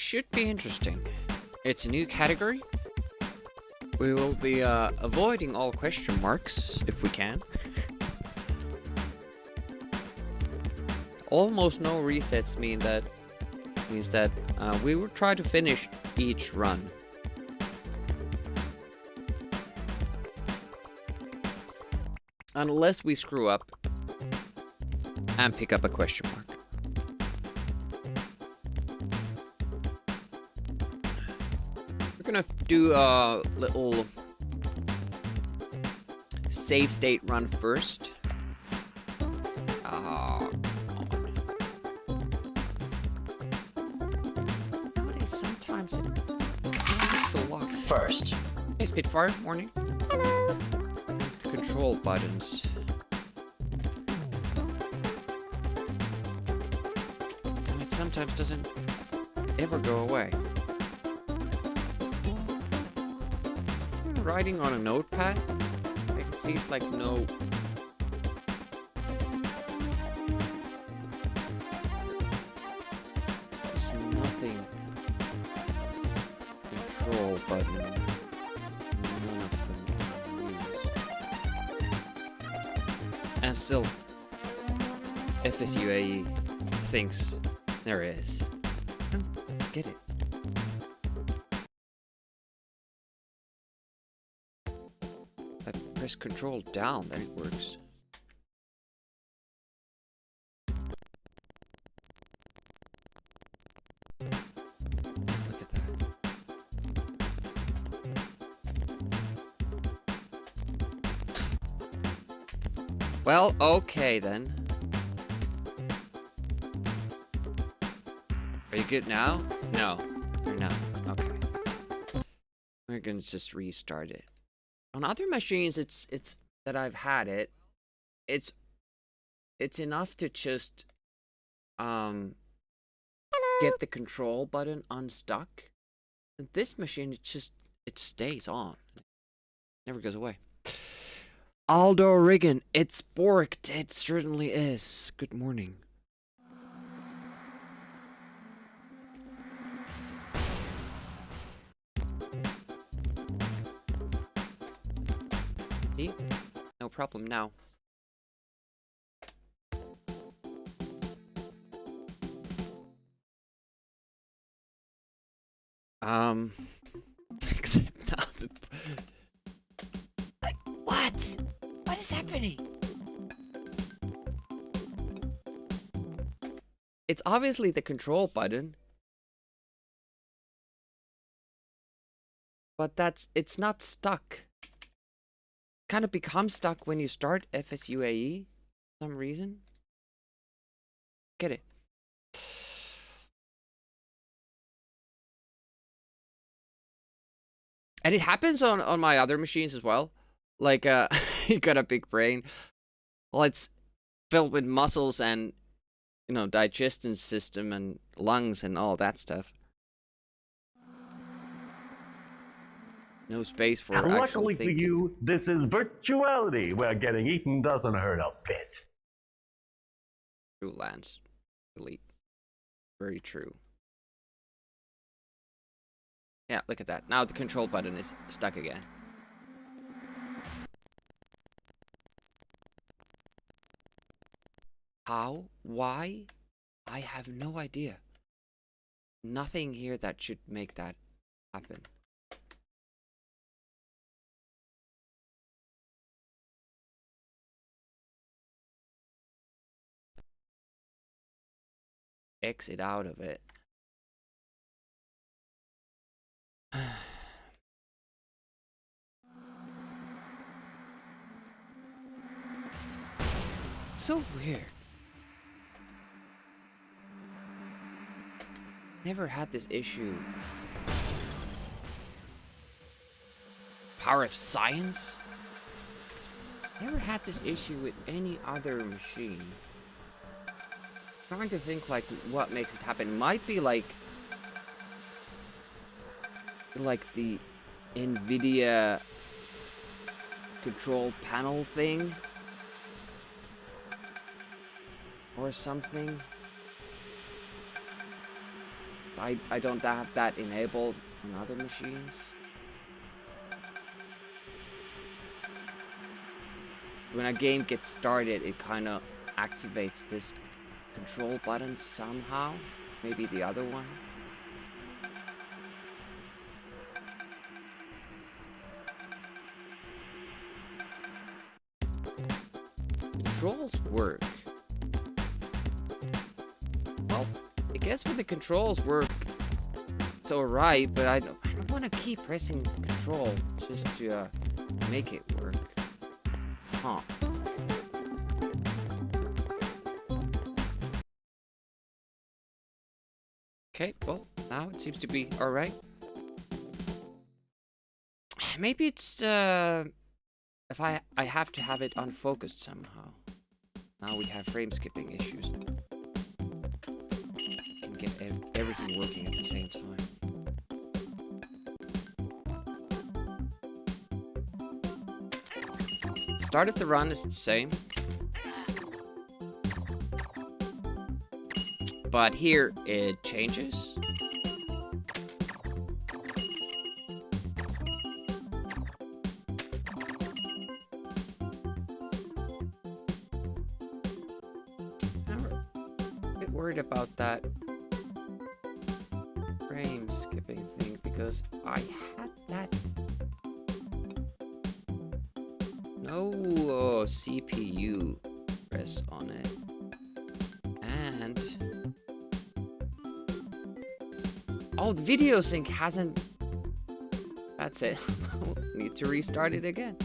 should be interesting. It's a new category. We will be avoiding all question marks if we can. Almost no resets means that we will try to finish each run. Unless we screw up and pick up a question mark. We're gonna do a little save state run first. Sometimes it seems to lock. First. Hey, Spitfire, morning. Hello. The control buttons. And it sometimes doesn't ever go away. Writing on a notepad, I can see it's like no. There's nothing. Control button. None of them are used. And still, FSUAE thinks there is. Get it. I press control down, then it works. Look at that. Well, okay then. Are you good now? No, you're not. Okay. We're gonna just restart it. On other machines, it's that I've had it. It's enough to just get the control button unstuck. And this machine, it stays on. Never goes away. Aldo Riggin, it's borked. It certainly is. Good morning. See? No problem now. Except now the... What? What is happening? It's obviously the control button. But it's not stuck. Kind of becomes stuck when you start FSUAE for some reason. Get it? And it happens on my other machines as well. Like, you got a big brain. Well, it's filled with muscles and, you know, digestion system and lungs and all that stuff. No space for actual luckily thinking. for you, this is virtuality, where getting eaten doesn't hurt a bit. True, Lance. Really, very true. Yeah, look at that. Now the control button is stuck again. How? Why? I have no idea. Nothing here that should make that happen. Exit out of it. It's so weird. Never had this issue. Power of science? Never had this issue with any other machine. Trying to think like what makes it happen. Might be like the NVIDIA control panel thing or something. I don't have that enabled on other machines. When a game gets started, it kind of activates this control button somehow. Maybe the other one. Controls work. Well, I guess when the controls work, it's alright, but I don't want to keep pressing control just to make it work. Huh. Okay, well, now it seems to be alright. Maybe it's, if I have to have it unfocused somehow. Now we have frame skipping issues. Can get everything working at the same time. Start of the run is the same. But here it changes. I'm a bit worried about that frame skipping thing because I had that. No CPU press on it. And oh, the video sync hasn't. That's it. Need to restart it again.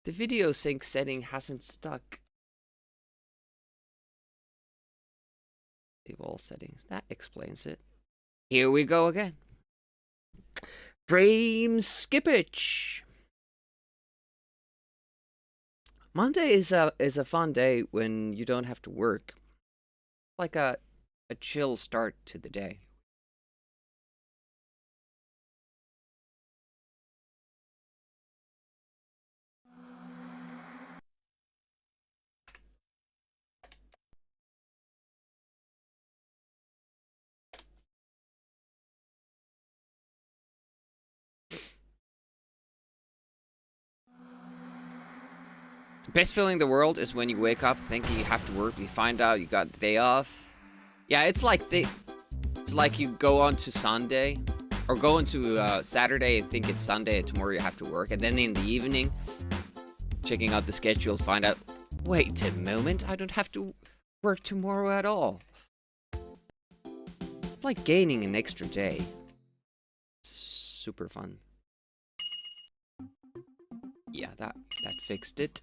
The video sync setting hasn't stuck. Save all settings. That explains it. Here we go again. Frame skippage. Monday is a fun day when you don't have to work. Like a chill start to the day. The best feeling in the world is when you wake up thinking you have to work, you find out you got the day off. Yeah, it's like you go on to Sunday, or go into Saturday and think it's Sunday and tomorrow you have to work, and then in the evening, checking out the schedule, find out, wait a moment, I don't have to work tomorrow at all. It's like gaining an extra day. It's super fun. Yeah, that fixed it.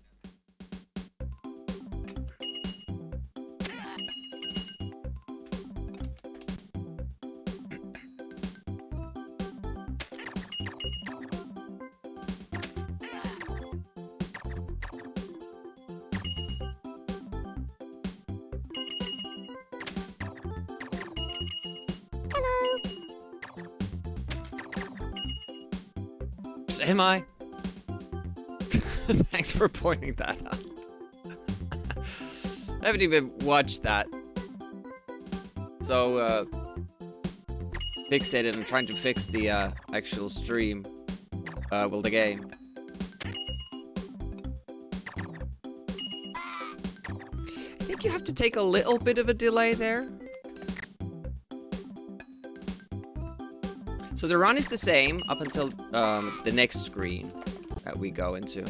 Am I? Thanks for pointing that out. I haven't even watched that. So, fix it, and I'm trying to fix the actual stream. Well, the game. I think you have to take a little bit of a delay there. So the run is the same up until the next screen that we go into.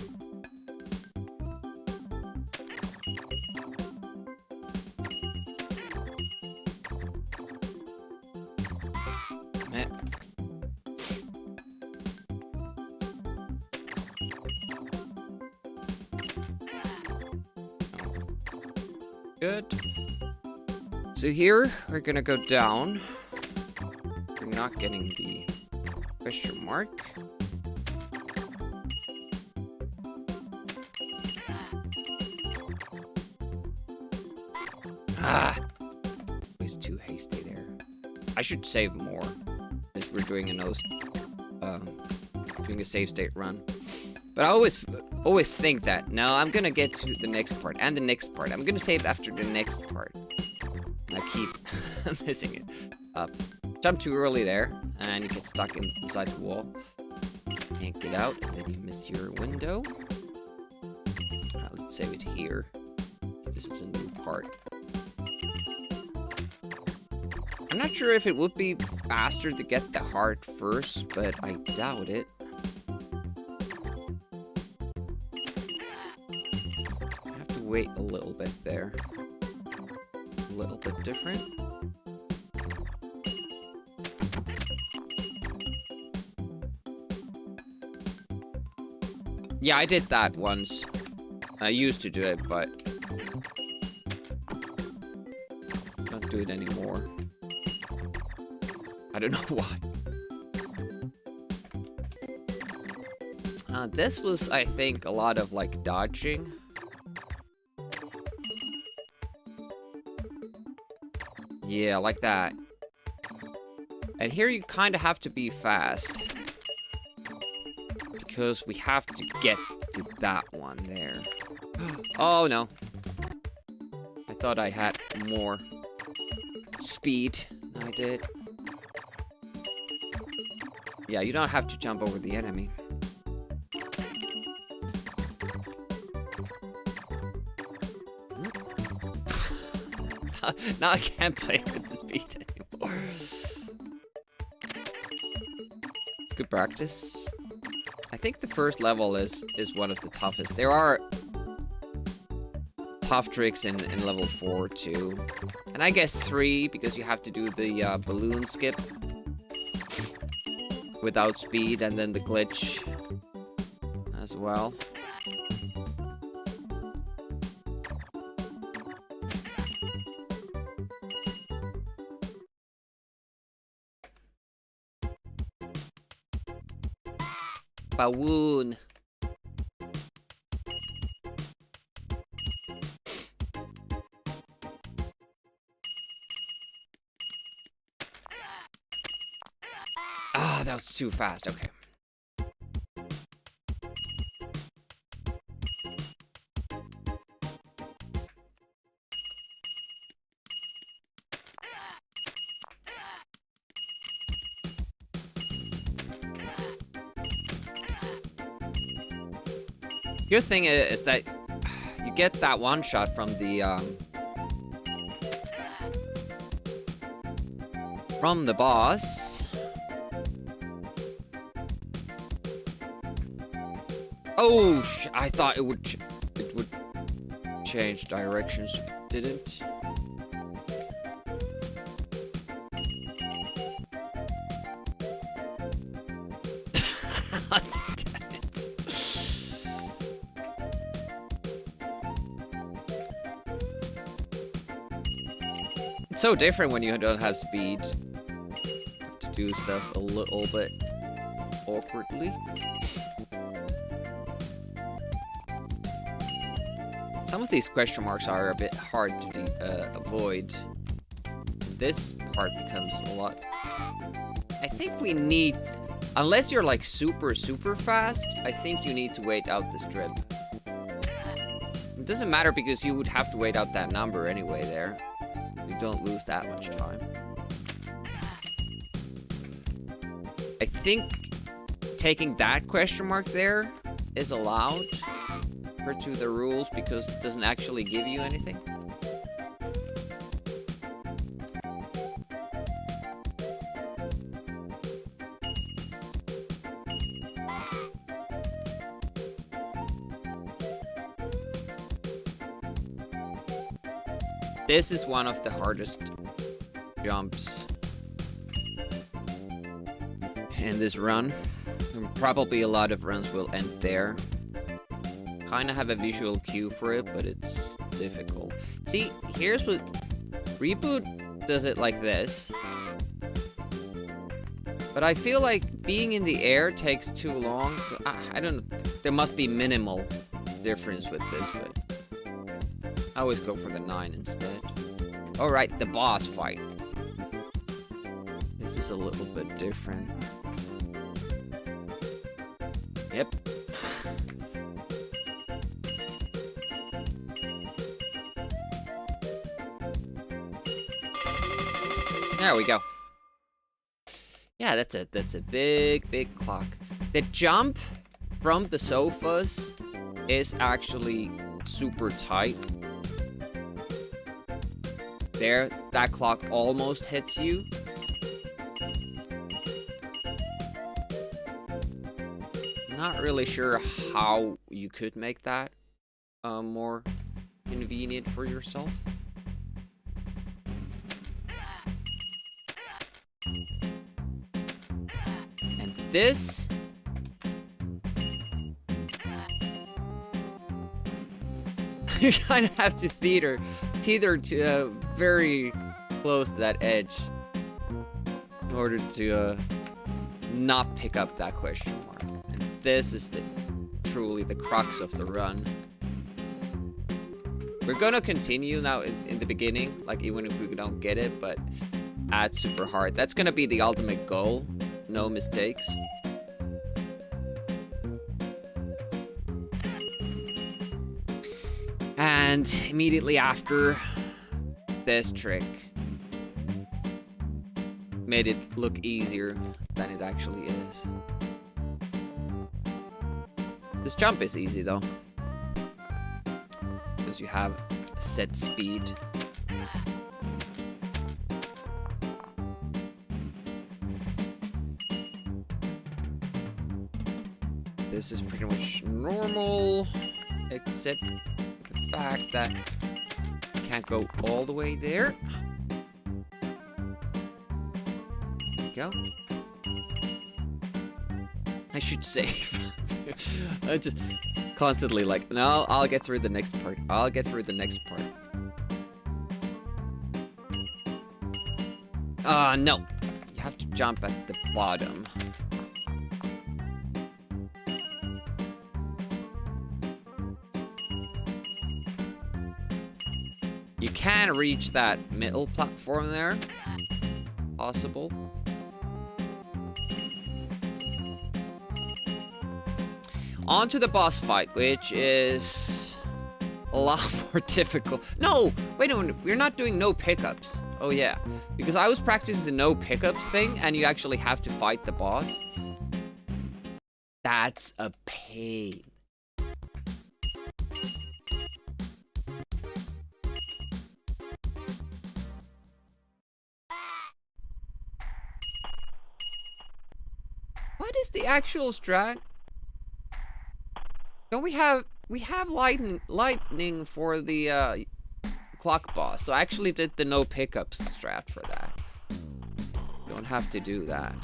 Good. So here we're gonna go down. We're not getting the question mark. Ah, always too hasty there. I should save more, as we're doing a save state run. But I always think that no, I'm gonna get to the next part and the next part. I'm gonna save after the next part. And I keep missing it. Jump too early there, and you get stuck inside the wall. Can't get out, and then you miss your window. Let's save it here. This is a new part. I'm not sure if it would be faster to get the heart first, but I doubt it. I have to wait a little bit there. A little bit different. Yeah, I did that once. I used to do it, but don't do it anymore. I don't know why. This was, I think, a lot of like dodging. Yeah, like that. And here you kind of have to be fast. Because we have to get to that one there. Oh no. I thought I had more speed than I did. Yeah, you don't have to jump over the enemy. Now I can't play with the speed anymore. It's good practice. I think the first level is one of the toughest. There are tough tricks in level 4 too. And I guess 3, because you have to do the balloon skip without speed, and then the glitch as well. Bawoon. Ah, that was too fast. Okay. Good thing is that you get that one shot from the boss. Oh, I thought it would change directions. It didn't. It's so different when you don't have speed. Have to do stuff a little bit awkwardly. Some of these question marks are a bit hard to avoid. This part becomes a lot... I think we need... Unless you're like super fast, I think you need to wait out this trip. It doesn't matter because you would have to wait out that number anyway there. You don't lose that much time. I think taking that question mark there is allowed to the rules because it doesn't actually give you anything. This is one of the hardest jumps in this run. And probably a lot of runs will end there. Kind of have a visual cue for it, but it's difficult. See, here's what... Reboot does it like this. But I feel like being in the air takes too long, so I don't know. There must be minimal difference with this, but... I always go for the 9 instead. Alright, the boss fight. This is a little bit different. Yep. There we go. Yeah, that's a big clock. The jump from the sofas is actually super tight. There, that clock almost hits you. Not really sure how you could make that more convenient for yourself. And this... you kind of have to teeter to very close to that edge in order to not pick up that question mark. And this is truly the crux of the run. We're gonna continue now in the beginning, like even if we don't get it, but add super hard. That's gonna be the ultimate goal. No mistakes. And immediately after, this trick made it look easier than it actually is. This jump is easy though, because you have a set speed. This is pretty much normal, except the fact that you can't go all the way there. There we go. I should save. I just constantly like, no, I'll get through the next part. I'll get through the next part. No. You have to jump at the bottom. You can reach that middle platform there. Possible. On to the boss fight, which is a lot more difficult. No! Wait a minute, we're not doing no pickups. Oh yeah, because I was practicing the no pickups thing, and you actually have to fight the boss. That's a pain. What is the actual strat? Don't we have lightning for the clock boss? So I actually did the no pickups strat for that. Don't have to do that.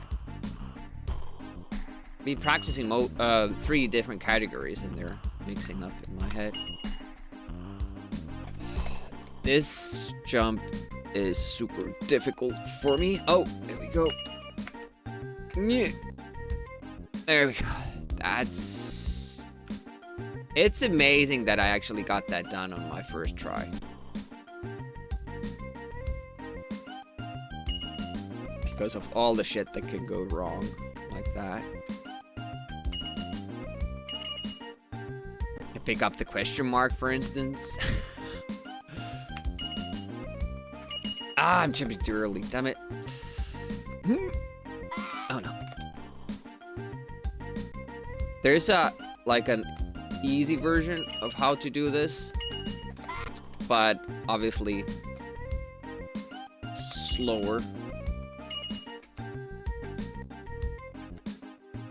Been practicing 3 different categories and they're mixing up in my head. This jump is super difficult for me. Oh, there we go. Yeah. There we go. It's amazing that I actually got that done on my first try. Because of all the shit that can go wrong like that. I pick up the question mark, for instance. Ah, I'm jumping too early, damn it. Oh no. There's like an easy version of how to do this, but obviously slower.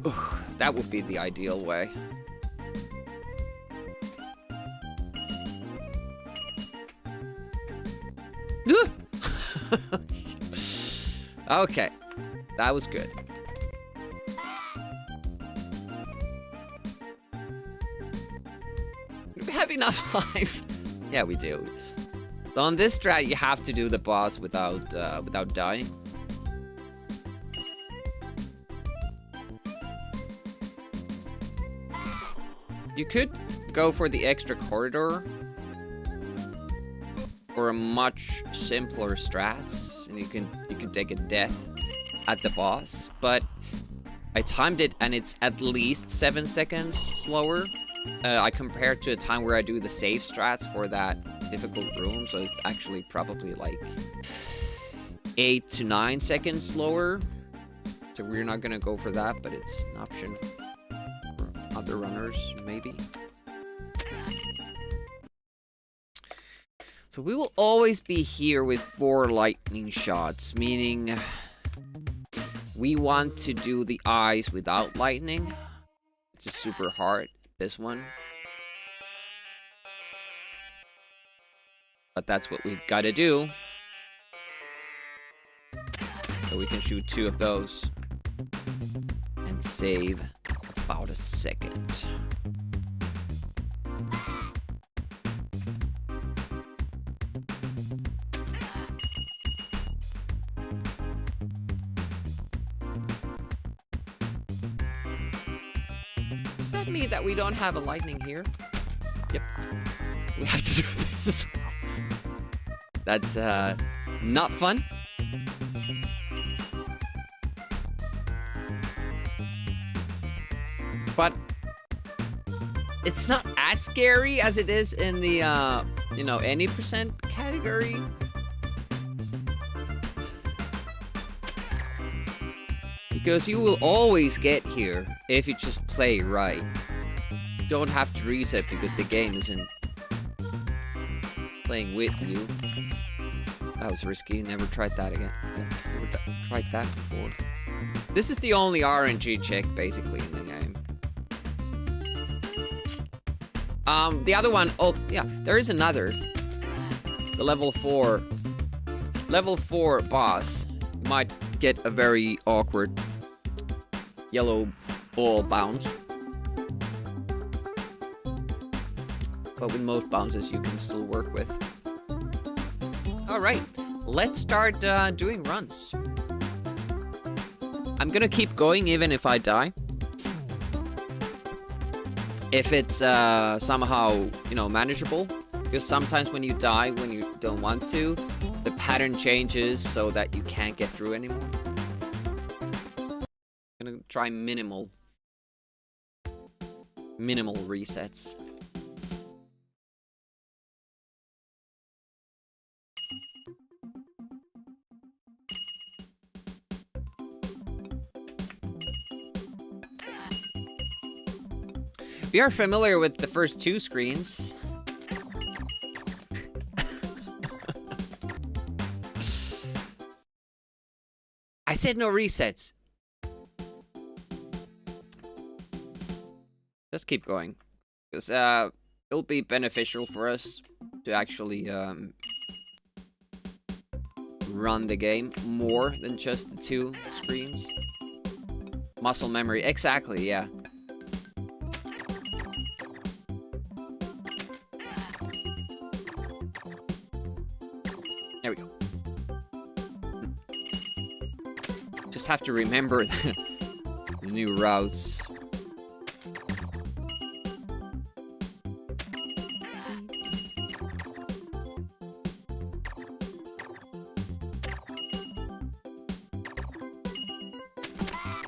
Ugh, that would be the ideal way. Okay, that was good. Do we have enough lives? Yeah, we do. On this strat, you have to do the boss without dying. You could go for the extra corridor or a much simpler strats, and you can take a death at the boss. But I timed it, and it's at least 7 seconds slower. I compared to a time where I do the safe strats for that difficult room, so it's actually probably like 8 to 9 seconds slower. So we're not gonna go for that, but it's an option for other runners, maybe. So we will always be here with 4 lightning shots, meaning we want to do the eyes without lightning. It's just super hard, this one. But that's what we've got to do. So we can shoot 2 of those. And save about a second. Does that mean that we don't have a lightning here? Yep. We have to do this as well. That's not fun. But it's not as scary as it is in the you know, any percent category. Because you will always get here if you just play right. You don't have to reset because the game isn't playing with you. That was risky. Never tried that again. Never tried that before. This is the only RNG check basically in the game. The other one, oh yeah, there is another. The level 4 boss. You might get a very awkward yellow ball bounce. But with most bounces you can still work with. Alright, let's start doing runs. I'm gonna keep going even if I die. If it's somehow, you know, manageable. Because sometimes when you die when you don't want to, the pattern changes so that you can't get through anymore. I'm gonna try minimal resets. We are familiar with the first 2 screens. I said no resets. Just keep going. Because it'll be beneficial for us to actually run the game more than just the 2 screens. Muscle memory, exactly, yeah. There we go. Just have to remember the new routes.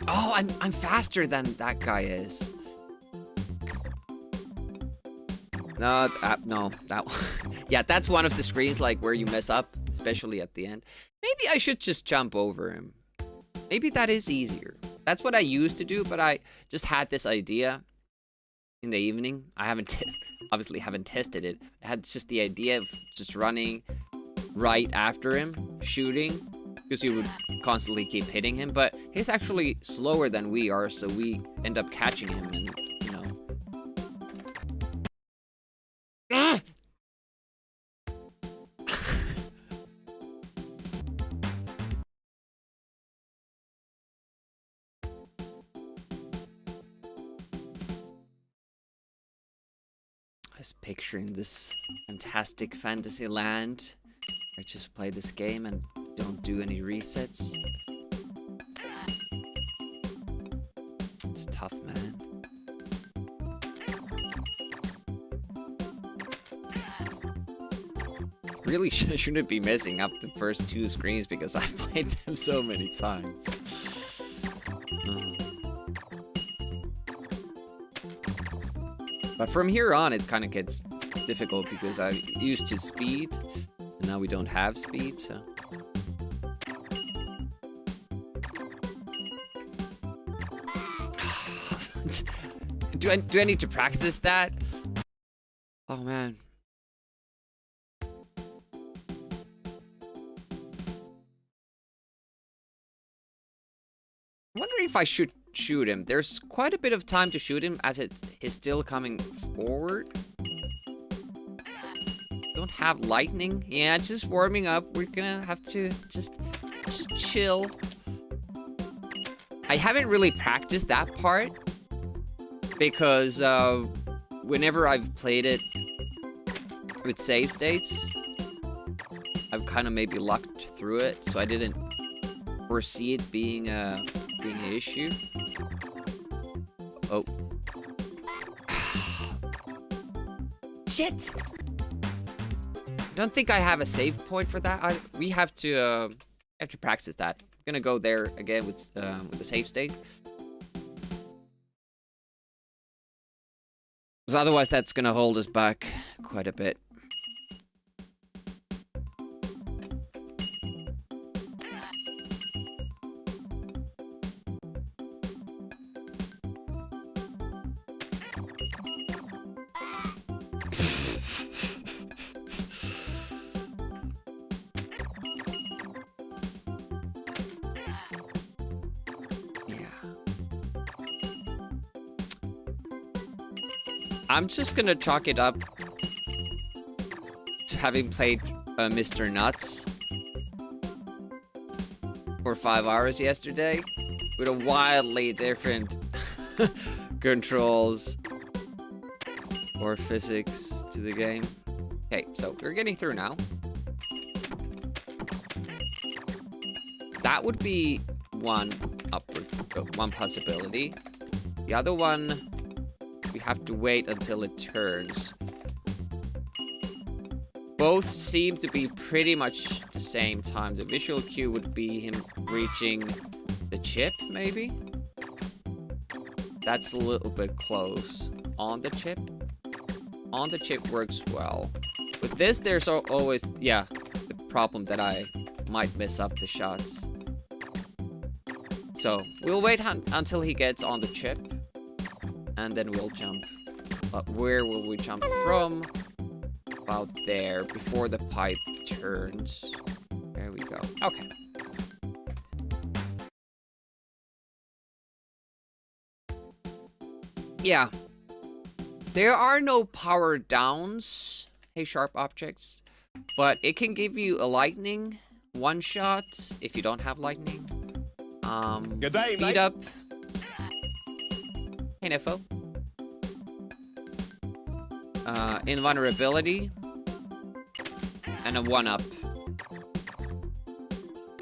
Oh, I'm faster than that guy is. No, no, that one. Yeah, that's one of the screens like where you mess up, especially at the end. Maybe I should just jump over him. Maybe that is easier. That's what I used to do, but I just had this idea in the evening. I obviously haven't tested it. I had just the idea of just running right after him, shooting, because you would constantly keep hitting him. But he's actually slower than we are, so we end up catching him and, you know. I was picturing this fantastic fantasy land where I just play this game and don't do any resets. It's tough, man. Really shouldn't be messing up the first 2 screens because I've played them so many times. But from here on, it kind of gets difficult because I'm used to speed, and now we don't have speed, so. Do I need to practice that? Oh man. I'm wondering if I should shoot him. There's quite a bit of time to shoot him as he's still coming forward. Don't have lightning. Yeah, it's just warming up. We're gonna have to just chill. I haven't really practiced that part because whenever I've played it with save states, I've kind of maybe lucked through it, so I didn't foresee it being an issue. Oh. Shit! Don't think I have a save point for that. We have to practice that. I'm gonna go there again with the save state. Because otherwise that's gonna hold us back quite a bit. I'm just gonna chalk it up to having played Mr. Nuts for 5 hours yesterday with a wildly different controls or physics to the game. Okay, so we're getting through now. That would be one possibility. The other one, we have to wait until it turns. Both seem to be pretty much the same time. The visual cue would be him reaching the chip, maybe? That's a little bit close. On the chip? On the chip works well. With this, there's always, yeah, the problem that I might mess up the shots. So, we'll wait until he gets on the chip. And then we'll jump. But where will we jump from? About there, before the pipe turns. There we go. Okay. Yeah. There are no power downs, hey sharp objects, but it can give you a lightning one shot if you don't have lightning. Good day, speed mate. up. Hey Nefo. Invulnerability. And a 1-up.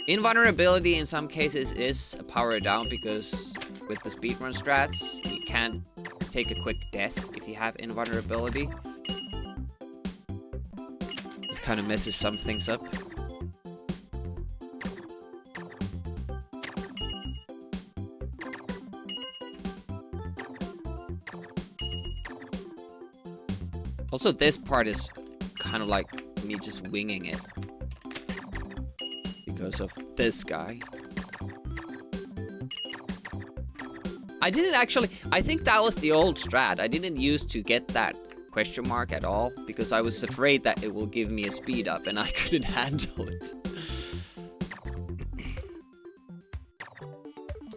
Invulnerability in some cases is a power down because with the speedrun strats, you can't take a quick death if you have invulnerability. It kind of messes some things up. Also, this part is kind of like me just winging it because of this guy. I didn't actually, I think that was the old strat. I didn't use to get that question mark at all because I was afraid that it will give me a speed up and I couldn't handle it.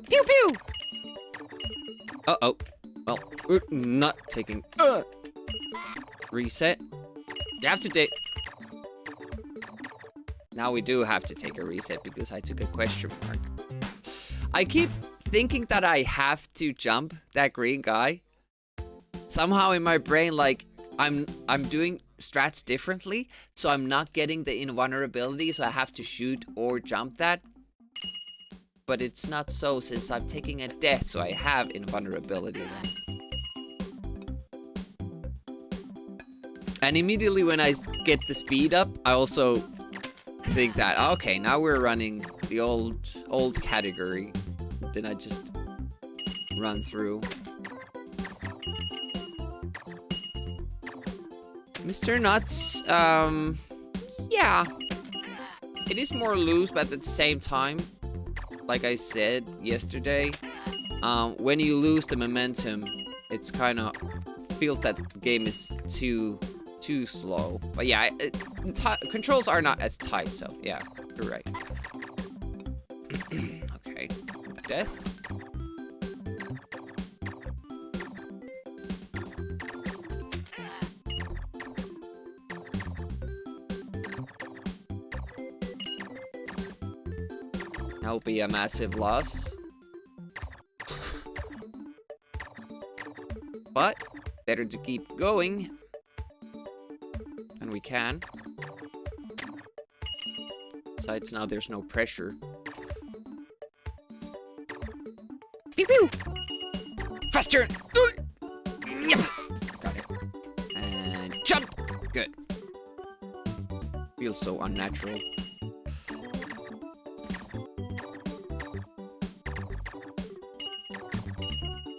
Pew pew! Uh-oh. Well, we're not taking... Reset. You have to take... Now we do have to take a reset because I took a question mark. I keep thinking that I have to jump that green guy. Somehow in my brain, like, I'm doing strats differently, so I'm not getting the invulnerability, so I have to shoot or jump that. But it's not so since I'm taking a death, so I have invulnerability then. And immediately when I get the speed up, I also think that, okay, now we're running the old category. Then I just run through. Mr. Nuts, yeah. It is more loose, but at the same time, like I said yesterday, when you lose the momentum, it's kind of feels that the game is too slow. But yeah, controls are not as tight, so yeah, you're right. Okay, death. That'll be a massive loss. But better to keep going. And we can. Besides, now there's no pressure. Pew pew! Faster! Yep! Got it. And jump! Good. Feels so unnatural.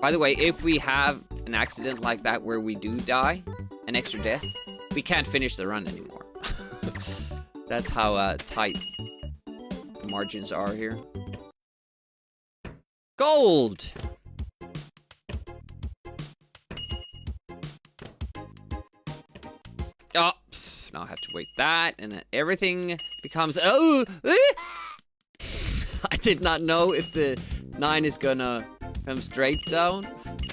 By the way, if we have an accident like that where we do die, an extra death, we can't finish the run anymore. That's how tight the margins are here. Gold! Oh, now I have to wait that, and then everything becomes... Oh! I did not know if the 9 is gonna come straight down,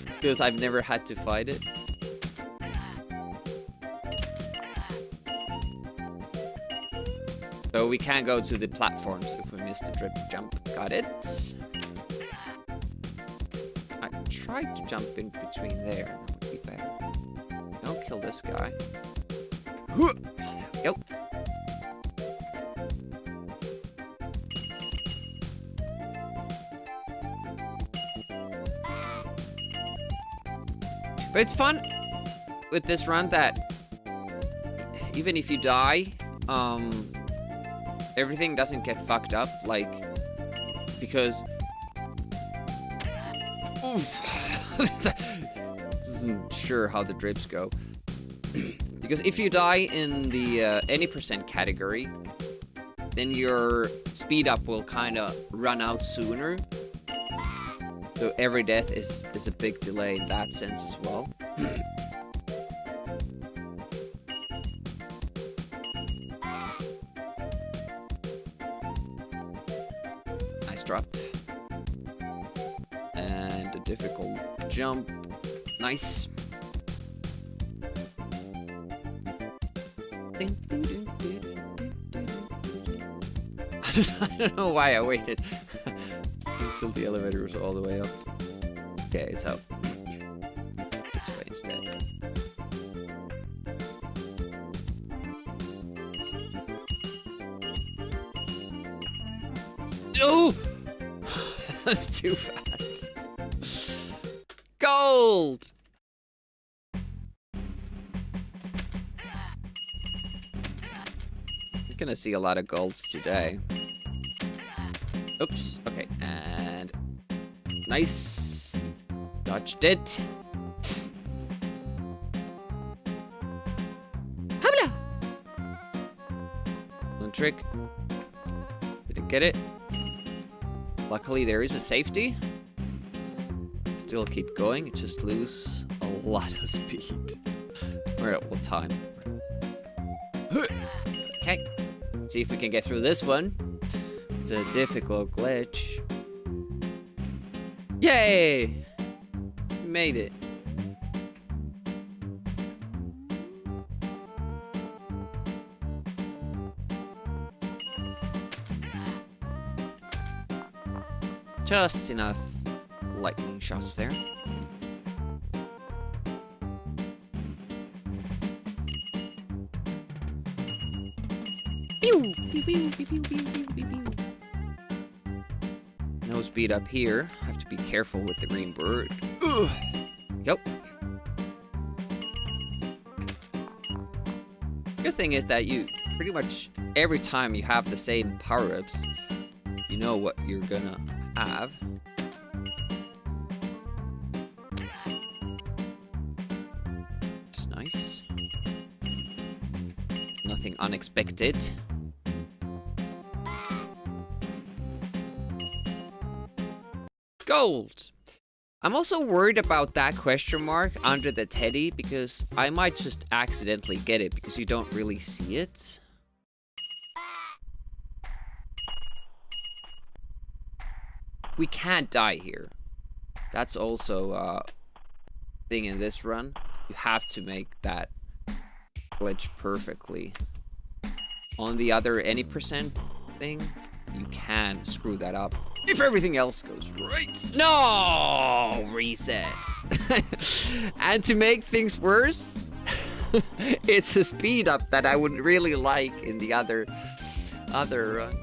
because I've never had to fight it. So we can't go to the platforms if we miss the drip jump. Got it. I tried to jump in between there. That would be better. Don't kill this guy. Yep. But it's fun with this run that even if you die, everything doesn't get fucked up, like, because... Isn't sure how the drips go. Because if you die in the any percent category, then your speed up will kind of run out sooner. So every death is a big delay in that sense as well. Nice drop. And a difficult jump. Nice. I don't know why I waited until the elevator was all the way up. Okay, so this way instead. Oh! That's too fast. Gold! You're gonna see a lot of golds today. Oops, okay, and nice. Dodged it. Habla! One trick. Didn't get it. Luckily, there is a safety. Still keep going, just lose a lot of speed. We're at what time? Okay, let's see if we can get through this one. It's a difficult glitch. Yay! We made it. Just enough lightning shots there. Pew! Pew, pew, pew, pew, pew, pew, pew, pew. No speed up here. Have to be careful with the green bird. Ugh. Yep. Good thing is that you pretty much every time you have the same power-ups, you know what you're gonna have. Just nice. Nothing unexpected. Gold! I'm also worried about that question mark under the teddy because I might just accidentally get it because you don't really see it. We can't die here. That's also a thing in this run. You have to make that glitch perfectly. On the other any percent thing, you can screw that up if everything else goes right. No! Reset. And to make things worse, it's a speed up that I would really like in the other run.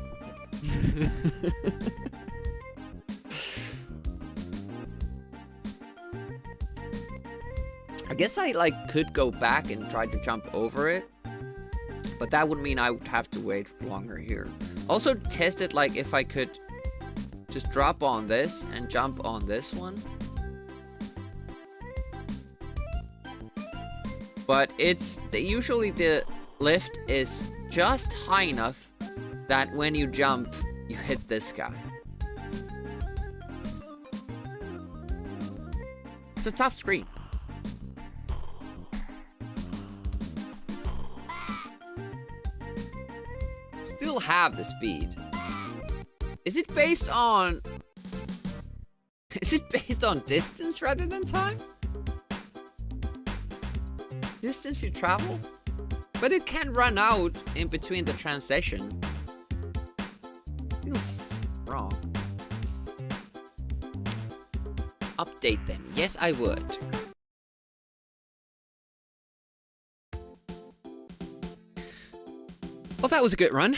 I guess I like could go back and try to jump over it, but that would mean I would have to wait longer here. Also test it like if I could just drop on this and jump on this one. But it's usually the lift is just high enough that when you jump, you hit this guy. It's a tough screen. Still have the speed. Is it based on distance rather than time? Distance you travel? But it can run out in between the transition. Oof, wrong. Update them. Yes, I would. Well, that was a good run.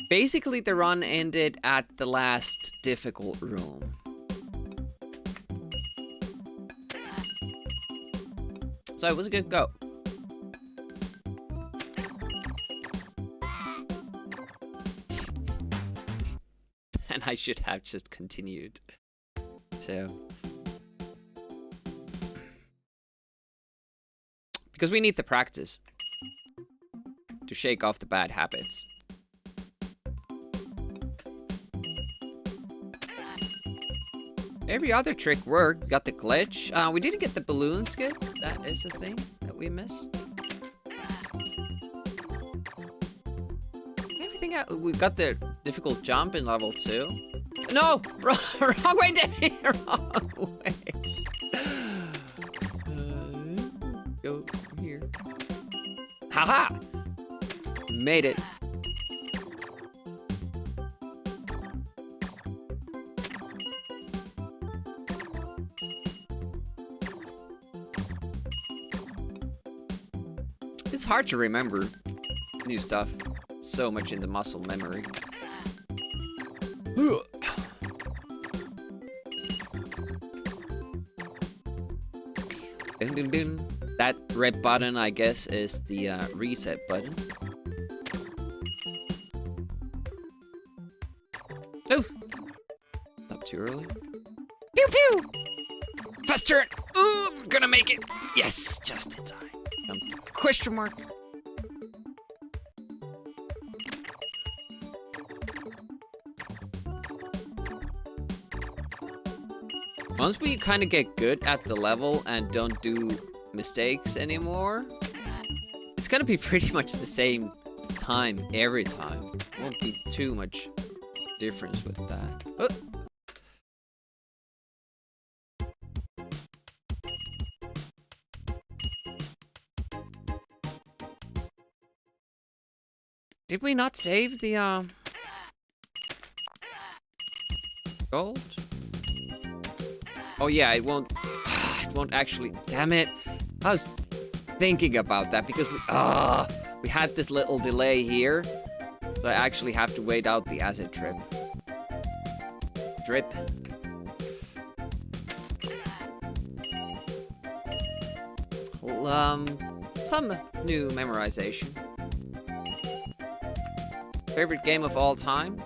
Basically, the run ended at the last difficult room. So it was a good go. And I should have just continued. So. Because we need the practice to shake off the bad habits. Every other trick worked. Got the glitch. We didn't get the balloon skip. That is a thing that we missed. Everything else, we got the difficult jump in level 2. No! Wrong way, Danny! Wrong way. Go here. Haha! Made it. It's hard to remember new stuff. So much in the muscle memory. Dun, dun, dun. That red button, I guess, is the reset button. Oh! Not too early. Pew pew! Fast turn! Ooh, I'm gonna make it! Yes! Just in time. Question mark. Once we kind of get good at the level and don't do mistakes anymore, it's gonna be pretty much the same time every time. Won't be too much difference with that. Oh. Did we not save the gold? Oh yeah, it won't actually, damn it. I was thinking about that because we had this little delay here. So I actually have to wait out the acid trip. Drip. Well, some new memorization. Favorite game of all time?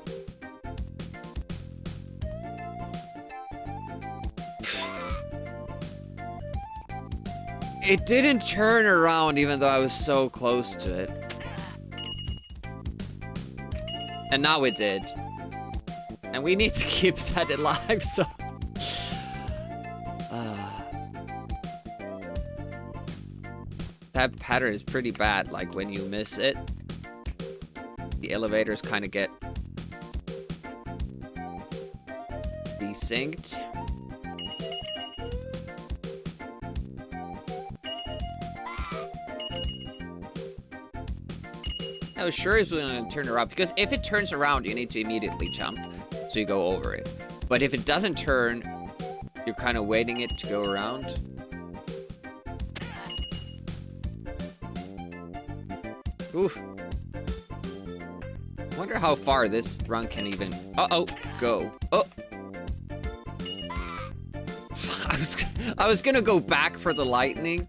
It didn't turn around even though I was so close to it. And now it did. And we need to keep that alive, so... That pattern is pretty bad, like when you miss it. The elevators kind of get desynced. I was sure it was going to turn around, because if it turns around, you need to immediately jump, so you go over it. But if it doesn't turn, you're kind of waiting it to go around. Oof. Wonder how far this run can even... Uh-oh, go. Oh! I was gonna go back for the lightning,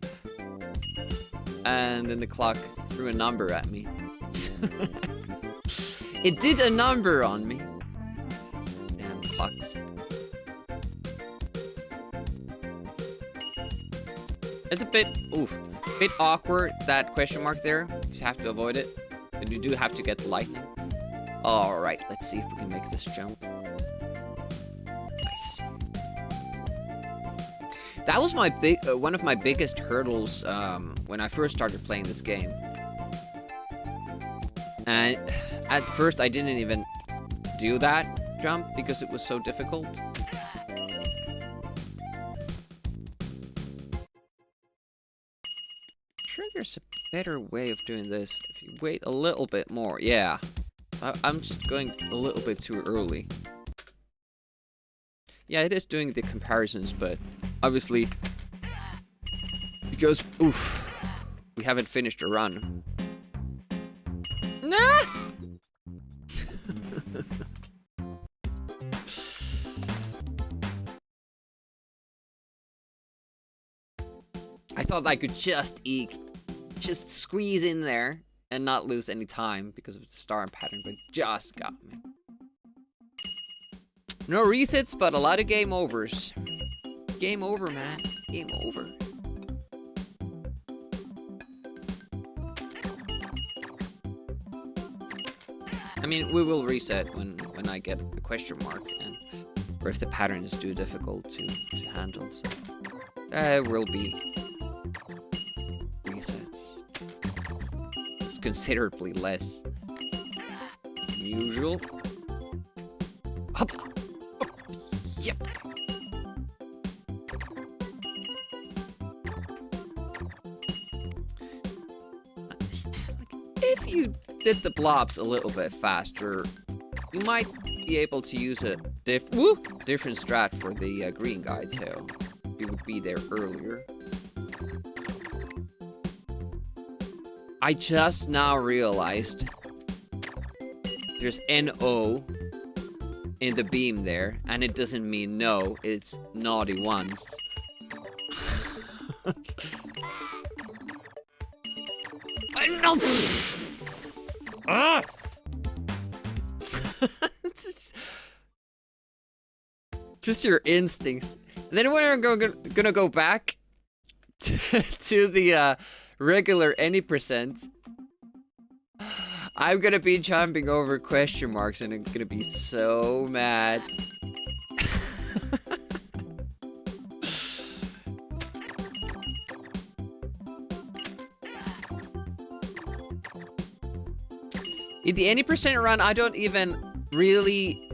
and then the clock threw a number at me. It did a number on me. Damn clocks. It's a bit, bit awkward, that question mark there. You just have to avoid it. And you do have to get the lightning. Alright, let's see if we can make this jump. Nice. That was my one of my biggest hurdles when I first started playing this game. And at first I didn't even do that jump because it was so difficult. Sure, there's a better way of doing this if you wait a little bit more. Yeah, I'm just going a little bit too early. Yeah, it is doing the comparisons, but obviously because we haven't finished a run. Nah! I thought I could just squeeze in there and not lose any time because of the star pattern, but just got me. No resets, but a lot of game overs. Game over, man. Game over. I mean, we will reset when I get a question mark, or if the pattern is too difficult to handle. So there will be resets. It's considerably less than usual. Hop. Yep. If you did the blobs a little bit faster, you might be able to use a different strat for the green guy tail. You would be there earlier. I just now realized there's NO in the beam there, and it doesn't mean no, it's naughty ones. I know. Just your instincts. And then when I'm gonna go back to the regular any percent, I'm gonna be jumping over question marks and I'm gonna be so mad. In the any percent run, I don't even really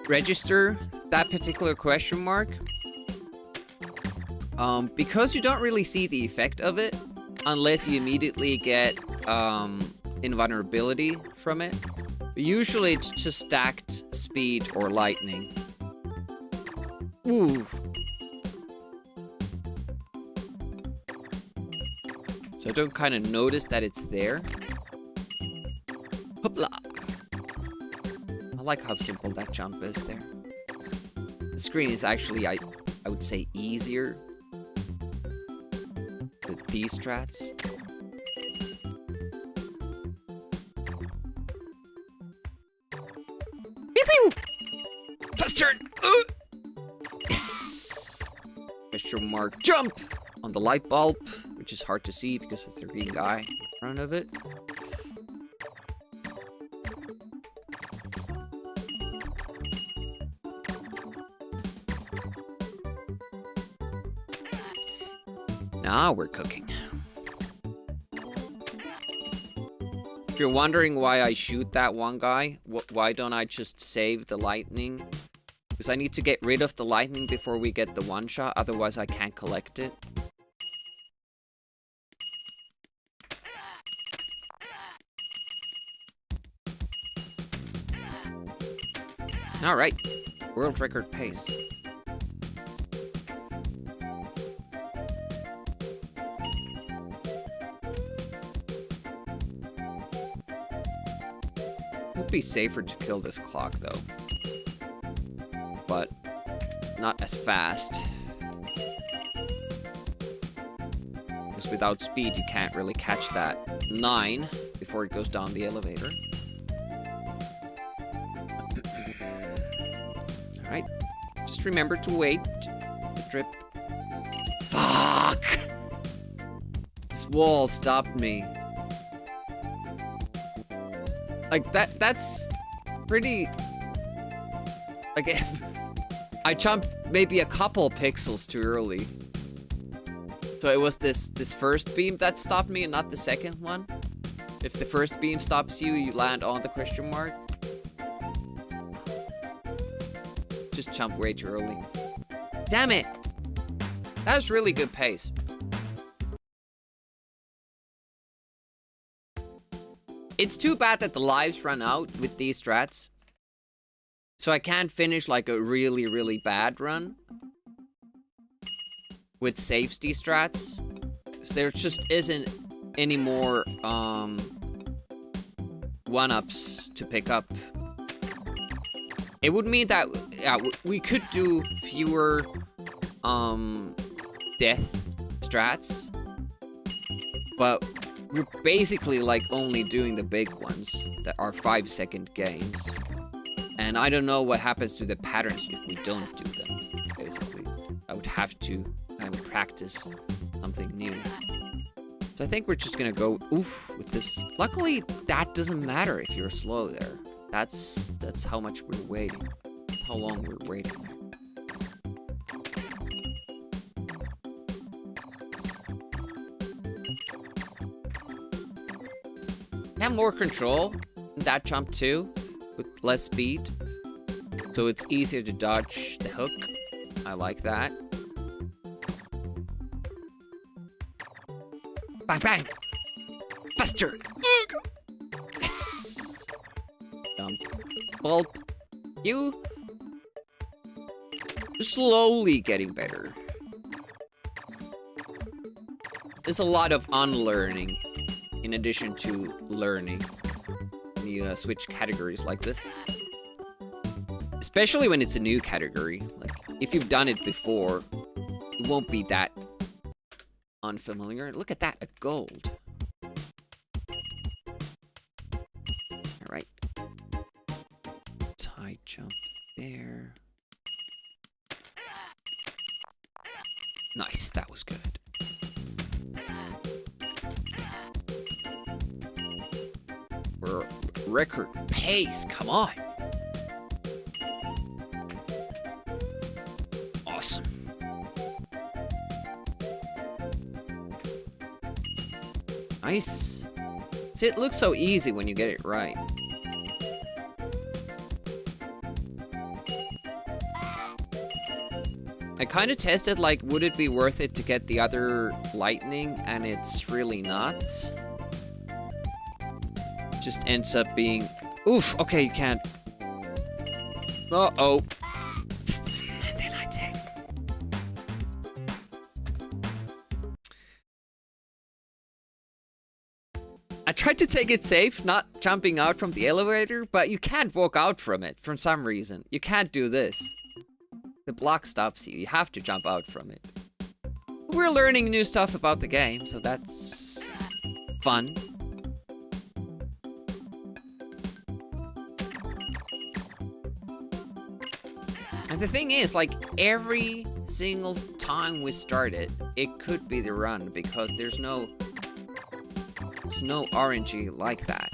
register that particular question mark. Because you don't really see the effect of it unless you immediately get invulnerability from it. Usually it's just stacked speed or lightning. Ooh. So I don't kind of notice that it's there. Hoopla. I like how simple that jump is there. The screen is actually, I would say, easier with these strats. Pew pew! Fast turn! Yes! Question mark jump on the light bulb, which is hard to see because it's the green guy in front of it. Now we're cooking. If you're wondering why I shoot that one guy, why don't I just save the lightning? Because I need to get rid of the lightning before we get the one shot, otherwise I can't collect it. Alright, world record pace. Would be safer to kill this clock though, but not as fast. Because without speed you can't really catch that 9 before it goes down the elevator. Alright, just remember to wait. The drip. Fuck! This wall stopped me. Like, that's pretty... Like, if I jumped maybe a couple pixels too early. So it was this first beam that stopped me and not the second one. If the first beam stops you, you land on the question mark. Just jump way too early. Damn it! That was really good pace. It's too bad that the lives run out with these strats. So I can't finish like a really, really bad run with safety strats. So there just isn't any more one-ups to pick up. It would mean that yeah, we could do fewer death strats, but we're basically like only doing the big ones that are 5-second games. And I don't know what happens to the patterns if we don't do them, basically. I would have to kind of practice something new. So I think we're just gonna go oof with this. Luckily, that doesn't matter if you're slow there. That's how much we're waiting. That's how long we're waiting. Have more control in that jump too, with less speed. So it's easier to dodge the hook. I like that. Bang, bang! Faster! Yes! Jump. Bulb. You... slowly getting better. There's a lot of unlearning in addition to learning when you switch categories like this. Especially when it's a new category. Like, if you've done it before, it won't be that unfamiliar. Look at that, a gold. Alright. High jump there. Nice, that was good. We're record pace, come on. Awesome. Nice. See, it looks so easy when you get it right. I kind of tested, like, would it be worth it to get the other lightning, and it's really not. Just ends up being... Oof, okay, you can't. Uh-oh. And then I take... I tried to take it safe, not jumping out from the elevator, but you can't walk out from it for some reason. You can't do this. The block stops you. You have to jump out from it. We're learning new stuff about the game, so that's fun. And the thing is, like, every single time we start it, it could be the run, because there's no RNG like that.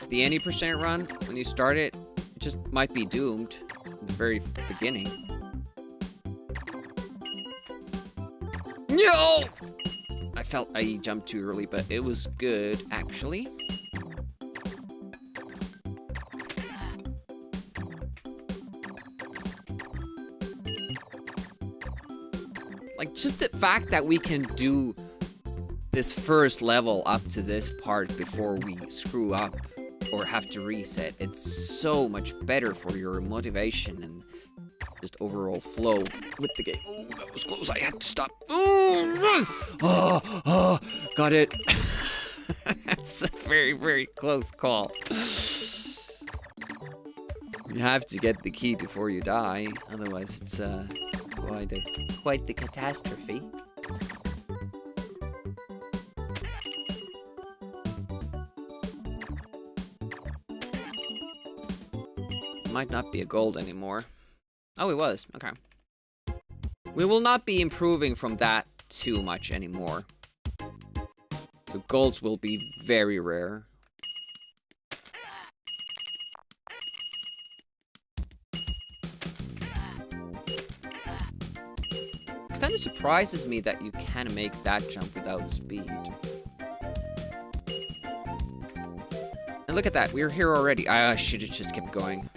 The any % run, when you start it, it just might be doomed in the very beginning. No! I felt I jumped too early, but it was good, actually. Like, just the fact that we can do this first level up to this part before we screw up or have to reset, it's so much better for your motivation and just overall flow with the game. Oh, that was close. I had to stop. Oh, got it. It's a very, very close call. You have to get the key before you die, otherwise it's quite the catastrophe. Might not be a gold anymore. Oh, it was. Okay. We will not be improving from that too much anymore. So golds will be very rare. It kind of surprises me that you can make that jump without speed. And look at that. We're here already. I should have just kept going.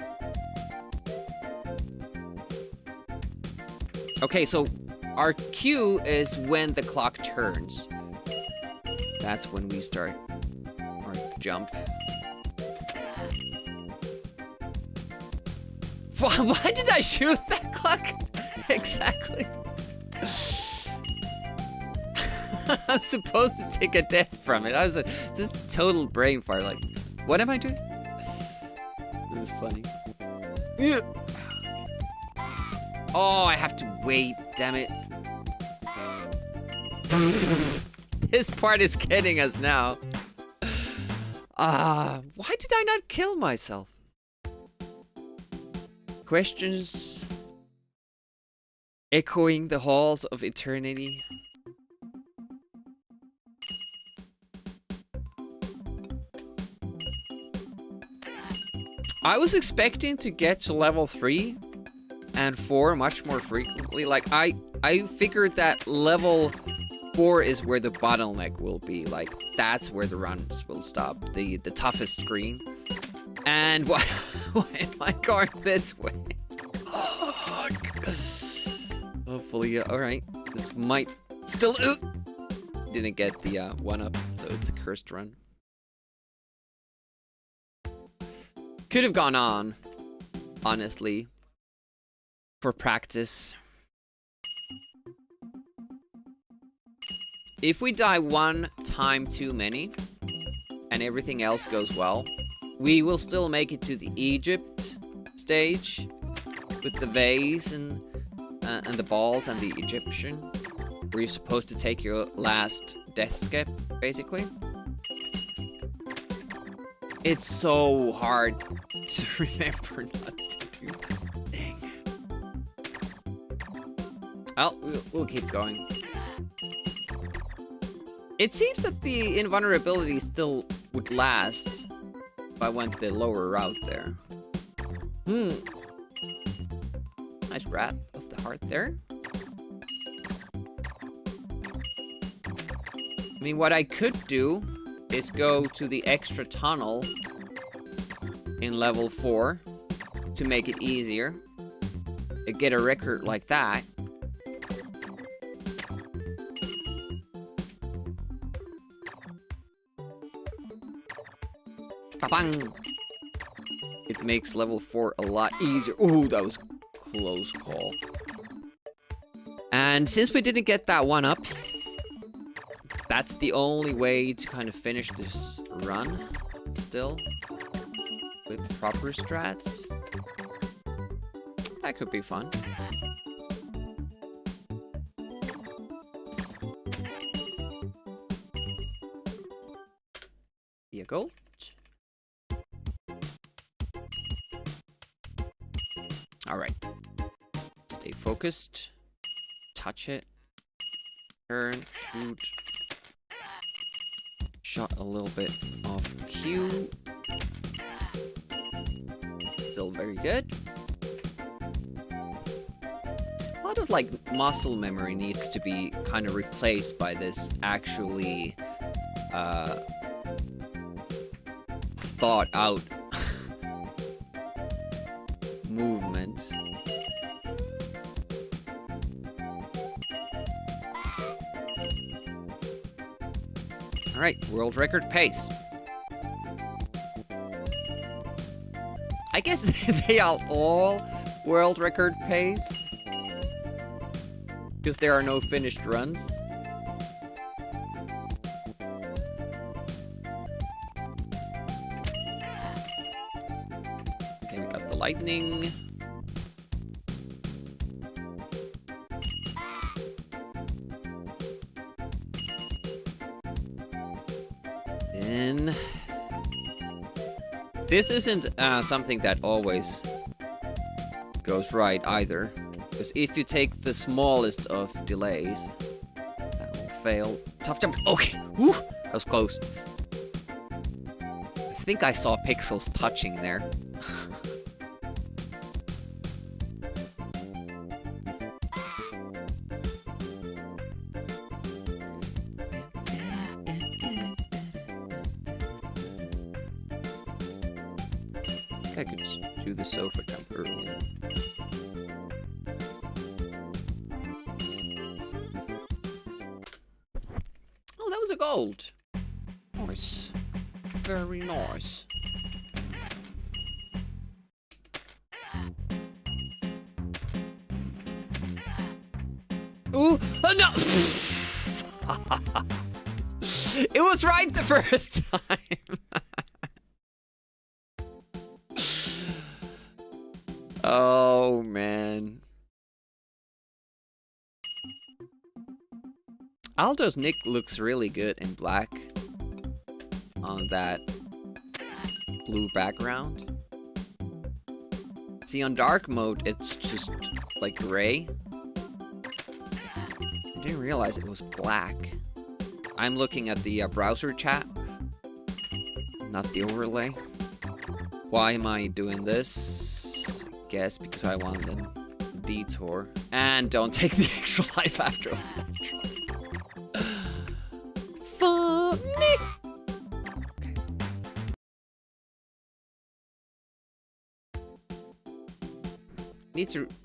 Okay, so our cue is when the clock turns. That's when we start our jump. Why did I shoot that clock? Exactly. I'm supposed to take a death from it. I was just total brain fart. Like, what am I doing? It was funny. Yeah. Oh, I have to wait, damn it. This part is getting us now. Why did I not kill myself? Questions echoing the halls of eternity. I was expecting to get to level 3 and 4 much more frequently. Like, I figured that level 4 is where the bottleneck will be. Like, that's where the runs will stop. The toughest screen. And why am I going this way? Oh, hopefully, alright. This might still... didn't get the 1-up, so it's a cursed run. Could have gone on, honestly. For practice. If we die one time too many, and everything else goes well, we will still make it to the Egypt stage with the vase and the balls and the Egyptian, where you're supposed to take your last death skip, basically. It's so hard to remember not to do that. Well, we'll keep going. It seems that the invulnerability still would last if I went the lower route there. Nice grab of the heart there. I mean, what I could do is go to the extra tunnel in level 4 to make it easier. Get a record like that. Bang! It makes level 4 a lot easier. Ooh, that was a close call. And since we didn't get that 1-up, that's the only way to kind of finish this run still with proper strats. That could be fun. Here you go. Alright. Stay focused. Touch it. Turn. Shoot. Shot a little bit off cue. Still very good. A lot lot of like muscle memory needs to be kind of replaced by this actually thought out movement. All right, world record pace. I guess they are all world record pace because there are no finished runs. Okay, we got the lightning. Then this isn't something that always goes right either, because if you take the smallest of delays, that will fail. Tough jump. Okay, whew, that was close. I think I saw pixels touching there. I could just do the sofa jump earlier. Oh, that was a gold. Nice. Very nice. Ooh, no! It was right the first time. Oh, man. Aldo's Nick looks really good in black on that blue background. See, on dark mode, it's just like gray. I didn't realize it was black. I'm looking at the browser chat, not the overlay. Why am I doing this? Guess because I want a detour. And don't take the extra life after that. Funny! Okay.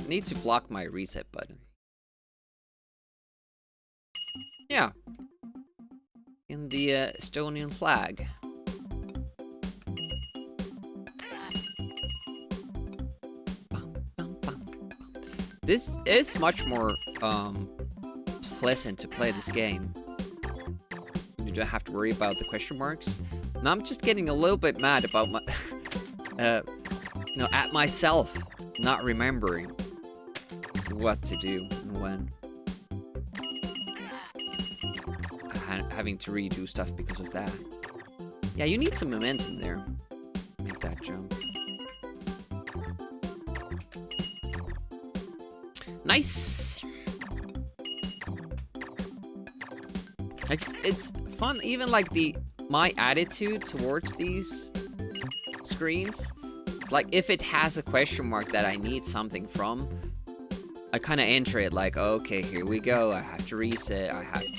Need to block my reset button. Yeah. In the Estonian flag. This is much more pleasant to play this game. You don't have to worry about the question marks. Now I'm just getting a little bit mad about my, you know, at myself not remembering what to do and when. Having to redo stuff because of that. Yeah, you need some momentum there. Make that jump. Nice! It's fun, even like my attitude towards these screens. It's like if it has a question mark that I need something from, I kind of enter it like, okay, here we go. I have to reset. I have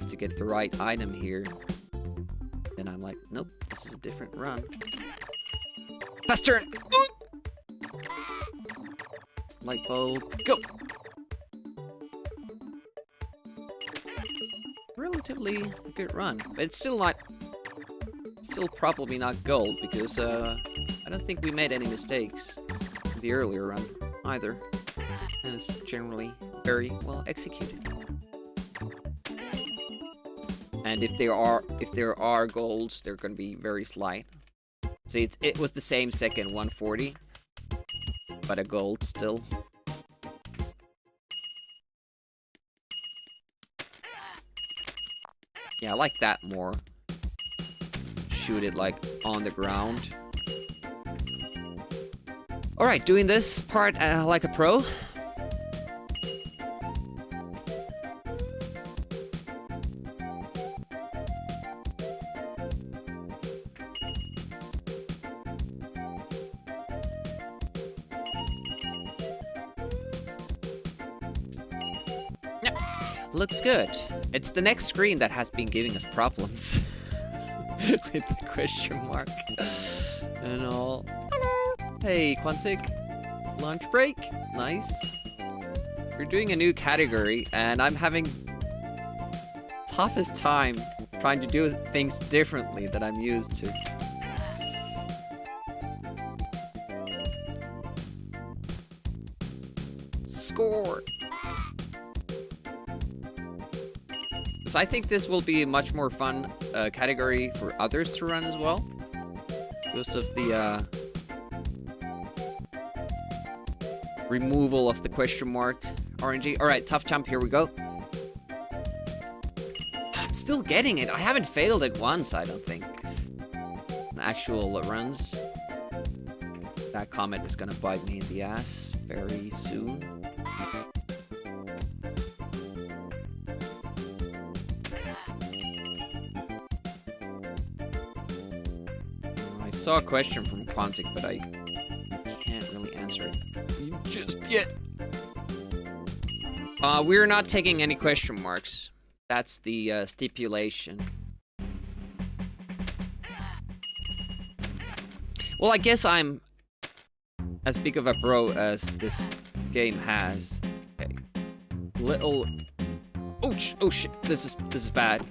to get the right item here. Then I'm like, nope, this is a different run. Fast turn! Light bulb, go! Relatively good run, but it's still probably not gold because I don't think we made any mistakes in the earlier run either, and it's generally very well executed. And if there are golds, they're going to be very slight. See, it was the same second 140. But a gold still. Yeah, I like that more. Shoot it like on the ground. Alright, doing this part like a pro. Looks good. It's the next screen that has been giving us problems. With the question mark. And all. Hello. Hey, Quantic. Lunch break. Nice. We're doing a new category, and I'm having toughest time trying to do things differently that I'm used to. Score. So I think this will be a much more fun category for others to run as well. Because of the removal of the question mark RNG. Alright, tough jump, here we go. I'm still getting it. I haven't failed it once, I don't think. Actual runs. That comment is gonna bite me in the ass very soon. I saw a question from Quantic, but I can't really answer it just yet. We're not taking any question marks. That's the stipulation. Well, I guess I'm as big of a bro as this game has. Okay. Little. Ouch! Oh shit! This is bad.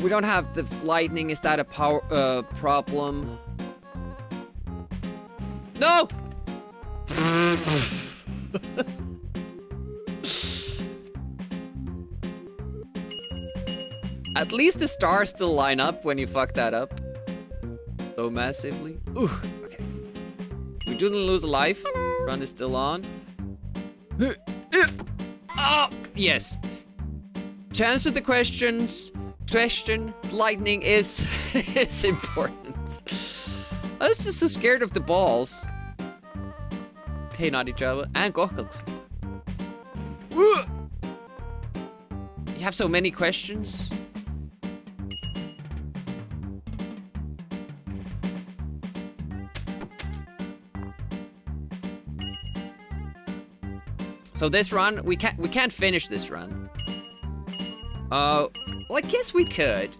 We don't have the lightning. Is that a power problem? No! At least the stars still line up when you fuck that up. So massively. Ooh, okay. We didn't lose a life. Hello. Run is still on. Oh, yes. To answer the question, lightning is important. I was just so scared of the balls. Hey, Naughty Java. And goggles. You have so many questions. So this run, we can't finish this run. Well, I guess we could.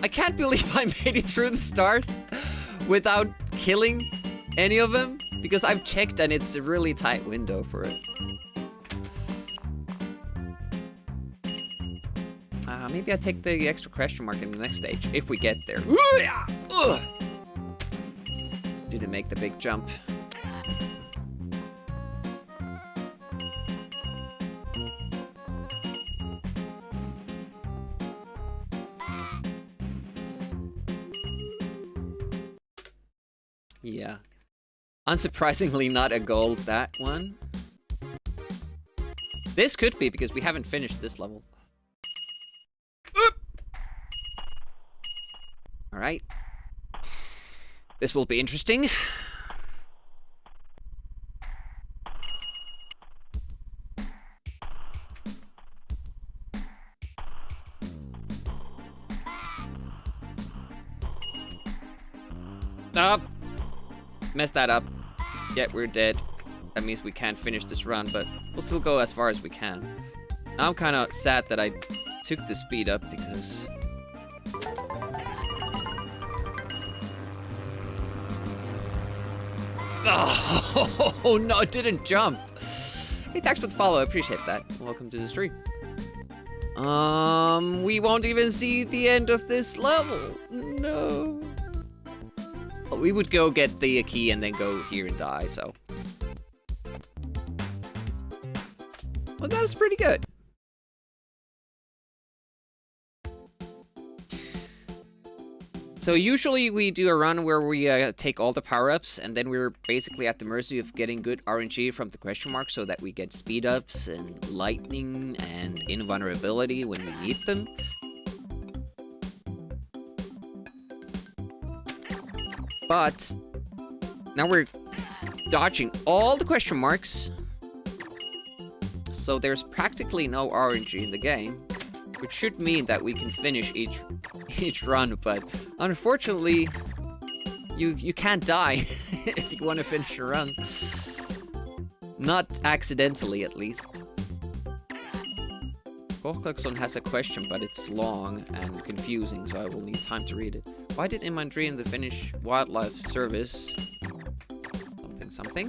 I can't believe I made it through the stars without killing any of them, because I've checked and it's a really tight window for it. Maybe I take the extra question mark in the next stage, if we get there. Didn't make the big jump. Yeah. Unsurprisingly, not a gold, that one. This could be, because we haven't finished this level. Alright. This will be interesting. Up. Messed that up. Yeah, we're dead. That means we can't finish this run, but we'll still go as far as we can. Now I'm kind of sad that I took the speed up, because... Oh no, it didn't jump. Hey, thanks for the follow, I appreciate that. Welcome to the stream. We won't even see the end of this level. No. We would go get the key and then go here and die, so. Well, that was pretty good. So usually we do a run where we take all the power-ups, and then we're basically at the mercy of getting good RNG from the question mark, so that we get speed-ups and lightning and invulnerability when we need them. But now we're dodging all the question marks, so there's practically no RNG in the game, which should mean that we can finish each run. But unfortunately, you can't die if you want to finish a run. Not accidentally, at least. Kochklaxon has a question, but it's long and confusing, so I will need time to read it. Why did in my dream the Finnish Wildlife Service... something?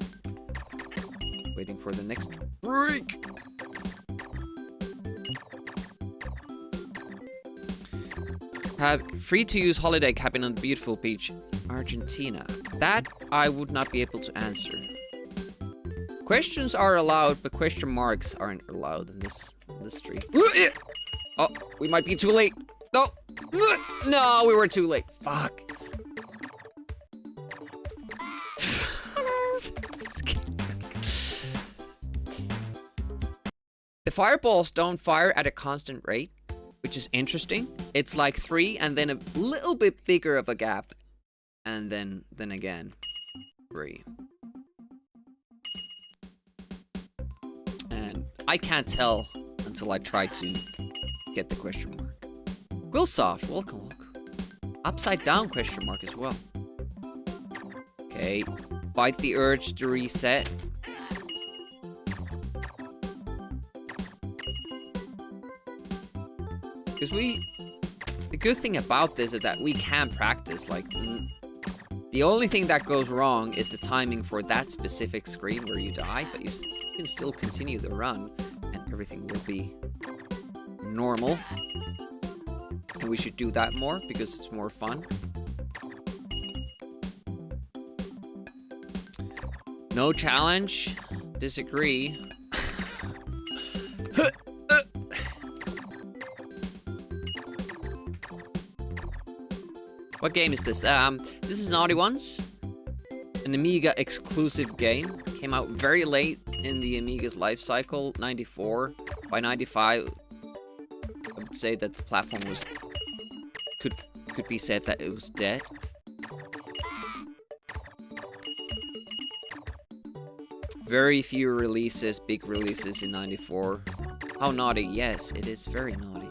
Waiting for the next break! Have free-to-use holiday cabin on the beautiful beach, Argentina. That I would not be able to answer. Questions are allowed, but question marks aren't allowed in this stream. Oh, we might be too late. No, no, we were too late. Fuck. The fireballs don't fire at a constant rate, which is interesting. It's like 3 and then a little bit bigger of a gap. And then again, 3. And I can't tell until I try to get the question mark. Quillsoft, welcome. Upside down question mark as well. Okay, fight the urge to reset. Because the good thing about this is that we can practice, like, the only thing that goes wrong is the timing for that specific screen where you die, but you can still continue the run, and everything will be normal. And we should do that more, because it's more fun. No challenge. Disagree. What game is this? This is Naughty Ones. An Amiga exclusive game. Came out very late in the Amiga's life cycle, 94. By 95, I would say that the platform was... Could be said that it was dead. Very few releases, big releases in 94. How naughty? Yes, it is very naughty.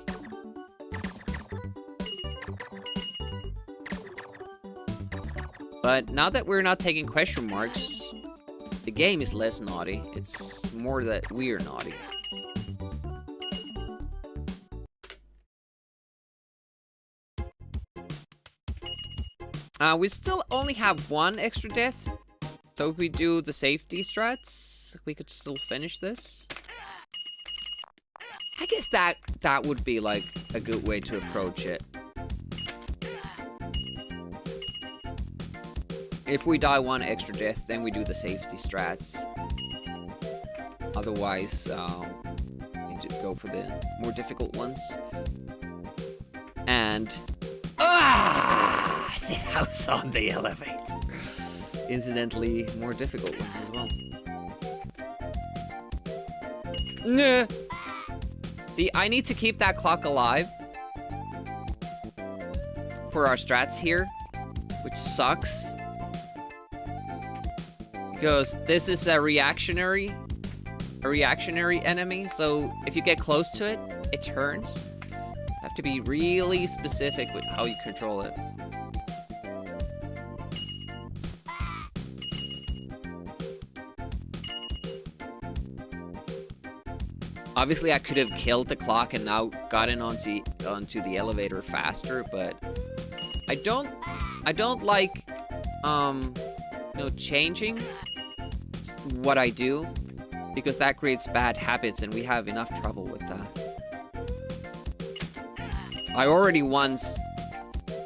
But now that we're not taking question marks, the game is less naughty. It's more that we're naughty. We still only have 1 extra death. So if we do the safety strats, we could still finish this. I guess that would be like a good way to approach it. If we die 1 extra death, then we do the safety strats. Otherwise, we need to go for the more difficult ones. And... See, that was on the elevator. Incidentally, more difficult ones as well. Nah. See, I need to keep that clock alive for our strats here, which sucks. Because this is a reactionary enemy, so if you get close to it, it turns. You have to be really specific with how you control it. Obviously, I could have killed the clock and now gotten onto the elevator faster, but I don't like changing what I do, because that creates bad habits, and we have enough trouble with that. I already once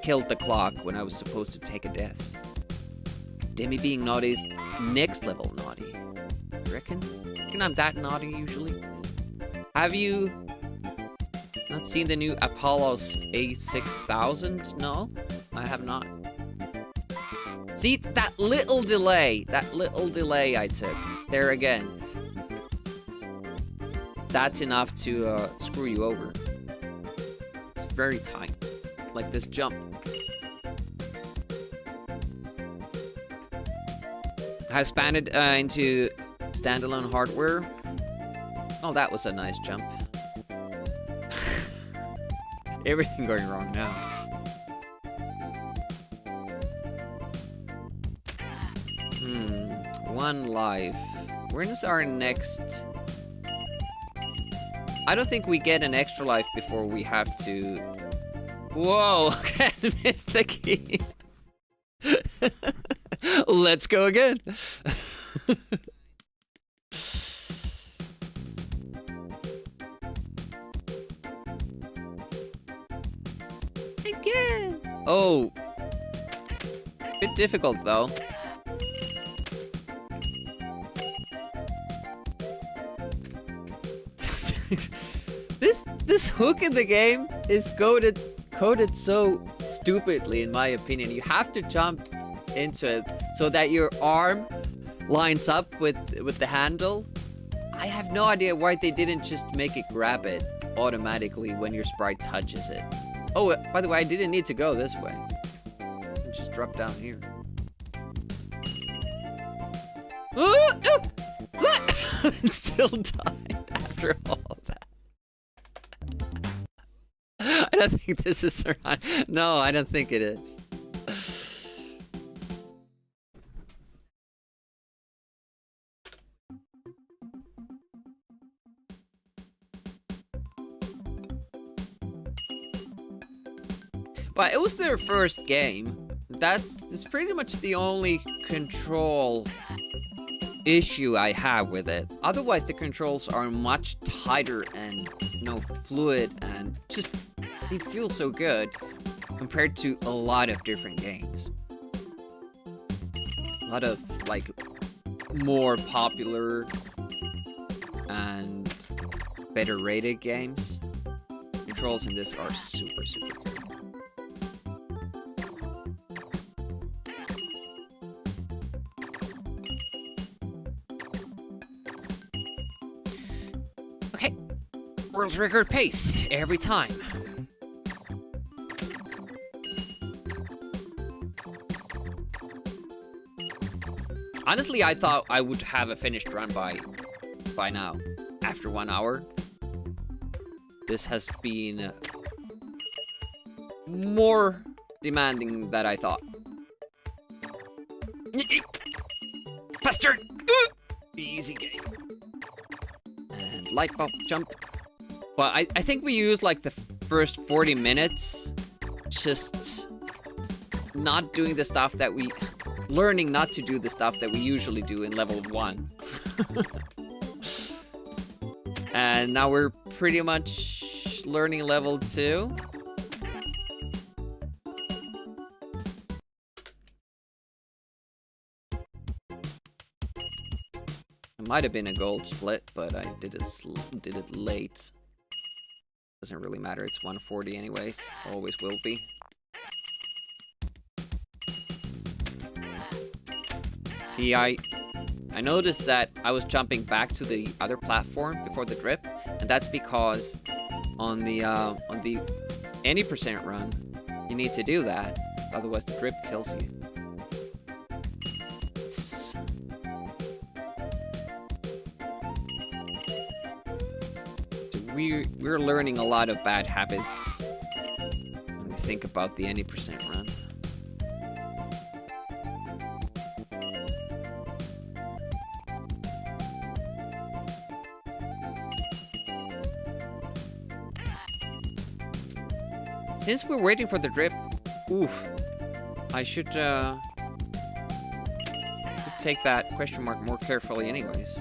killed the clock when I was supposed to take a death. Demi being naughty is next level naughty. You reckon? I'm that naughty usually. Have you not seen the new Apollo's A6000? No, I have not. See, that little delay I took, there again. That's enough to screw you over. It's very tight, like this jump. I expanded into standalone hardware. Oh, that was a nice jump. Everything going wrong now. One life. When is our next... I don't think we get an extra life before we have to... Whoa, I missed the key. Let's go again. Again. Oh. Bit difficult though. This hook in the game is coded so stupidly, in my opinion. You have to jump into it so that your arm lines up with the handle. I have no idea why they didn't just make it grab it automatically when your sprite touches it. Oh, by the way, I didn't need to go this way. I just drop down here. Still died after all that. I don't think this is surround. No, I don't think it is. But it was their first game. That's pretty much the only control issue I have with it. Otherwise, the controls are much tighter and, you know, fluid and just, they feel so good compared to a lot of different games. A lot of, like, more popular and better rated games. Controls in this are super, super good. Okay, world record pace every time. Honestly, I thought I would have a finished run by now. After 1 hour, this has been more demanding than I thought. Faster! Easy game. And light bulb jump. Well, I think we used like the first 40 minutes just not doing the stuff that we... learning not to do the stuff that we usually do in level 1. And now we're pretty much learning level 2. It might have been a gold split, but I did it late. Doesn't really matter, it's 140 anyways. Always will be. See, I noticed that I was jumping back to the other platform before the drip, and that's because on the any percent run, you need to do that, otherwise the drip kills you. So we're learning a lot of bad habits when we think about the any percent run. Since we're waiting for the drip, I should take that question mark more carefully anyways.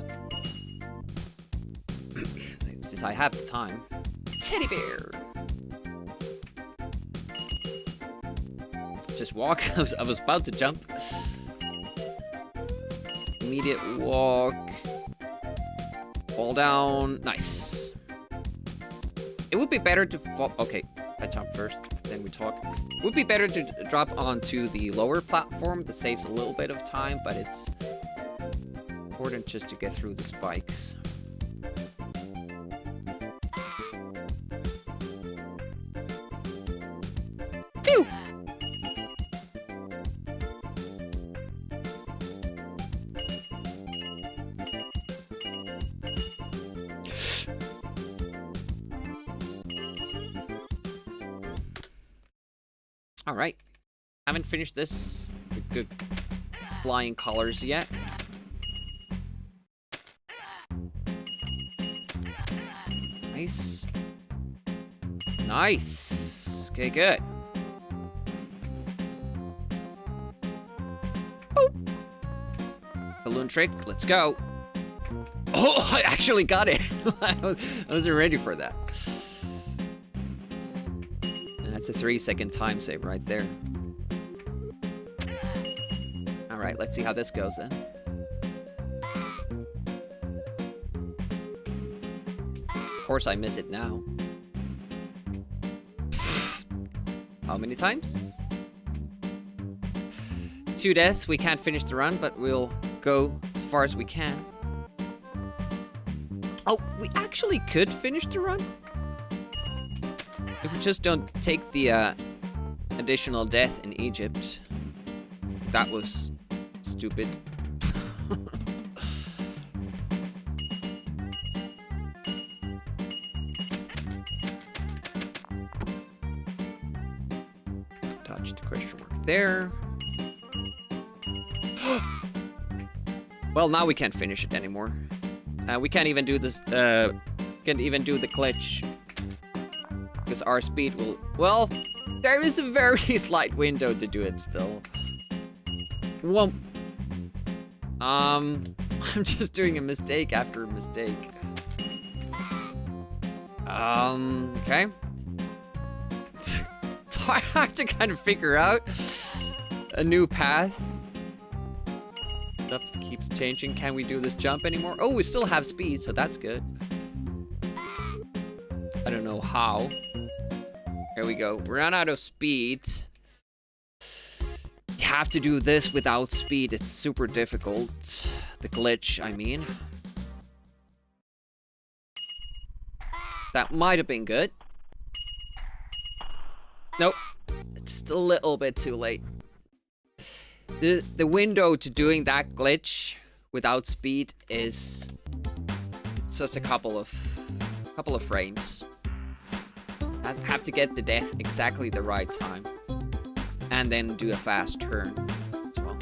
Since I have the time. Teddy bear! Just walk, I was about to jump. Immediate walk. Fall down, nice. It would be better to fall, okay. I jump first, then we talk. It would be better to drop onto the lower platform. That saves a little bit of time, but it's important just to get through the spikes. Pew! Alright, haven't finished this with good flying colors yet. Nice. Nice. Okay, good. Oh. Balloon trick. Let's go. Oh, I actually got it. I wasn't ready for that. That's a 3-second time save right there. All right, let's see how this goes then. Of course I miss it now. How many times? 2 deaths. We can't finish the run, but we'll go as far as we can. Oh, we actually could finish the run. If we just don't take the additional death in Egypt. That was stupid. Touch the question mark there. Well, now we can't finish it anymore. We can't even do this. Can't even do the glitch because our speed will. Well, there is a very slight window to do it still. Well, I'm just doing a mistake after a mistake. Okay. So I have to kind of figure out a new path. Stuff keeps changing. Can we do this jump anymore? Oh, we still have speed, so that's good. I don't know how. Here we go. We ran out of speed. You have to do this without speed. It's super difficult. The glitch, I mean. That might have been good. Nope. Just a little bit too late. The window to doing that glitch without speed is just a couple of frames. I have to get the death exactly the right time, and then do a fast turn as well.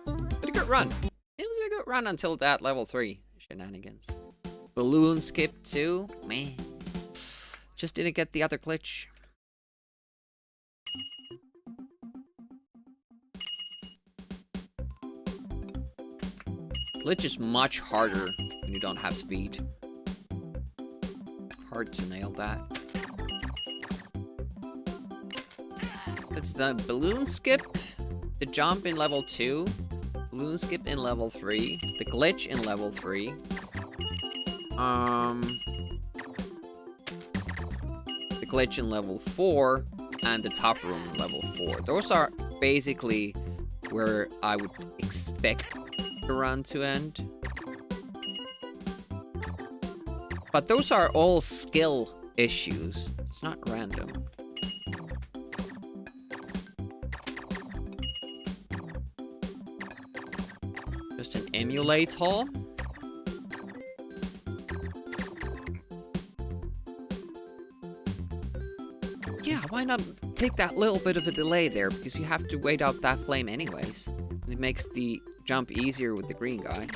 But a good run. It was a good run until that level 3 shenanigans. Balloon skip too, man. Just didn't get the other glitch. Glitch is much harder when you don't have speed. Hard to nail that. It's the balloon skip, the jump in level 2, balloon skip in level 3, the glitch in level 3. The glitch in level 4, and the top room in level 4. Those are basically where I would expect the run to end. But those are all skill issues. It's not random. Just an emulator. Yeah, why not take that little bit of a delay there? Because you have to wait out that flame anyways. It makes the jump easier with the green guy.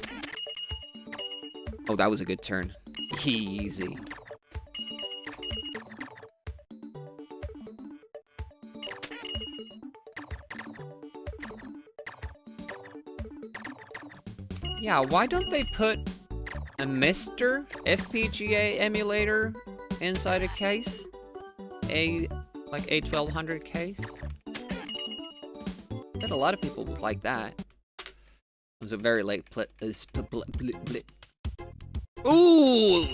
Oh, that was a good turn. Easy. Yeah, why don't they put a Mr. FPGA emulator inside a case? Like a 1200 case? I bet a lot of people would like that. It was a very late Ooh!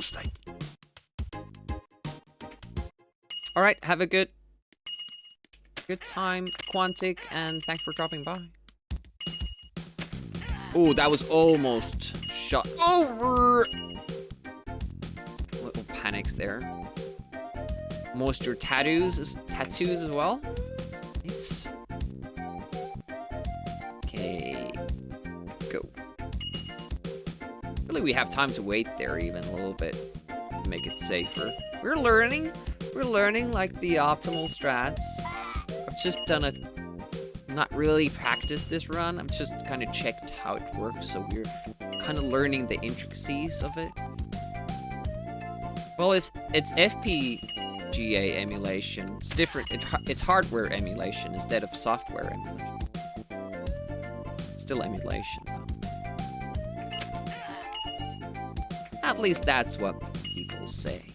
Alright, have a good time, Quantic, and thanks for dropping by. Ooh, that was almost shot over! Little panics there. Moisture tattoos as well. Nice. Okay. Go. Really, we have time to wait there even a little bit to make it safer. We're learning like the optimal strats. I've just done a, not really practiced this run. I've just kind of checked how it works. So we're kind of learning the intricacies of it. Well, it's FPGA emulation. It's different. It's hardware emulation instead of software emulation. Still emulation, though. At least that's what people say.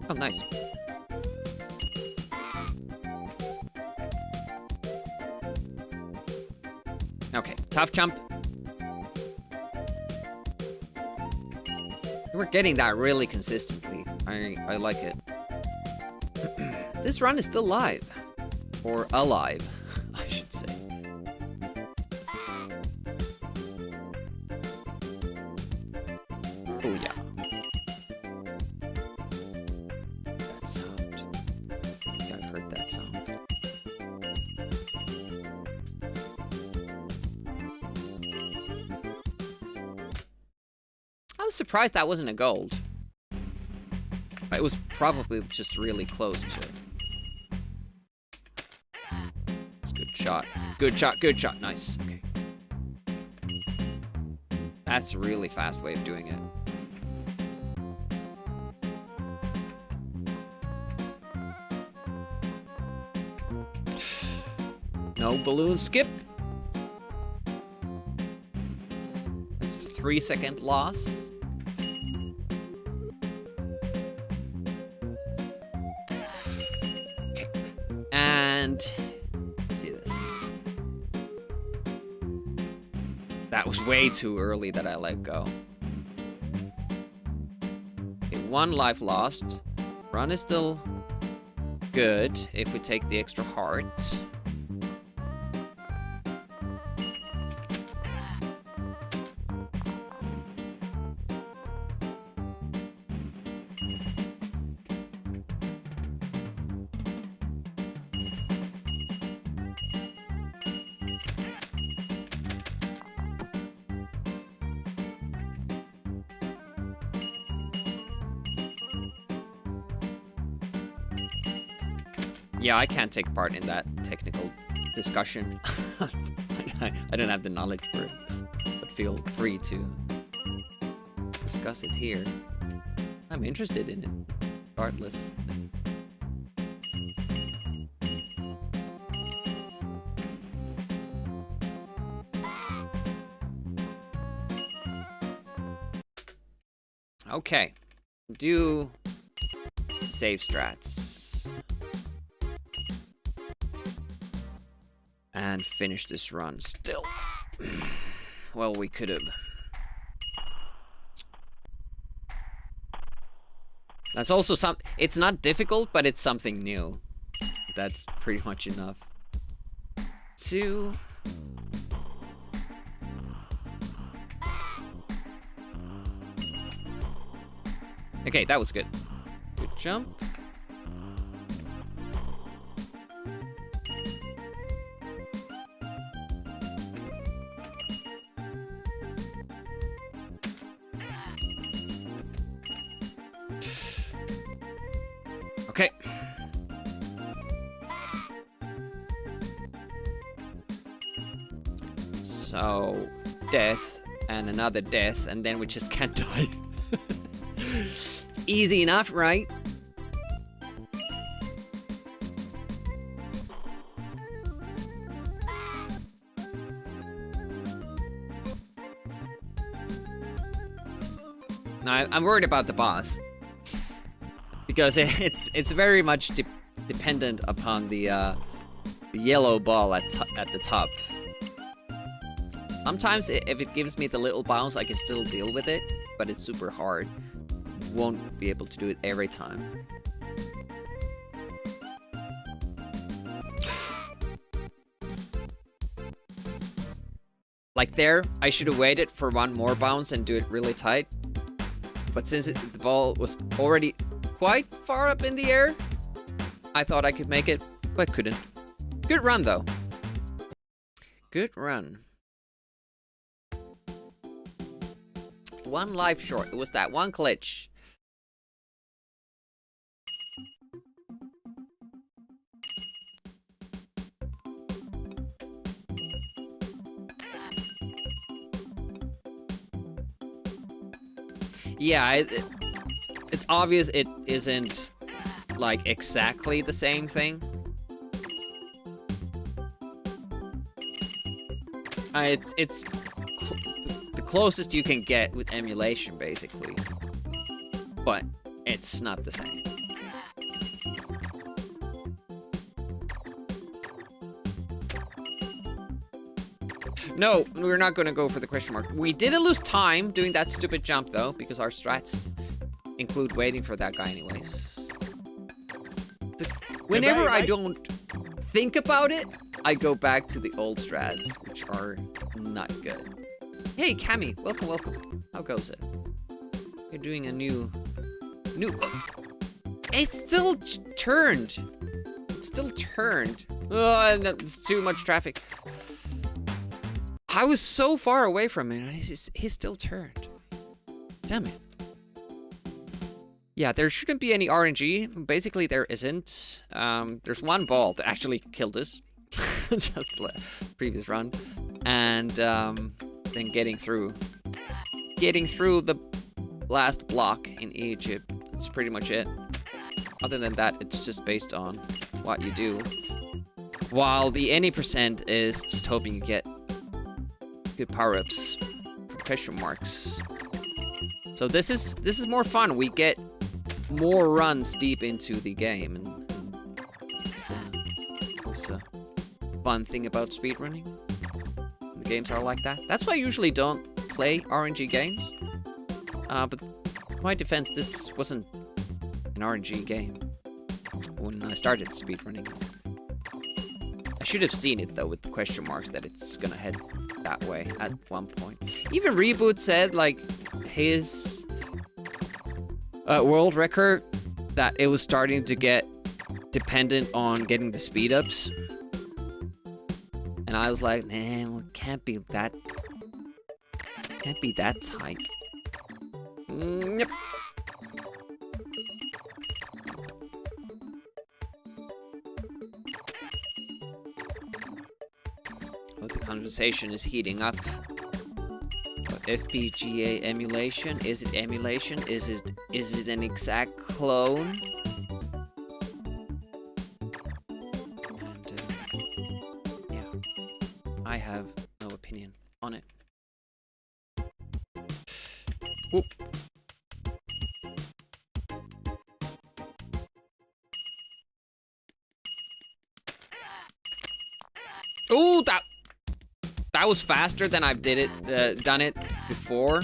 Oh, nice. Okay, tough jump. We're getting that really consistently. I like it. This run is still live. Or alive, I should say. Oh yeah. That sound. I think I've heard that sound. I was surprised that wasn't a gold. It was probably just really close to it. It's a good shot. Good shot, good shot. Nice. Okay. That's a really fast way of doing it. No balloon skip. It's a 3-second loss. Okay. And let's see this. That was way too early that I let go. Okay, 1 life lost. Run is still good if we take the extra heart. Yeah, I can't take part in that technical discussion. I don't have the knowledge for it, but feel free to discuss it here. I'm interested in it, regardless. Okay, do save strats. And finish this run still. Well, we could have. That's also it's not difficult, but it's something new. That's pretty much enough. 2. Okay, that was good. Good jump. Okay. So, death, and another death, and then we just can't die. Easy enough, right? Now, I'm worried about the boss. Because it's very much dependent upon the yellow ball at the top. Sometimes if it gives me the little bounce, I can still deal with it, but it's super hard. Won't be able to do it every time. Like there, I should have waited for 1 more bounce and do it really tight. But since the ball was already quite far up in the air, I thought I could make it, but couldn't. Good run, though. Good run. 1 life short. It was that 1 glitch. Yeah, it's obvious it isn't like exactly the same thing. It's the closest you can get with emulation, basically, but it's not the same. No, we're not gonna go for the question mark. We didn't lose time doing that stupid jump though, because our strats include waiting for that guy anyways. Whenever I don't think about it, I go back to the old strats, which are not good. Hey, Cammy, welcome, welcome. How goes it? You're doing a new... It's still turned. It's still turned. Oh, it's too much traffic. I was so far away from him, and he's still turned. Damn it. Yeah, there shouldn't be any RNG. Basically, there isn't. There's one ball that actually killed us. Just the previous run. And then getting through the last block in Egypt. That's pretty much it. Other than that, it's just based on what you do. While the any percent is just hoping you get good power-ups from question marks. So this is more fun. We get more runs deep into the game, and it's a fun thing about speedrunning. The games are like that. That's why I usually don't play RNG games. But in my defense, this wasn't an RNG game when I started speedrunning. I should have seen it though with the question marks that it's gonna head that way at one point. Even Reboot said like his world record that it was starting to get dependent on getting the speed ups, and I was like, nah, well, it can't be that tight. Yep. Oh, the conversation is heating up. FPGA emulation? Is it emulation? Is it an exact clone? And yeah, I have no opinion on it. Whoop. Ooh, that was faster than I've done it before.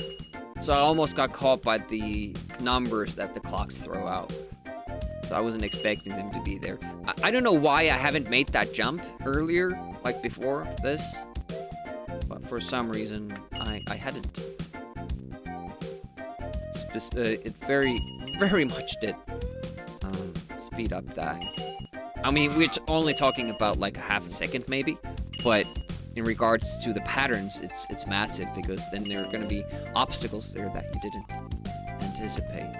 So I almost got caught by the numbers that the clocks throw out. So I wasn't expecting them to be there. I don't know why I haven't made that jump earlier, like before this. But for some reason, I hadn't. It very, very much did speed up that. I mean, we're only talking about like a half a second maybe, but in regards to the patterns, it's massive, because then there are going to be obstacles there that you didn't anticipate.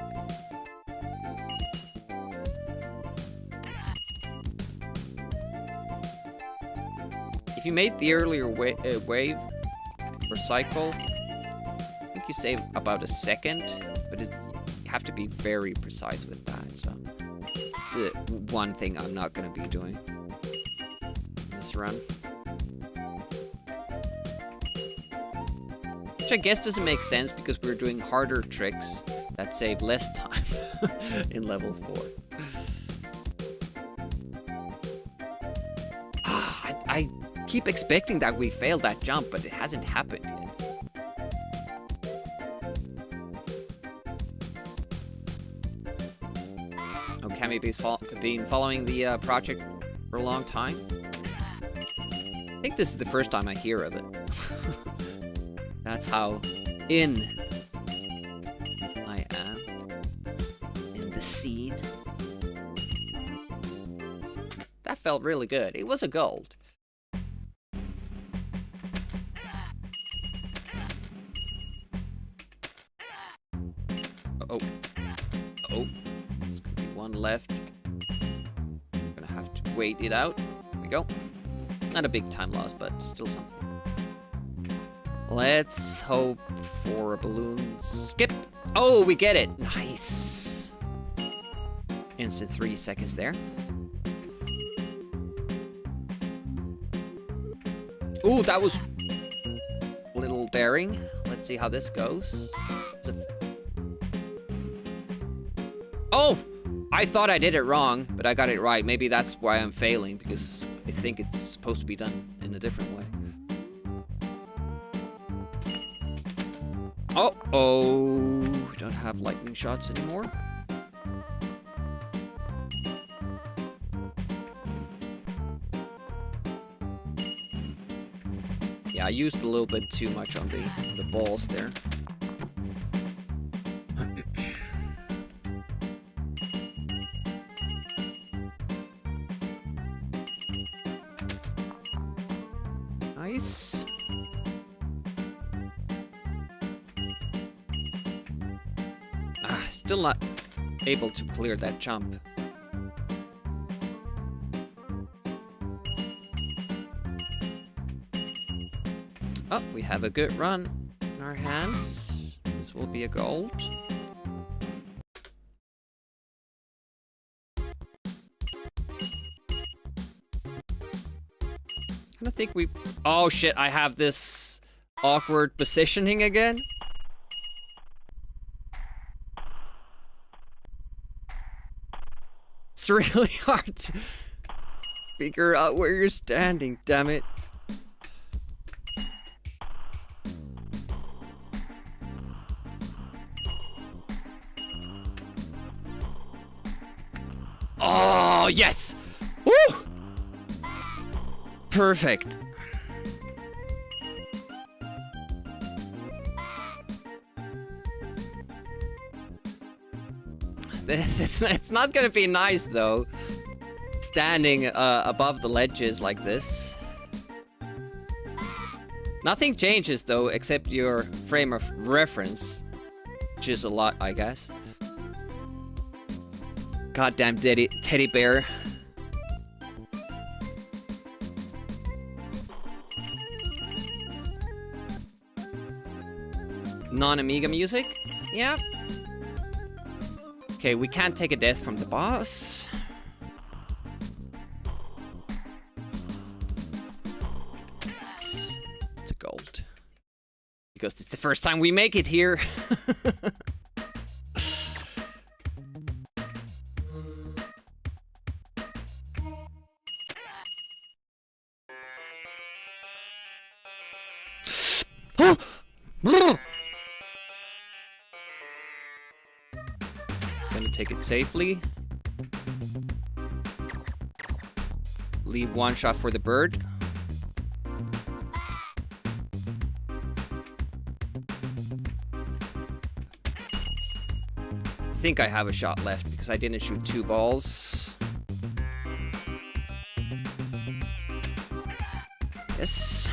If you made the earlier wave or cycle, I think you save about a second, but you have to be very precise with that. So it's one thing I'm not going to be doing in this run. Which I guess doesn't make sense, because we're doing harder tricks that save less time in level 4. I keep expecting that we failed that jump, but it hasn't happened yet. Oh, Cami's been following the project for a long time. I think this is the first time I hear of it. That's how in I am in the scene. That felt really good. It was a gold. Oh. There's gonna be one left. I'm gonna have to wait it out. There we go. Not a big time loss, but still something. Let's hope for a balloon skip. Oh, we get it. Nice. Instant 3 seconds there. Ooh, that was a little daring. Let's see how this goes. Oh! I thought I did it wrong, but I got it right. Maybe that's why I'm failing, because I think it's supposed to be done in a different way. Uh-oh. We don't have lightning shots anymore. Yeah, I used a little bit too much on the balls there. Nice. Still not able to clear that jump. Oh, we have a good run in our hands. This will be a gold. I think we... Oh shit, I have this awkward positioning again. It's really hard to figure out where you're standing, damn it. Oh, yes! Woo! Perfect. It's not gonna be nice though, standing above the ledges like this. Nothing changes though, except your frame of reference, which is a lot, I guess. Goddamn teddy bear. Non-Amiga music? Yeah. Okay, we can't take a death from the boss. It's a gold. Because it's the first time we make it here. Gonna take it safely. Leave one shot for the bird. I think I have a shot left because I didn't shoot 2 balls. Yes.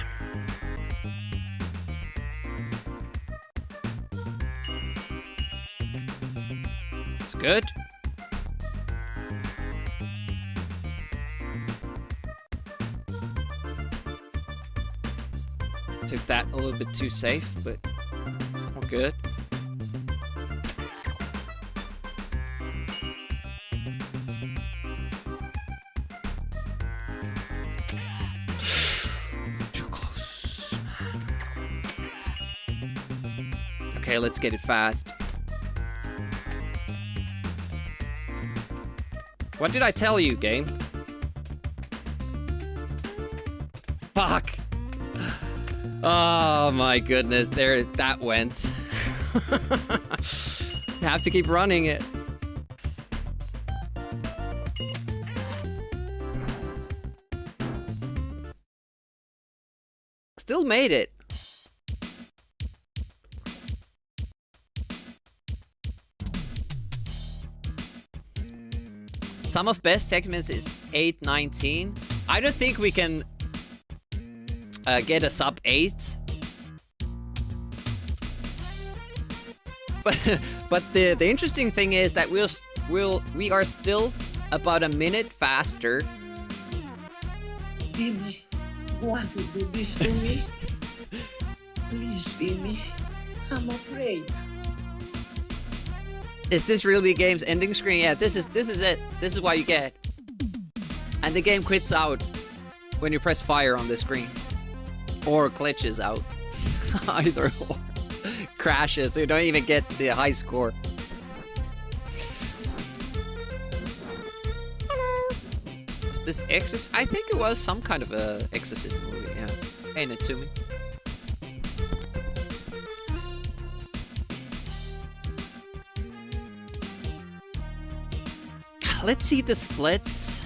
That's good. Took that a little bit too safe, but it's all good. Too close. Okay, let's get it fast. What did I tell you, game? Fuck. Oh my goodness, there that went. I have to keep running it. Still made it. Sum of best segments is 819. I don't think we can get a sub 8. But the interesting thing is that we are still about a minute faster. Timmy, want to do this to me? Please, Timmy. I'm afraid. Is this really the game's ending screen? Yeah, this is it. This is what you get. And the game quits out when you press fire on the screen. Or glitches out. Either or. Crashes, so you don't even get the high score. Was this Exorcist? I think it was some kind of a Exorcist movie, yeah. Hey, Natsumi. Let's see the splits.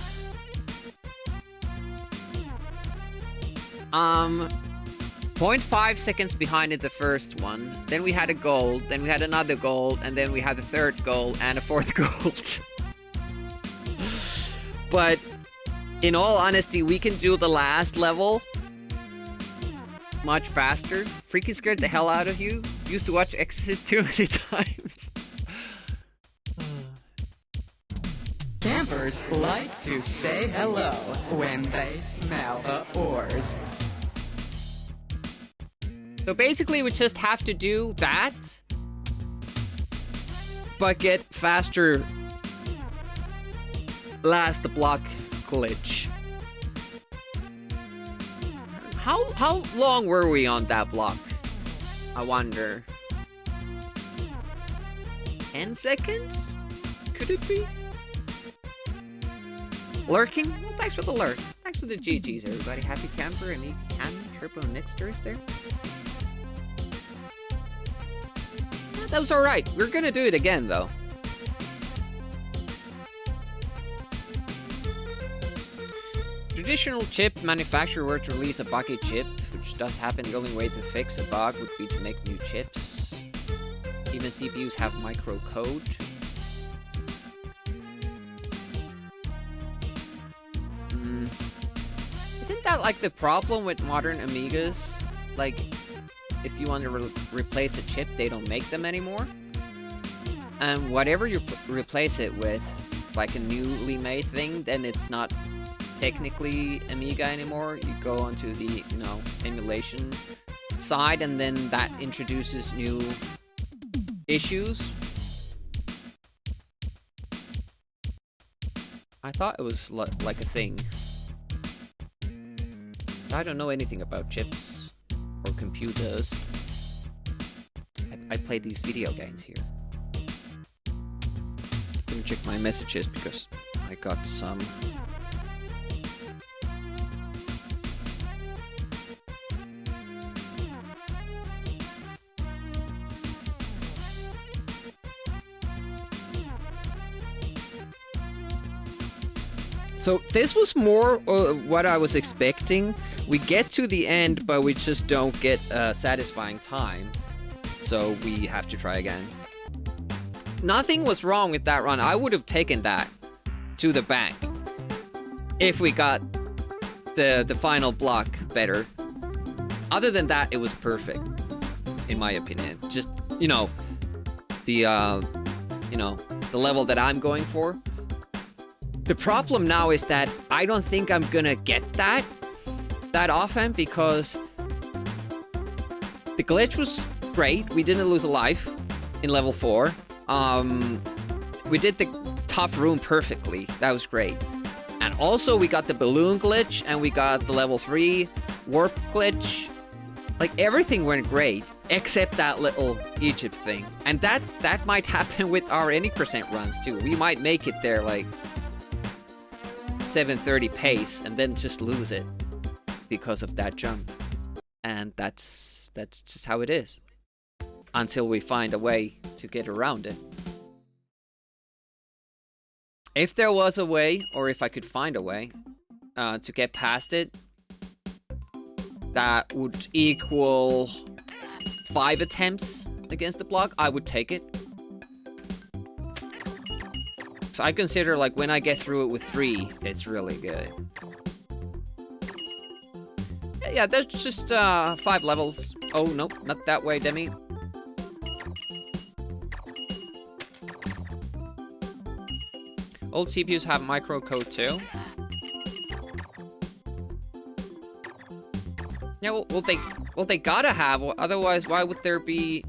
0.5 seconds behind in the first one. Then we had a gold, then we had another gold, and then we had a third gold and a fourth gold. But in all honesty, we can do the last level much faster. Freaking scared the hell out of you. Used to watch Exorcist too many times. Campers like to say hello when they smell the ores. So basically, we just have to do that, but get faster last block glitch. How long were we on that block? I wonder. 10 seconds? Could it be? Lurking? Well, thanks for the lurk. Thanks for the GGs, everybody. Happy Camper and Easy Cannon, Turbo Nixter is there. Yeah, that was alright. We're gonna do it again, though. Traditional chip manufacturer were to release a buggy chip, which does happen. The only way to fix a bug would be to make new chips. Even CPUs have microcode. Isn't that like the problem with modern Amigas? Like, if you want to replace a chip, they don't make them anymore. And whatever you replace it with, like a newly made thing, then it's not technically Amiga anymore. You go onto the, emulation side, and then that introduces new issues. I thought it was like a thing. I don't know anything about chips or computers. I play these video games here. Let me check my messages because I got some. So this was more what I was expecting. We get to the end, but we just don't get a satisfying time. So we have to try again. Nothing was wrong with that run. I would have taken that to the bank if we got the final block better. Other than that, it was perfect, in my opinion. Just, the level that I'm going for. The problem now is that I don't think I'm gonna get that often because the glitch was great. We didn't lose a life in level 4. We did the tough room perfectly. That was great. And also we got the balloon glitch and we got the level 3 warp glitch. Like everything went great except that little Egypt thing. And that might happen with our any percent runs too. We might make it there like 730 pace and then just lose it because of that jump. And that's just how it is until we find a way to get around it. If there was a way, or if I could find a way to get past it that would equal 5 attempts against the block, I would take it. So I consider, like, when I get through it with 3, it's really good. Yeah, there's just 5 levels. Oh, nope, not that way, Demi. Old CPUs have microcode too. Yeah, well, they gotta have. Otherwise, why would there be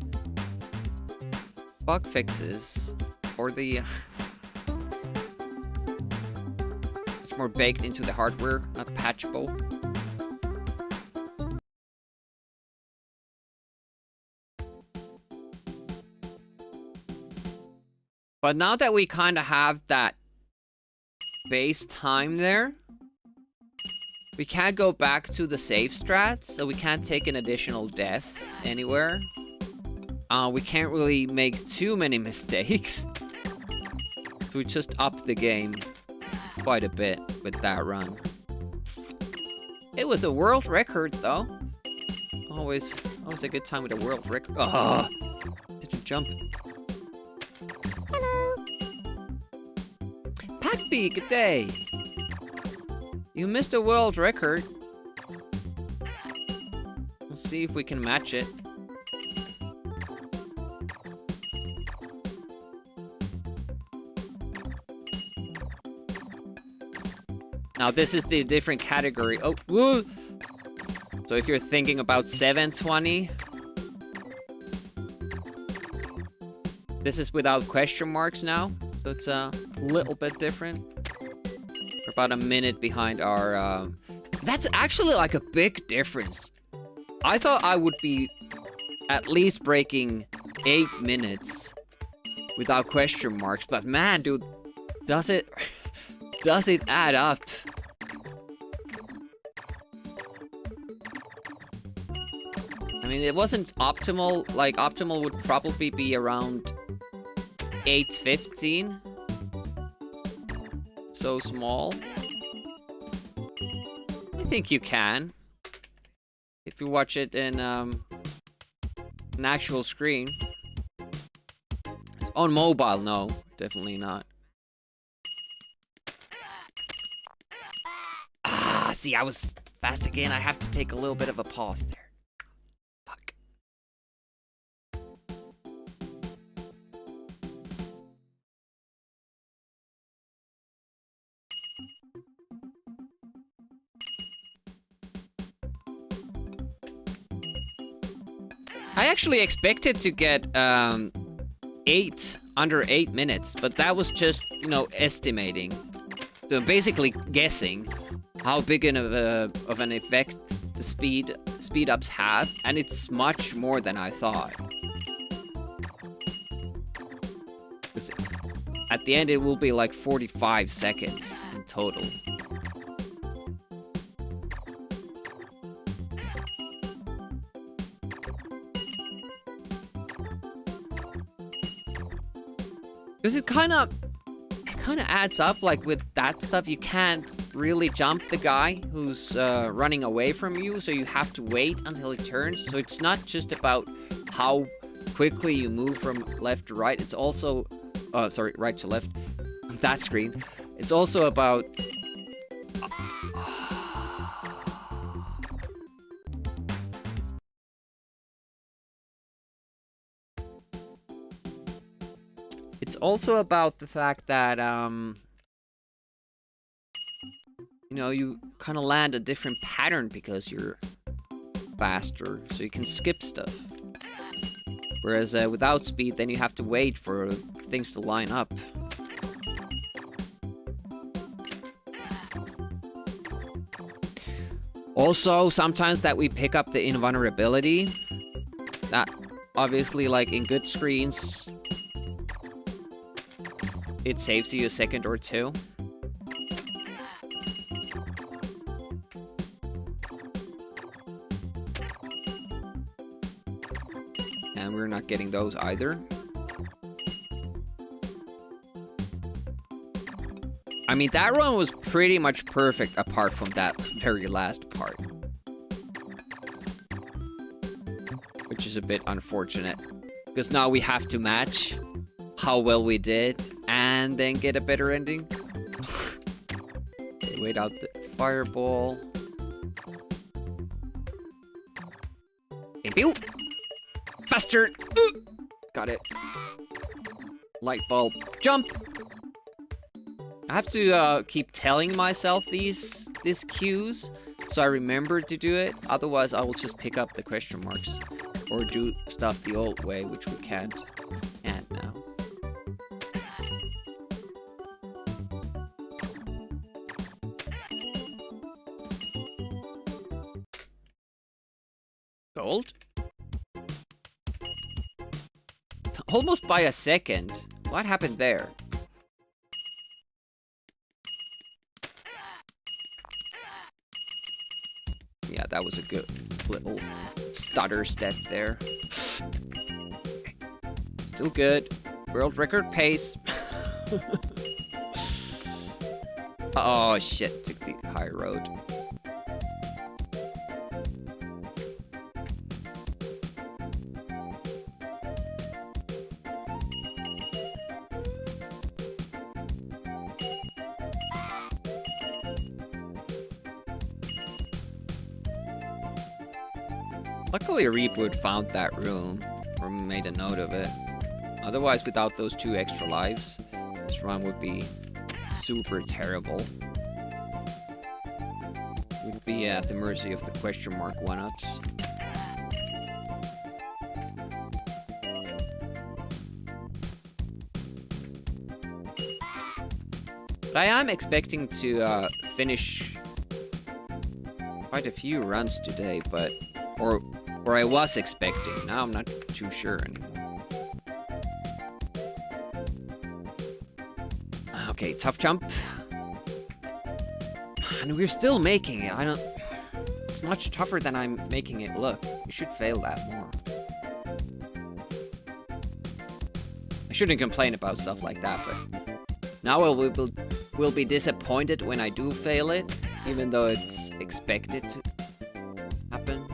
bug fixes? or the much more baked into the hardware, not patchable. But now that we kind of have that base time there, we can't go back to the safe strats, so we can't take an additional death anywhere. We can't really make too many mistakes. So we just upped the game quite a bit with that run. It was a world record though. Always a good time with a world record. Oh, didn't jump. Hello. Packbee, good day. You missed a world record. We'll see if we can match it. Now this is the different category. Oh, woo! So if you're thinking about 720, this is without question marks now. So it's a little bit different. We're about a minute behind our... That's actually like a big difference. I thought I would be at least breaking 8 minutes without question marks. But man, dude, does it add up? I mean, it wasn't optimal. Like, optimal would probably be around 8:15. So small. I think you can. If you watch it in an actual screen. On mobile, no. Definitely not. Ah, see, I was fast again. I have to take a little bit of a pause there. Fuck. I actually expected to get under 8 minutes, but that was just, you know, estimating. So basically guessing how big of an effect the speed ups have, and it's much more than I thought. 'Cause at the end it will be like 45 seconds in total. Because it kind of adds up. Like with that stuff, you can't really jump the guy who's running away from you, so you have to wait until he turns. So it's not just about how quickly you move from left to right. It's also, sorry, right to left on that screen. It's also about the fact that, you know, you kind of land a different pattern because you're faster, so you can skip stuff. Whereas without speed, then you have to wait for things to line up. Also, sometimes that we pick up the invulnerability, that obviously, like in good screens, it saves you a second or two. And we're not getting those either. I mean, that run was pretty much perfect apart from that very last part. Which is a bit unfortunate. Because now we have to match how well we did and then get a better ending. Okay, wait out the fireball. Okay, pew! Faster! Got it. Light bulb. Jump! I have to keep telling myself these cues so I remember to do it. Otherwise, I will just pick up the question marks or do stuff the old way, which we can't now. Gold? Almost by a second. What happened there? Yeah, that was a good little stutter step there. Still good. World record pace. Oh shit, took the high road. Luckily, Reboot found that room, or made a note of it. Otherwise, without those 2 extra lives, this run would be super terrible. We'd be at the mercy of the question mark 1-ups. But I am expecting to finish quite a few runs today, but... Or I was expecting. Now I'm not too sure anymore. Okay, tough jump. And we're still making it. I don't... It's much tougher than I'm making it look. You should fail that more. I shouldn't complain about stuff like that, but... Now we'll be disappointed when I do fail it, even though it's expected to happen.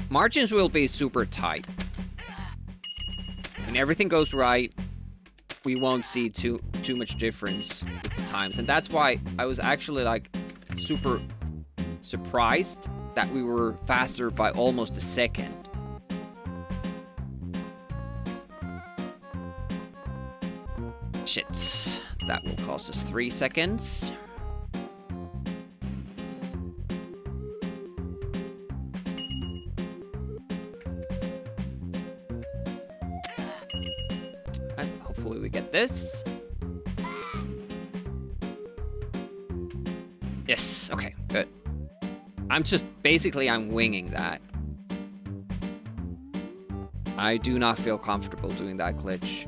Margins will be super tight. When everything goes right, we won't see too much difference with the times. And that's why I was actually like super surprised that we were faster by almost a second. Shit. That will cost us 3 seconds. Hopefully we get this. Yes, okay, good. I'm winging that. I do not feel comfortable doing that glitch.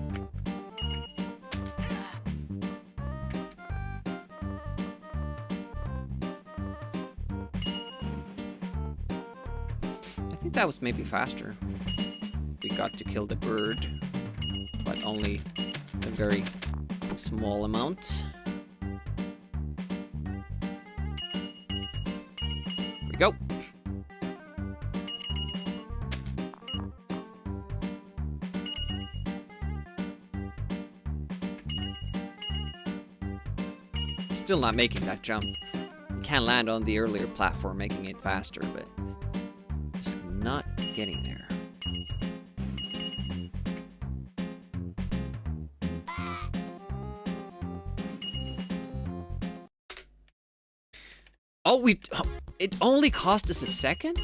I think that was maybe faster. We got to kill the bird, but only a very small amount. Here we go. Still not making that jump. Can land on the earlier platform, making it faster, but just not getting there. Oh, it only cost us a second?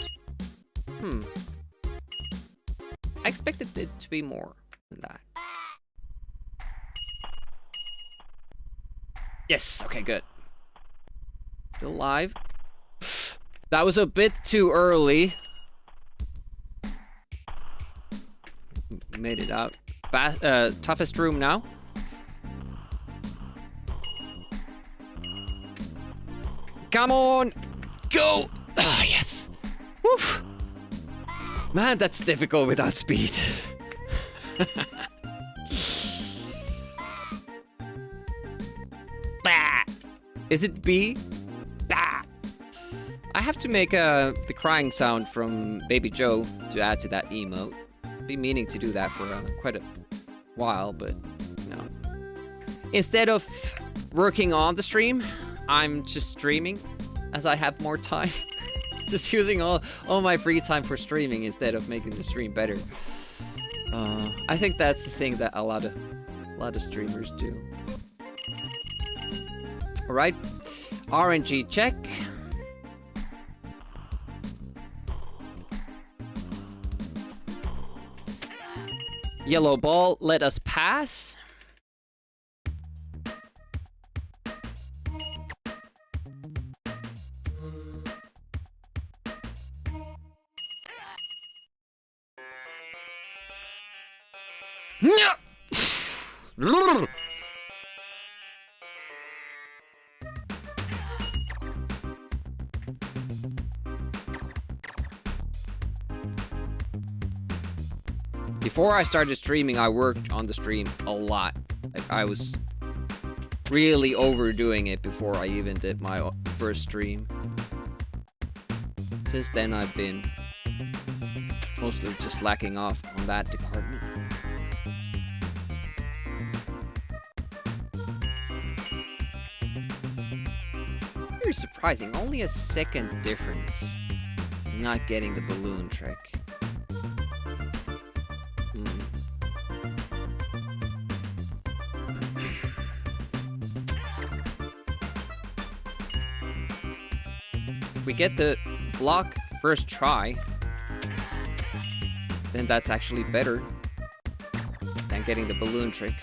I expected it to be more than that. Yes, okay, good. Still alive. That was a bit too early. Made it out. Toughest room now. Come on! Go! Ah, yes! Woo! Man, that's difficult without speed. Bah! Is it B? Bah! I have to make the crying sound from Baby Joe to add to that emote. Been meaning to do that for quite a while, but no. Instead of working on the stream, I'm just streaming as I have more time. Just using all my free time for streaming instead of making the stream better. I think that's the thing that a lot of streamers do. All right, RNG check. Yellow ball, let us pass. Before I started streaming, I worked on the stream a lot. Like, I was really overdoing it before I even did my first stream. Since then, I've been mostly just slacking off on that department. Very surprising, only a second difference. Not getting the balloon trick. If we get the block first try, then that's actually better than getting the balloon trick.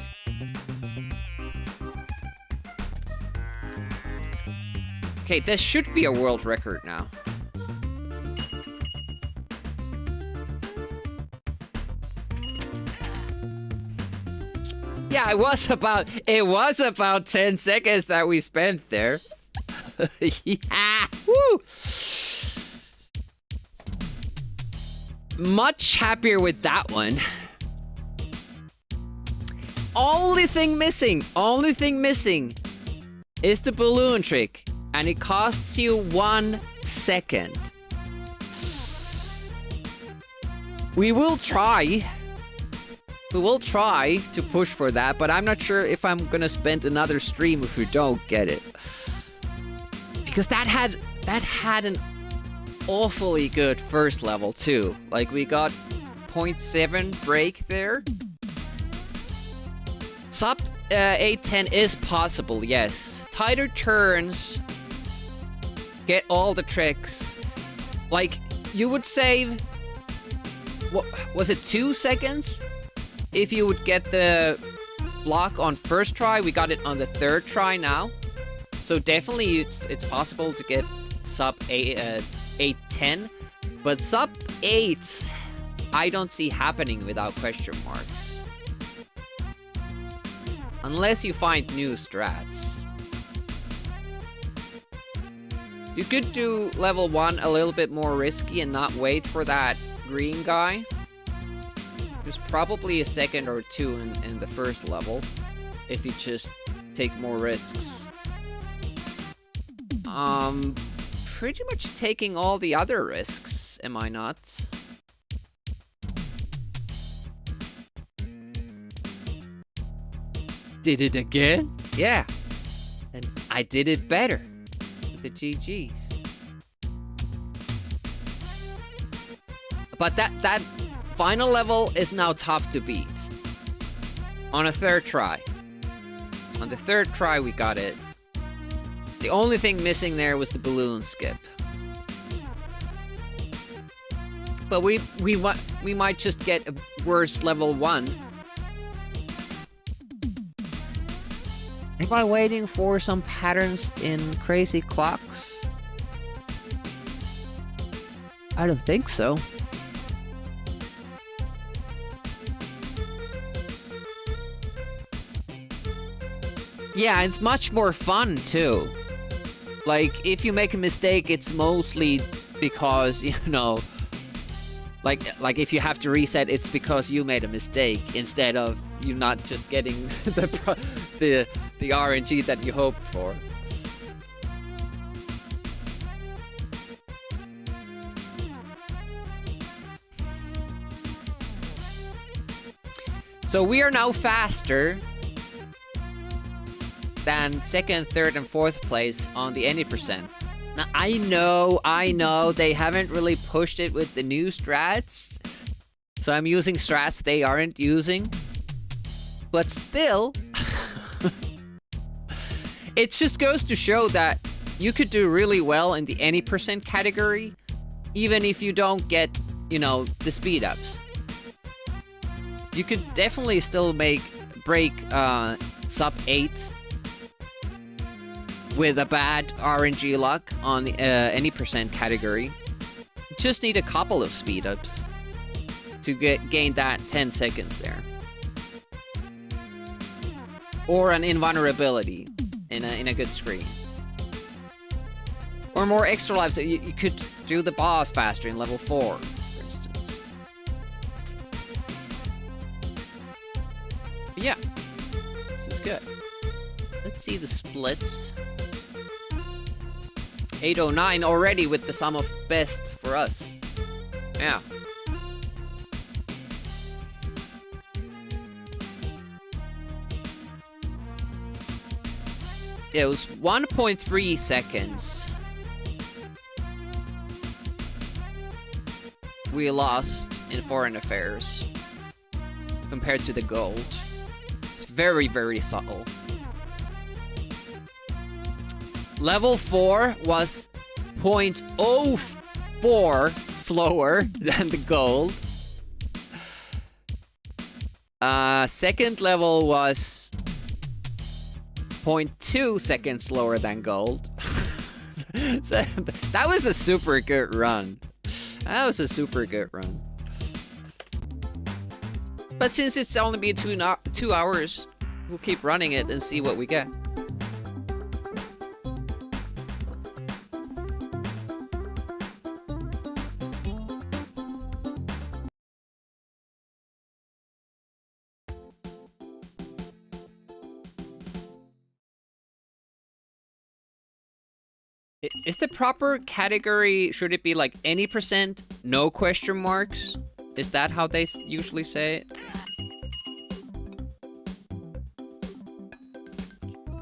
Okay, this should be a world record now. Yeah, it was about 10 seconds that we spent there. Yeah, woo! Much happier with that one. Only thing missing is the balloon trick, and it costs you 1 second. We will try to push for that, but I'm not sure if I'm gonna spend another stream if we don't get it. Because that had an awfully good first level too. Like, we got 0.7 break there. Sub 810 is possible, yes. Tighter turns, get all the tricks. Like, you would save, what was it, 2 seconds? If you would get the block on first try. We got it on the third try now. So definitely it's possible to get sub 810, but sub 8 I don't see happening without question marks. Unless you find new strats. You could do level 1 a little bit more risky and not wait for that green guy. There's probably a second or two in the first level if you just take more risks. Pretty much taking all the other risks, am I not? Did it again? Yeah. And I did it better. With the GGs. But that final level is now tough to beat. On a third try. On the third try we got it. The only thing missing there was the balloon skip. But we might just get a worse level 1. Am I waiting for some patterns in crazy clocks? I don't think so. Yeah, it's much more fun too. Like, if you make a mistake, it's mostly because, you know, like if you have to reset, it's because you made a mistake instead of you not just getting the RNG that you hoped for. So we are now faster than second, third, and fourth place on the any percent. Now, I know, they haven't really pushed it with the new strats. So I'm using strats they aren't using. But still, it just goes to show that you could do really well in the any percent category, even if you don't get, you know, the speed ups. You could definitely still break sub 8 with a bad RNG luck on any percent category. Just need a couple of speed ups to gain that 10 seconds there, or an invulnerability in a good screen, or more extra lives. So you could do the boss faster in level 4, for instance. But yeah, this is good. Let's see the splits. 809 already with the sum of best for us. Yeah. It was 1.3 seconds. We lost in foreign affairs compared to the gold. It's very, very subtle. Level 4 was 0.04 slower than the gold. Second level was 0.2 seconds slower than gold. So, that was a super good run. That was a super good run. But since it's only been 2 hours, we'll keep running it and see what we get. Is the proper category, should it be like any percent, no question marks? Is that how they usually say it?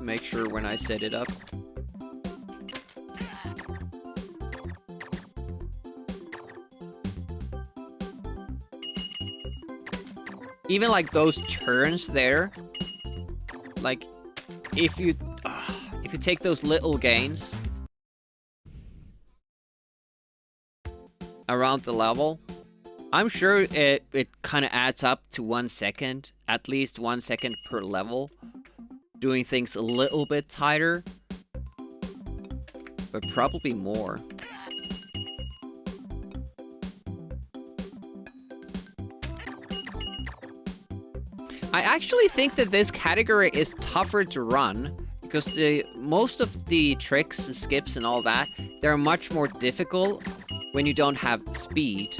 Make sure when I set it up. Even like those turns there, like if you take those little gains around the level, I'm sure it kind of adds up to 1 second, at least 1 second per level, doing things a little bit tighter, but probably more. I actually think that this category is tougher to run because most of the tricks, skips, and all that, they're much more difficult when you don't have speed.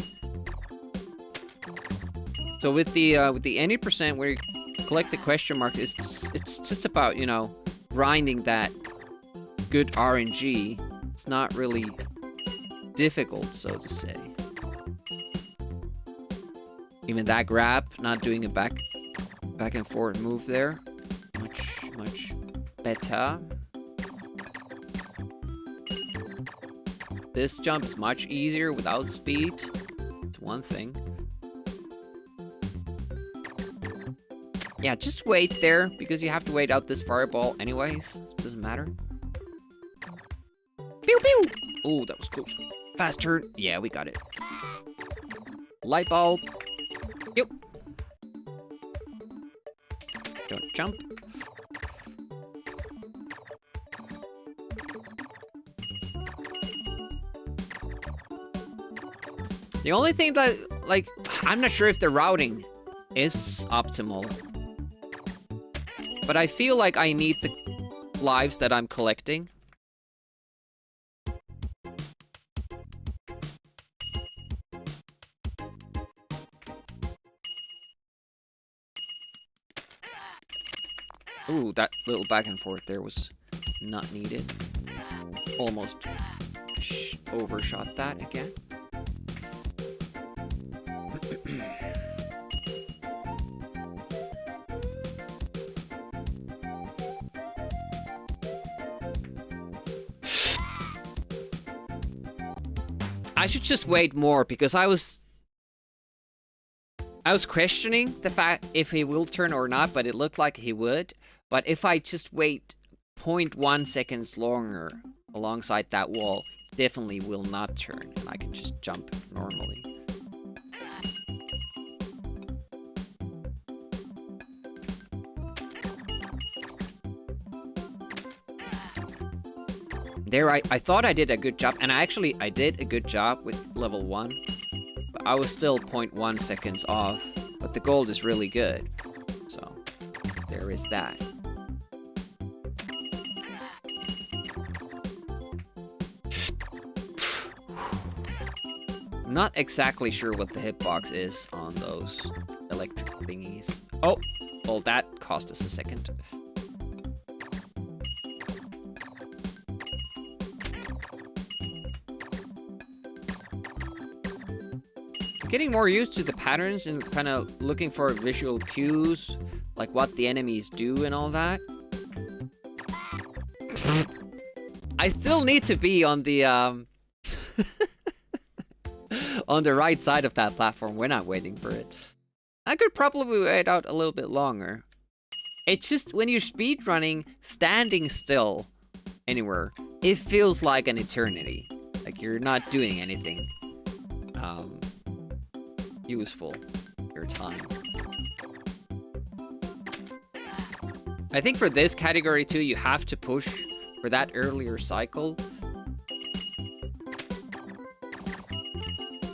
So with the any percent where you collect the question mark, it's just about, you know, grinding that good RNG. It's not really difficult, so to say. Even that grab, not doing a back and forth move there, much better. This jump is much easier without speed. It's one thing. Yeah, just wait there, because you have to wait out this fireball anyways. Doesn't matter. Pew pew! Oh, that was close. Fast turn. Yeah, we got it. Light bulb. Yep. Don't jump. The only thing that, like, I'm not sure if the routing is optimal, but I feel like I need the lives that I'm collecting. Ooh, that little back and forth there was not needed. Almost overshot that again. I should just wait more, because I was questioning the fact if he will turn or not, but it looked like he would. But if I just wait 0.1 seconds longer alongside that wall, definitely will not turn, and I can just jump normally. There, I thought I did a good job, and I did a good job with level 1. But I was still 0.1 seconds off, but the gold is really good. So, there is that. Not exactly sure what the hitbox is on those electric thingies. Oh, well, that cost us a second. I'm getting more used to the patterns and kind of looking for visual cues, like what the enemies do and all that. I still need to be on the on the right side of that platform. We're not waiting for it. I could probably wait out a little bit longer. It's just when you're speedrunning, standing still anywhere, it feels like an eternity. Like you're not doing anything useful your time. I think for this category too, you have to push for that earlier cycle.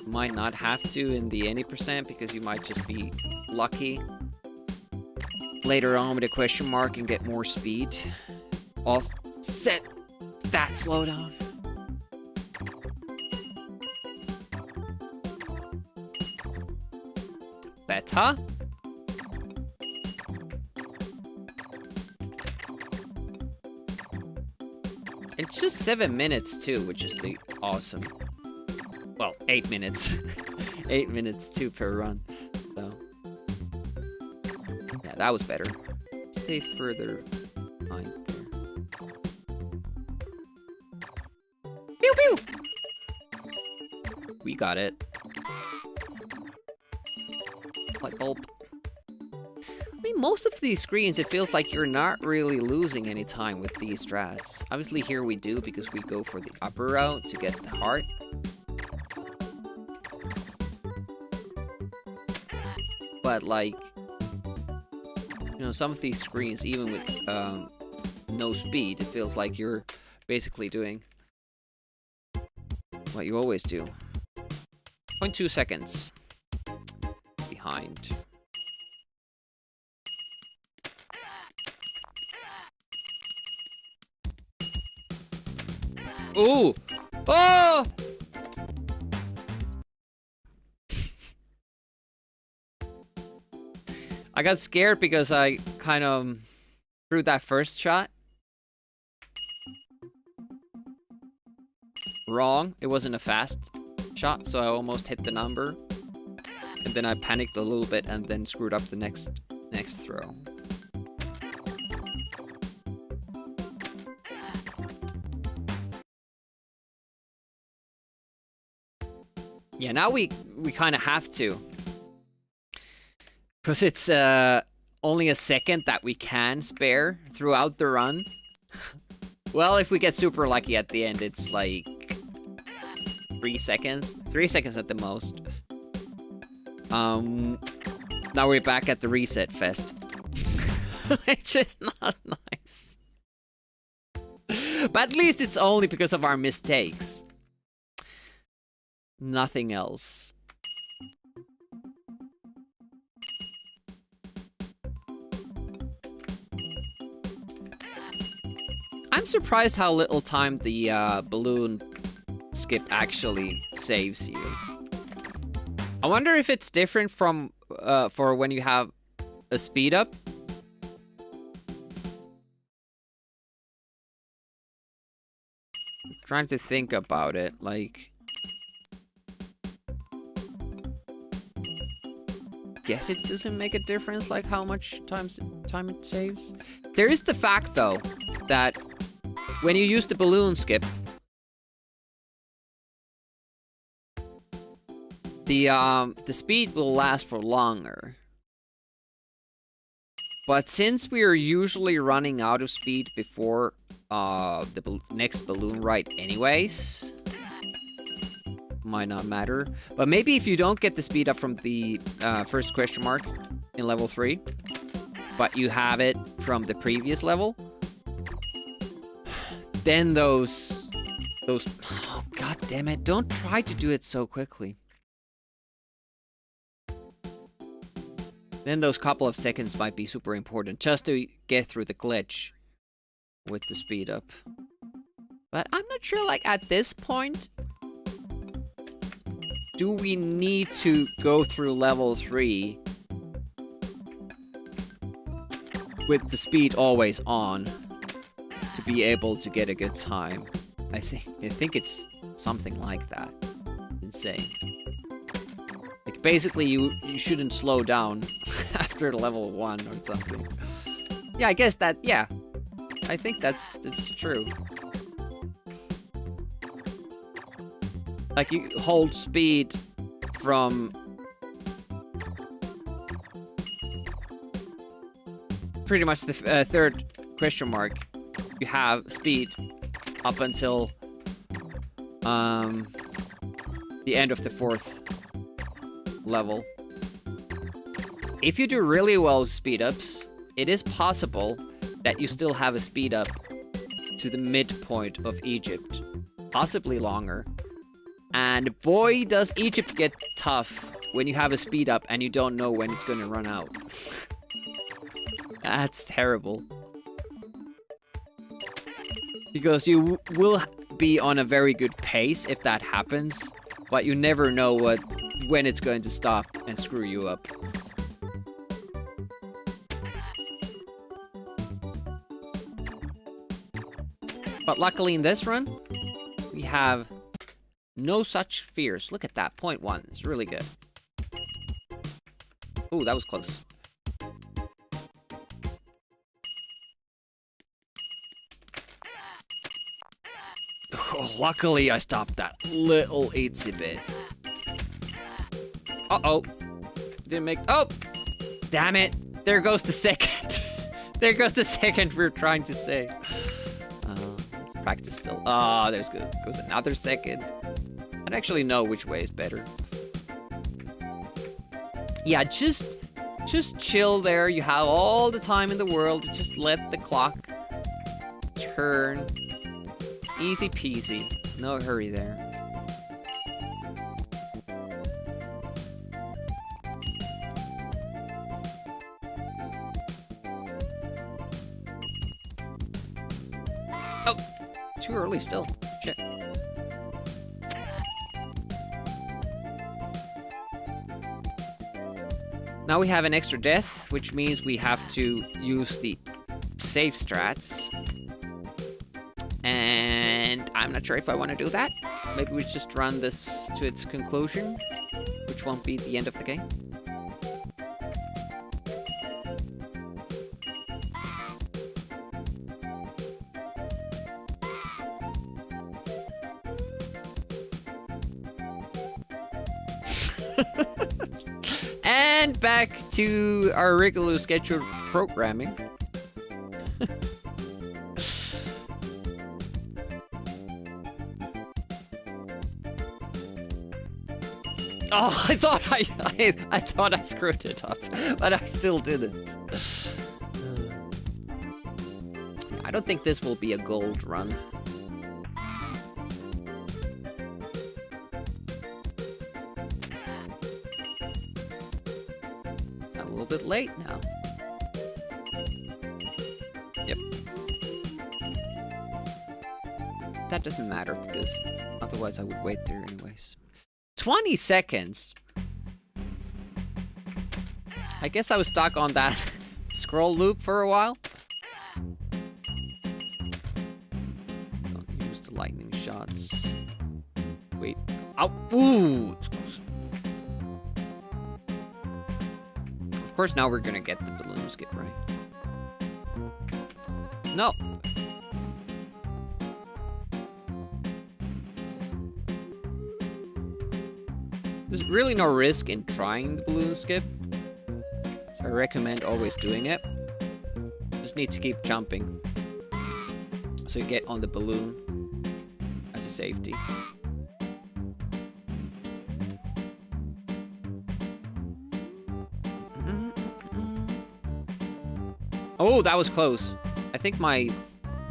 Might not have to in the any percent because you might just be lucky later on with a question mark and get more speed. Offset that slowdown. Better. It's just 7 minutes too, which is the awesome. Well, 8 minutes. 8 minutes, 2 per run. So, yeah, that was better. Stay further behind there. Pew pew! We got it. Light bulb. I mean, most of these screens, it feels like you're not really losing any time with these strats. Obviously, here we do because we go for the upper route to get the heart. But like, you know, some of these screens, even with no speed, it feels like you're basically doing what you always do. 0.2 seconds behind. Ooh! Oh! I got scared because I kind of threw that first shot wrong. It wasn't a fast shot, so I almost hit the number. And then I panicked a little bit and then screwed up the next throw. Yeah, now we kind of have to. Because it's only a second that we can spare throughout the run. Well, if we get super lucky at the end, it's like 3 seconds. 3 seconds at the most. Now we're back at the reset fest. Which is not nice. But at least it's only because of our mistakes. Nothing else. I'm surprised how little time the balloon skip actually saves you. I wonder if it's different from for when you have a speed up. I'm trying to think about it, like. Guess it doesn't make a difference, like how much time it saves. There is the fact though that when you use the balloon skip, the speed will last for longer. But since we are usually running out of speed before the next balloon ride anyways, might not matter. But maybe if you don't get the speed up from the first question mark in level 3, but you have it from the previous level, then those those... Oh, god damn it. Don't try to do it so quickly. Then those couple of seconds might be super important just to get through the glitch with the speed up. But I'm not sure, like, at this point, do we need to go through level 3 with the speed always on to be able to get a good time? I think it's something like that. Insane. Like, basically, you shouldn't slow down after level 1 or something. Yeah, I guess that, yeah. I think that's true. Like, you hold speed from... pretty much the third question mark. You have speed up until the end of the 4th level. If you do really well with speed ups, it is possible that you still have a speed up to the midpoint of Egypt, possibly longer. And boy, does Egypt get tough when you have a speed up and you don't know when it's gonna run out. That's terrible. Because you will be on a very good pace if that happens, but you never know when it's going to stop and screw you up. But luckily in this run, we have no such fears. Look at that, 0.1. It's really good. Ooh, that was close. Oh, luckily I stopped that little itsy bit. Uh-oh. Didn't make... Oh! Damn it! There goes the second. There goes the second we're trying to say. Let's practice still. Ah, there's good. Goes another second. I don't actually know which way is better. Yeah, just chill there. You have all the time in the world. Just let the clock turn. It's easy peasy. No hurry there. Oh, too early still. Shit. Now we have an extra death, which means we have to use the safe strats. And I'm not sure if I want to do that. Maybe we just run this to its conclusion, which won't be the end of the game. And back to our regular scheduled programming. Oh, I thought I screwed it up, but I still didn't. I don't think this will be a gold run. A little bit late now. Yep. That doesn't matter because otherwise I would wait there anyways. 20 seconds. I guess I was stuck on that scroll loop for a while. Don't use the lightning shots. Wait. Oh, ooh. It's close. Of course, now we're gonna get the balloon skip right. No. There's really no risk in trying the balloon skip, so I recommend always doing it. Just need to keep jumping, so you get on the balloon as a safety. Oh, that was close. I think my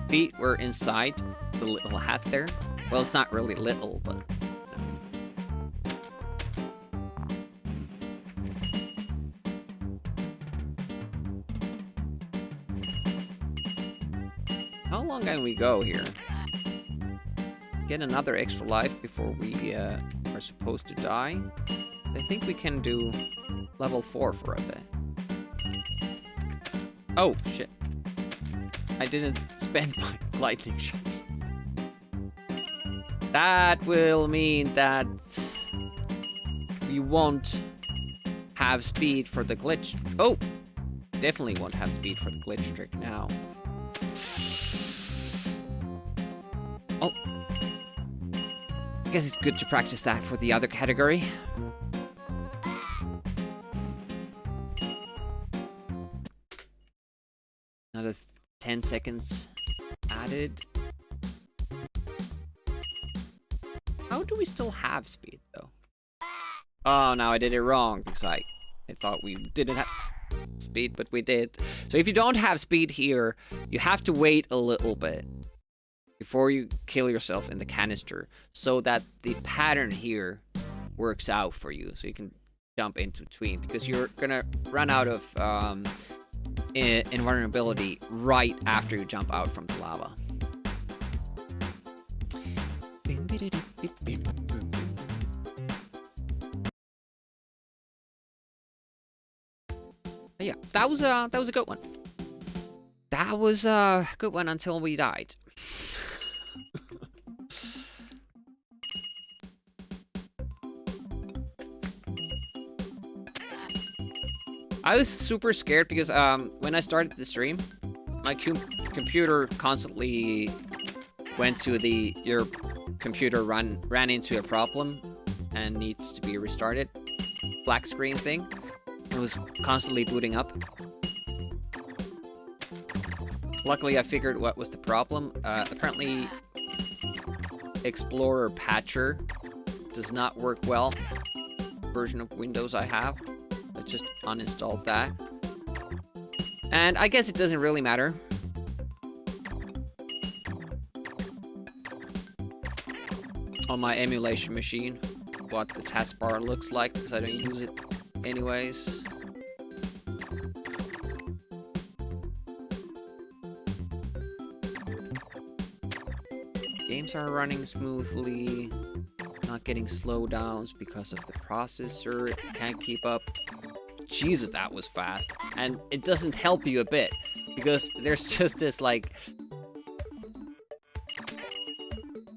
feet were inside the little hat there. Well, it's not really little, but... How long can we go here? Get another extra life before we are supposed to die. I think we can do level 4 for a bit. Oh, shit. I didn't spend my lightning shots. That will mean that we won't have speed for the glitch. Oh! Definitely won't have speed for the glitch trick now. Oh. I guess it's good to practice that for the other category. Another 10 seconds added. How do we still have speed, though? Oh, no, I did it wrong, because I thought we didn't have speed, but we did. So if you don't have speed here, you have to wait a little bit before you kill yourself in the canister, so that the pattern here works out for you, so you can jump into between, because you're gonna run out of invulnerability right after you jump out from the lava. But yeah, that was a good one. That was a good one until we died. I was super scared because when I started the stream, my computer constantly went to the your computer ran into a problem and needs to be restarted. Black screen thing. It was constantly booting up. Luckily, I figured what was the problem. Apparently, Explorer Patcher does not work well. Version of Windows I have. I just uninstalled that. And I guess it doesn't really matter. On my emulation machine, what the taskbar looks like, because I don't use it anyways. Games are running smoothly, not getting slowdowns because of the processor. It can't keep up. Jesus, that was fast. And it doesn't help you a bit, because there's just this, like,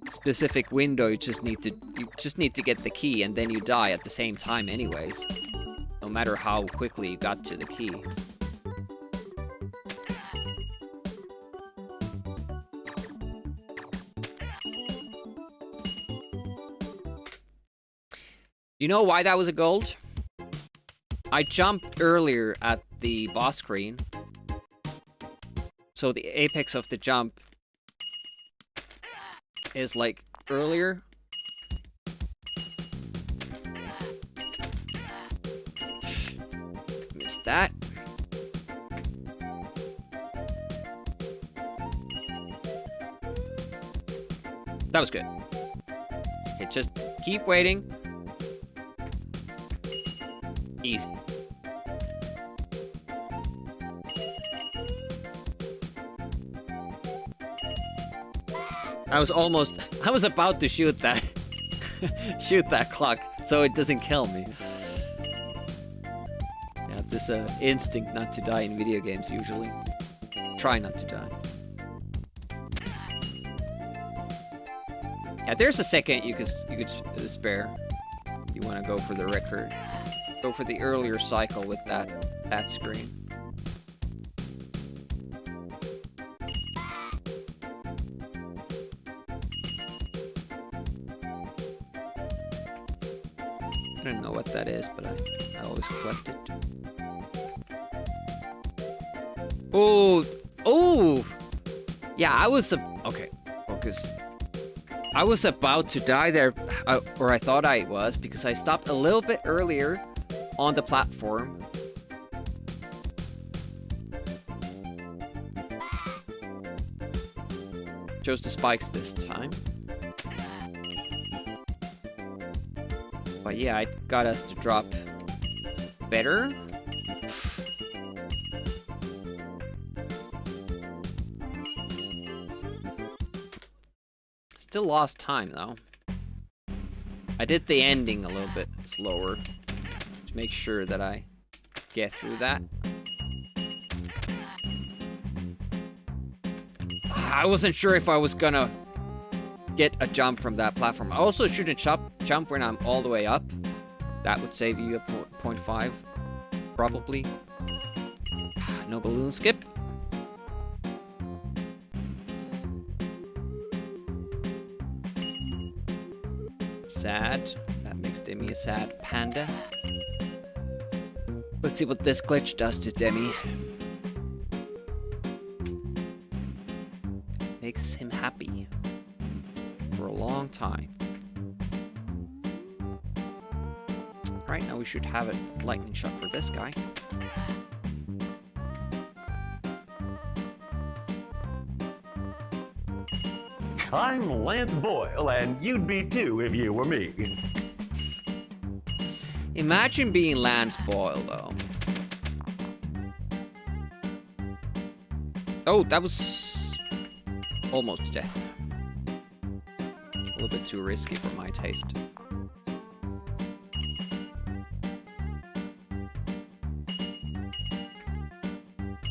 specific window you just need to get the key, and then you die at the same time anyways. No matter how quickly you got to the key. Do you know why that was a gold? I jumped earlier at the boss screen. So the apex of the jump is like earlier. Missed that. That was good. Okay, just keep waiting. Easy. I was about to shoot that, shoot that clock, so it doesn't kill me. Yeah, this instinct not to die in video games usually. Try not to die. Yeah, there's a second you could spare. You want to go for the record. Go for the earlier cycle with that screen. I don't know what that is, but I always collect it. Oh, oh, yeah. Okay. Focus. I was about to die there, or I thought I was, because I stopped a little bit earlier on the platform. Chose the spikes this time. yeah, I got us to drop better. Still lost time, though. I did the ending a little bit slower to make sure that I get through that. I wasn't sure if I was gonna get a jump from that platform. I also shouldn't jump when I'm all the way up. That would save you a 0.5, probably. No balloon skip. Sad. That makes Demi a sad panda. Let's see what this glitch does to Demi. Makes him happy for a long time. Right now we should have a lightning shot for this guy. I'm Lance Boyle, and you'd be too if you were me. Imagine being Lance Boyle, though. Oh, that was almost death. A little bit too risky for my taste.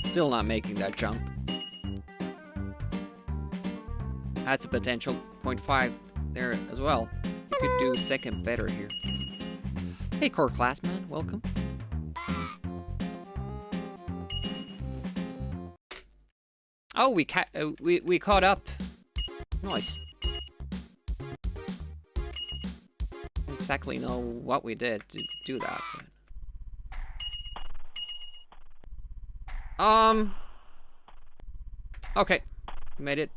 Still not making that jump. That's a potential 0.5 there as well. You could do second better here. Hey, core classman, welcome. Oh, we caught up. Nice. Don't exactly know what we did to do that. But... Okay, made it.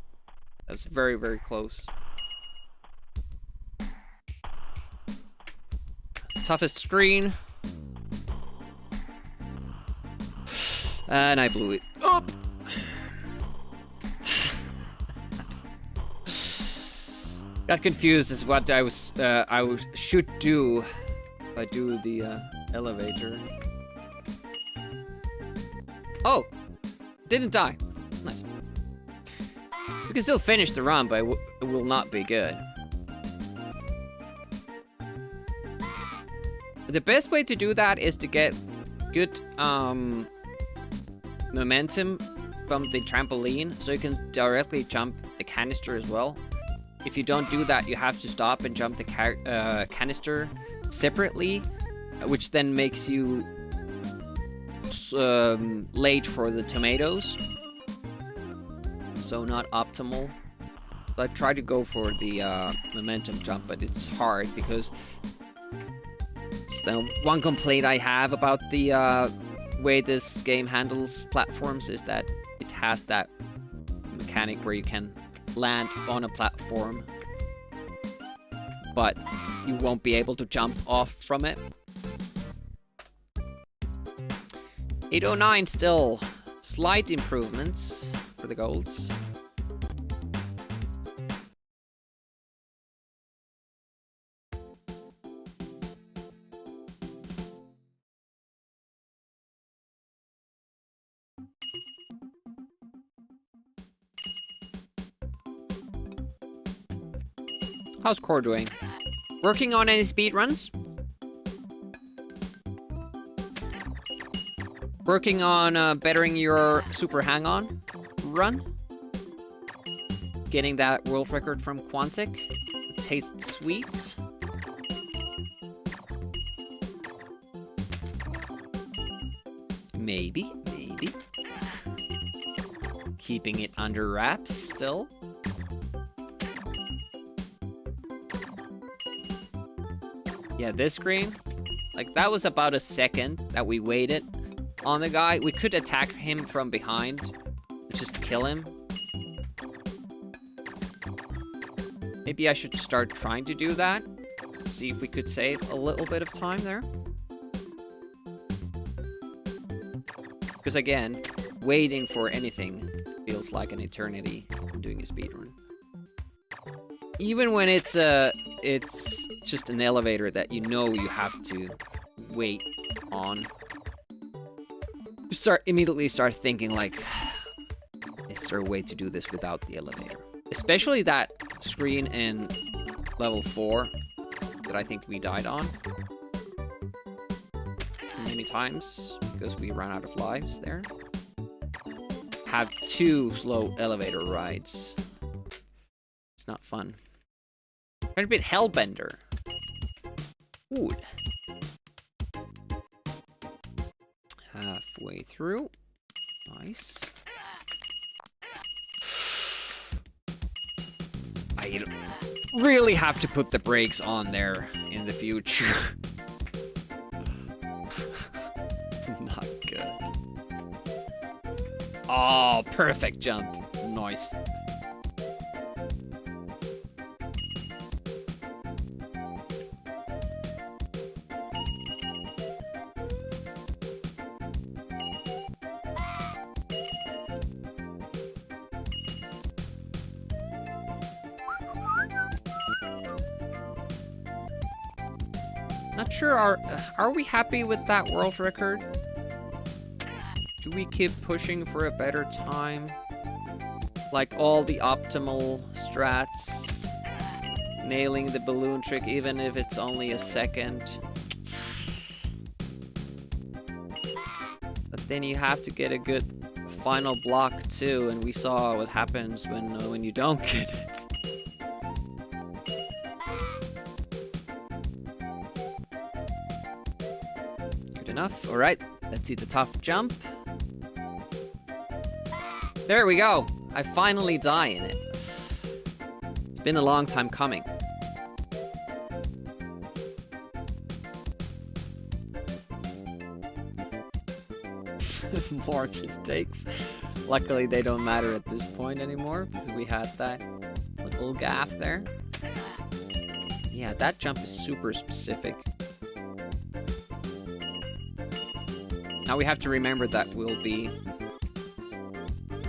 That was very, very close. Toughest screen. And I blew it up. Got confused as what I should do if I do the elevator. Oh, didn't die. Nice. We can still finish the run, but it will not be good. The best way to do that is to get good momentum from the trampoline, so you can directly jump the canister as well. If you don't do that, you have to stop and jump the canister separately, which then makes you late for the tomatoes. So not optimal. So I try to go for the momentum jump, but it's hard because so one complaint I have about the way this game handles platforms is that it has that mechanic where you can land on a platform, but you won't be able to jump off from it. 809 still. Slight improvements for the golds. How's Core doing? Working on any speedruns? Working on bettering your super hang-on run? Getting that world record from Quantic? Tastes sweet? Maybe. Keeping it under wraps still? Yeah, this screen, like that was about a second that we waited on the guy. We could attack him from behind, just kill him. Maybe I should start trying to do that. See if we could save a little bit of time there. Because again, waiting for anything feels like an eternity when doing a speedrun. Even when it's it's just an elevator that you know you have to wait on. You immediately start thinking like, is there a way to do this without the elevator? Especially that screen in level 4 that I think we died on many times because we ran out of lives there. Have 2 slow elevator rides. It's not fun. Quite a bit Hellbender. Ooh. Halfway through. Nice. I really have to put the brakes on there in the future. It's not good. Oh, perfect jump. Nice. Not sure, are we happy with that world record? Do we keep pushing for a better time? Like all the optimal strats, nailing the balloon trick even if it's only a second. But then you have to get a good final block too, and we saw what happens when you don't get it. Enough. All right, let's see the tough jump. There we go. I finally die in it. It's been a long time coming. More mistakes. Luckily, they don't matter at this point anymore because we had that little gap there. Yeah, that jump is super specific. Now we have to remember that we'll be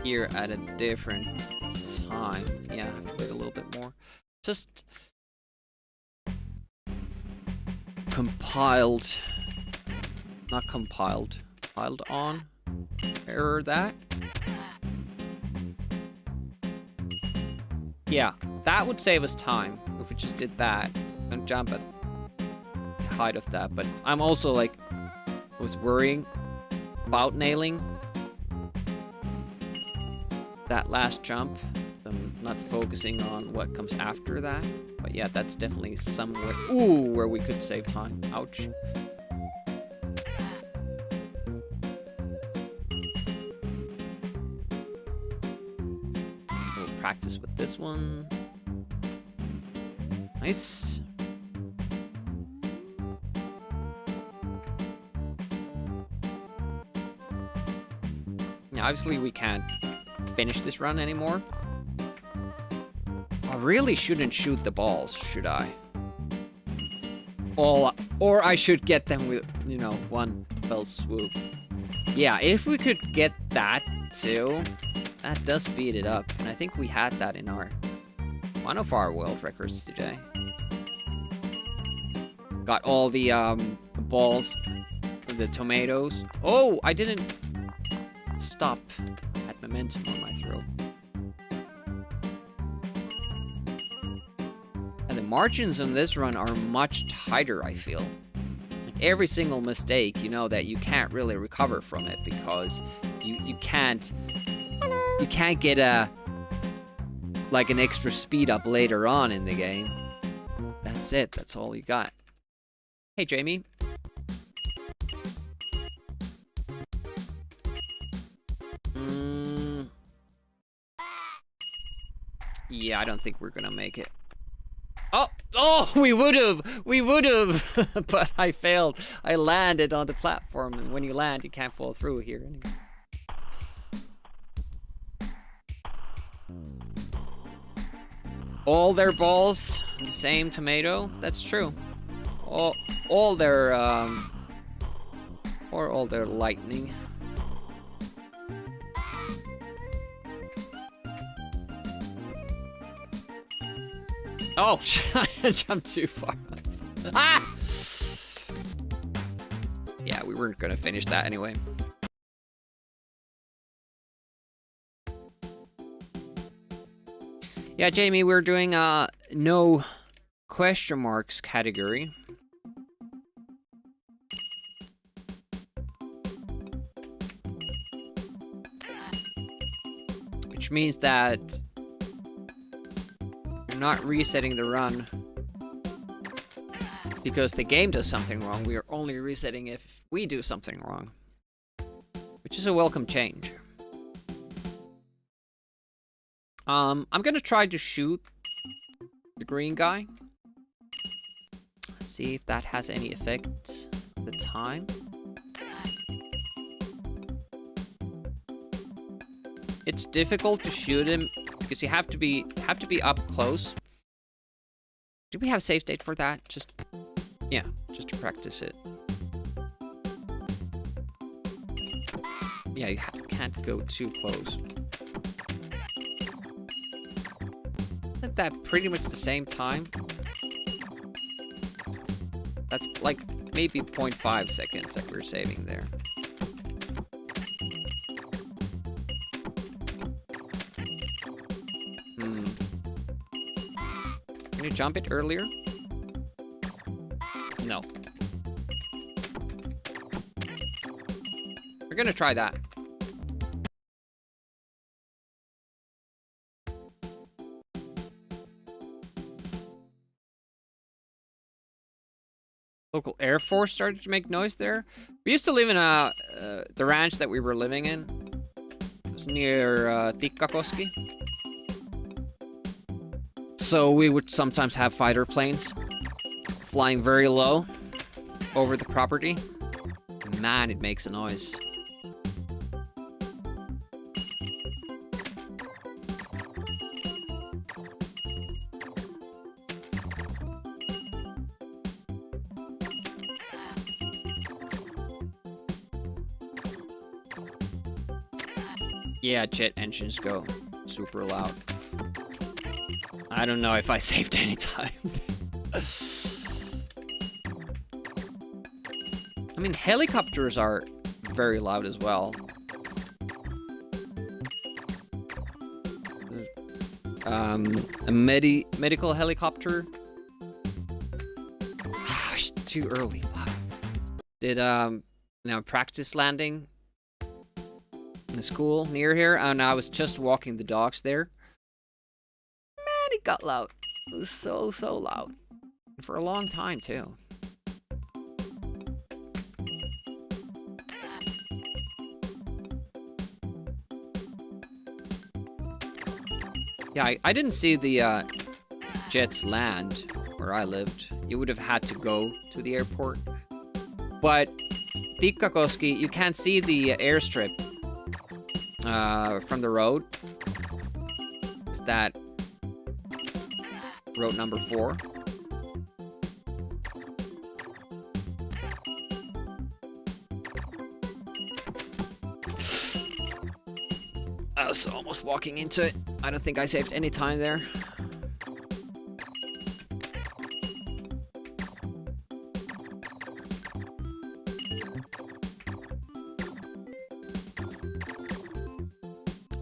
here at a different time. Yeah, I have to wait a little bit more. Just compiled, not compiled, compiled on. Error that. Yeah, that would save us time if we just did that and jump at the height of that. But I'm also like, was worrying about nailing that last jump. I'm not focusing on what comes after that. But yeah, that's definitely somewhere, ooh, where we could save time. Ouch. We'll practice with this one. Nice. Obviously, we can't finish this run anymore. I really shouldn't shoot the balls, should I? Or I should get them with, you know, one fell swoop. Yeah, if we could get that too, that does speed it up. And I think we had that in one of our world records today. Got all the balls, the tomatoes. Oh, I didn't stop. I had momentum on my throw. And the margins on this run are much tighter, I feel. Like every single mistake, you know that you can't really recover from it because you can't get an extra speed up later on in the game. That's it. That's all you got. Hey, Jamie. Yeah, I don't think we're gonna make it. Oh, we would have, but I failed. I landed on the platform, and when you land, you can't fall through here anymore. All their balls, the same tomato. That's true. All their or all their lightning. Oh, I jumped too far. Ah! Yeah, we weren't gonna finish that anyway. Yeah, Jamie, we're doing no question marks category. Which means that we're not resetting the run because the game does something wrong. We are only resetting if we do something wrong, which is a welcome change. I'm gonna try to shoot the green guy. See if that has any effect on the time. It's difficult to shoot him because you have to be up close. Do we have save state for that? Just to practice it. Yeah, you can't go too close. Isn't that pretty much the same time? That's like maybe 0.5 seconds that we're saving there. Can you jump it earlier? No. We're gonna try that. Local Air Force started to make noise there. We used to live in the ranch that we were living in. It was near Tikkakoski. So we would sometimes have fighter planes flying very low over the property. Man, it makes a noise. Yeah, jet engines go super loud. I don't know if I saved any time. I mean, helicopters are very loud as well. A medical helicopter. Too early. Wow. Did practice landing in the school near here, and I was just walking the dogs there. Man, it got loud. It was so loud. For a long time, too. Yeah, I didn't see the jets land where I lived. You would have had to go to the airport. But Tikkakoski, you can't see the airstrip from the road. Is that road number 4? I was almost walking into it. I don't think I saved any time there.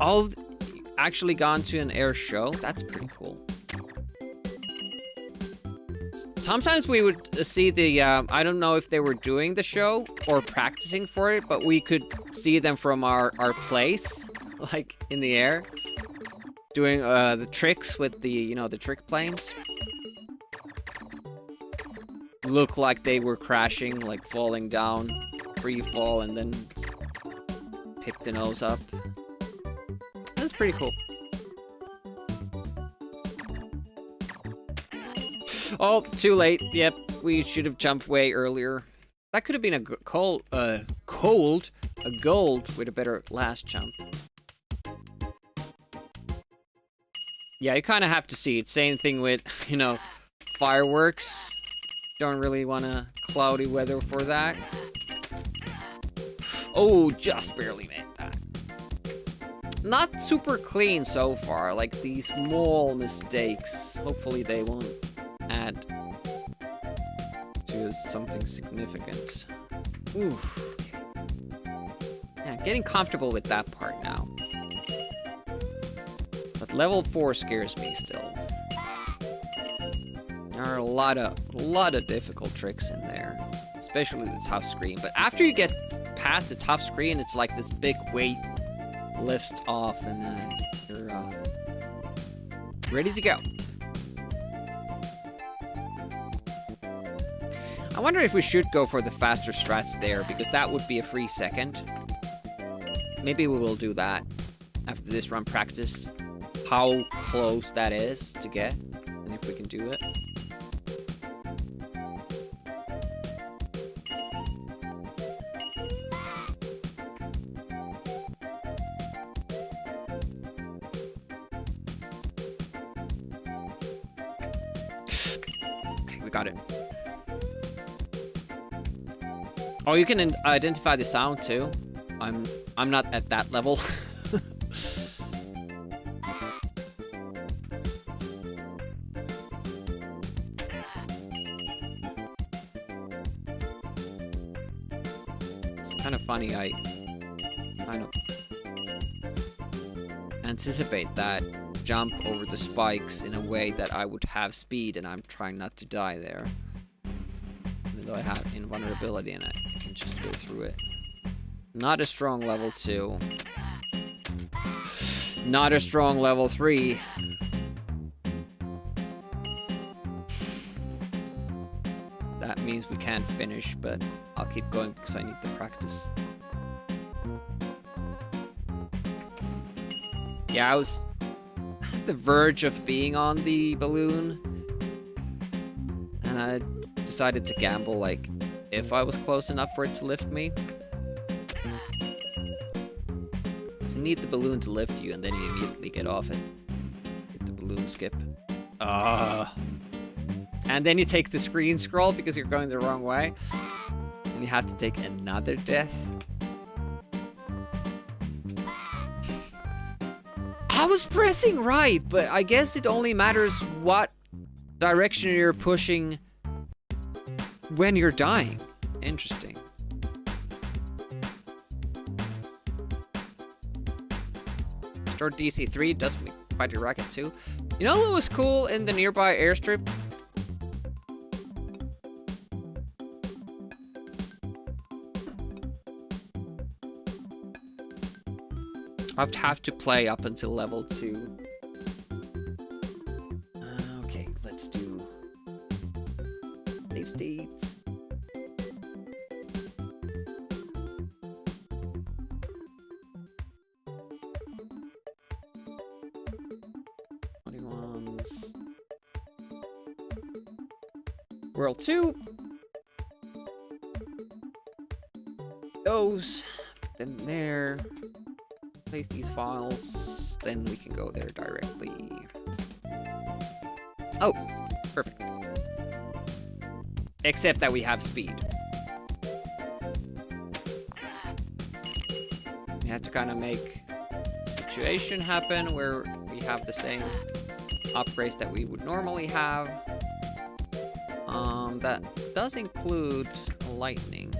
All actually gone to an air show. That's pretty cool. Sometimes we would see the, I don't know if they were doing the show or practicing for it, but we could see them from our place, like in the air, doing the tricks with the, the trick planes. Look like they were crashing, like falling down, free fall, and then pick the nose up. That's pretty cool. Oh, too late. Yep, we should have jumped way earlier. That could have been a gold with a better last jump. Yeah, you kind of have to see it. Same thing with, fireworks. Don't really want a cloudy weather for that. Oh, just barely made that. not super clean so far. Like these small mistakes. Hopefully they won't add to something significant. Oof. Yeah, getting comfortable with that part now. But level 4 scares me still. There are a lot of difficult tricks in there, especially the tough screen. But after you get past the tough screen, it's like this big weight lifts off, and you're ready to go. I wonder if we should go for the faster strats there, because that would be a free second. Maybe we will do that after this run practice. How close that is to get, and if we can do it. Okay, we got it. Oh, you can identify the sound too. I'm not at that level. It's kind of funny. I kind of anticipate that jump over the spikes in a way that I would have speed, and I'm trying not to die there. Even though I have invulnerability in it, I can just go through it. Not a strong level 2. Not a strong level 3. That means we can't finish, but I'll keep going because I need the practice. Yeah, I was at the verge of being on the balloon, and I decided to gamble, like, if I was close enough for it to lift me. You need the balloon to lift you, and then you immediately get off it. Hit the balloon skip. And then you take the screen scroll because you're going the wrong way. And you have to take another death. I was pressing right, but I guess it only matters what direction you're pushing when you're dying. Interesting. Start DC3 does me quite a racket too. You know what was cool in the nearby airstrip? I'd have to play up until level 2. Okay, let's do save states. World 2. Those. Put them there. Place these files. Then we can go there directly. Oh, perfect. Except that we have speed. We have to kind of make a situation happen where we have the same upgrades that we would normally have. That does include lightning.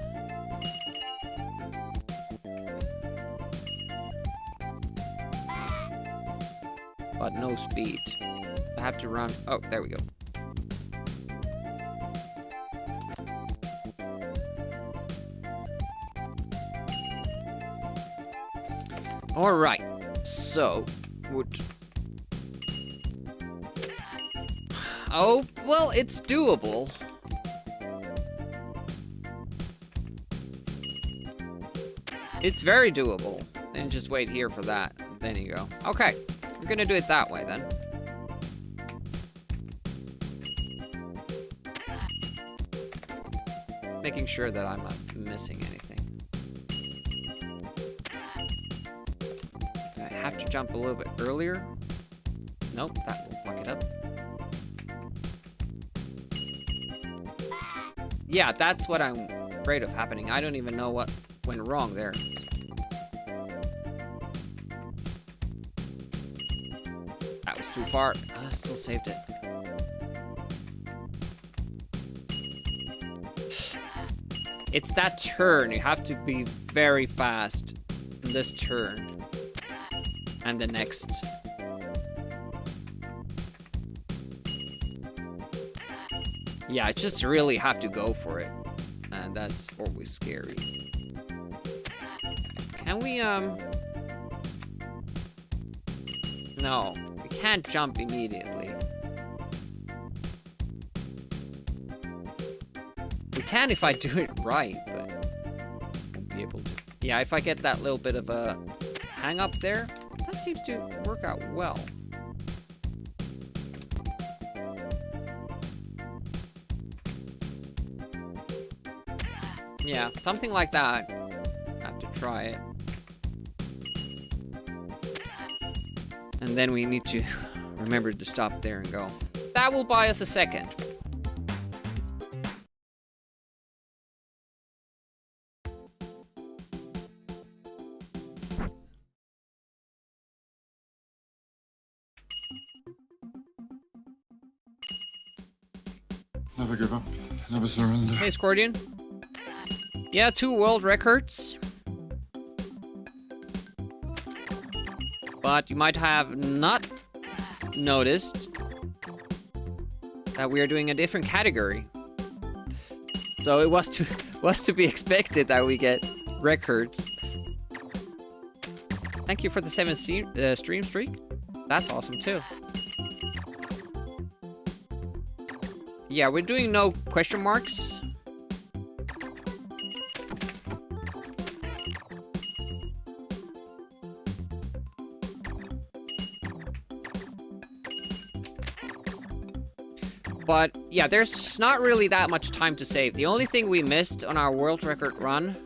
But no speed. I have to run. Oh, there we go. All right. So, would. Oh, well, it's doable. It's very doable. Then just wait here for that. Then you go. Okay, we're gonna do it that way then. Making sure that I'm not missing anything. I have to jump a little bit earlier. Nope, that will fuck it up. Yeah, that's what I'm afraid of happening. I don't even know what went wrong there. too far. Still saved it. It's that turn. You have to be very fast in this turn. And the next. Yeah, I just really have to go for it. And that's always scary. Can we, No, we can't jump immediately. We can if I do it right, but won't be able to. Yeah, if I get that little bit of a hang up there, that seems to work out well. Yeah, something like that. Have to try it. And then we need to remember to stop there and go. That will buy us a second. Never give up, never surrender. Hey, Scordion. Yeah, 2 world records. But you might have not noticed that we are doing a different category. So it was to be expected that we get records. Thank you for the 7 stream streak. That's awesome too. Yeah, we're doing no question marks. But yeah, there's not really that much time to save. The only thing we missed on our world record run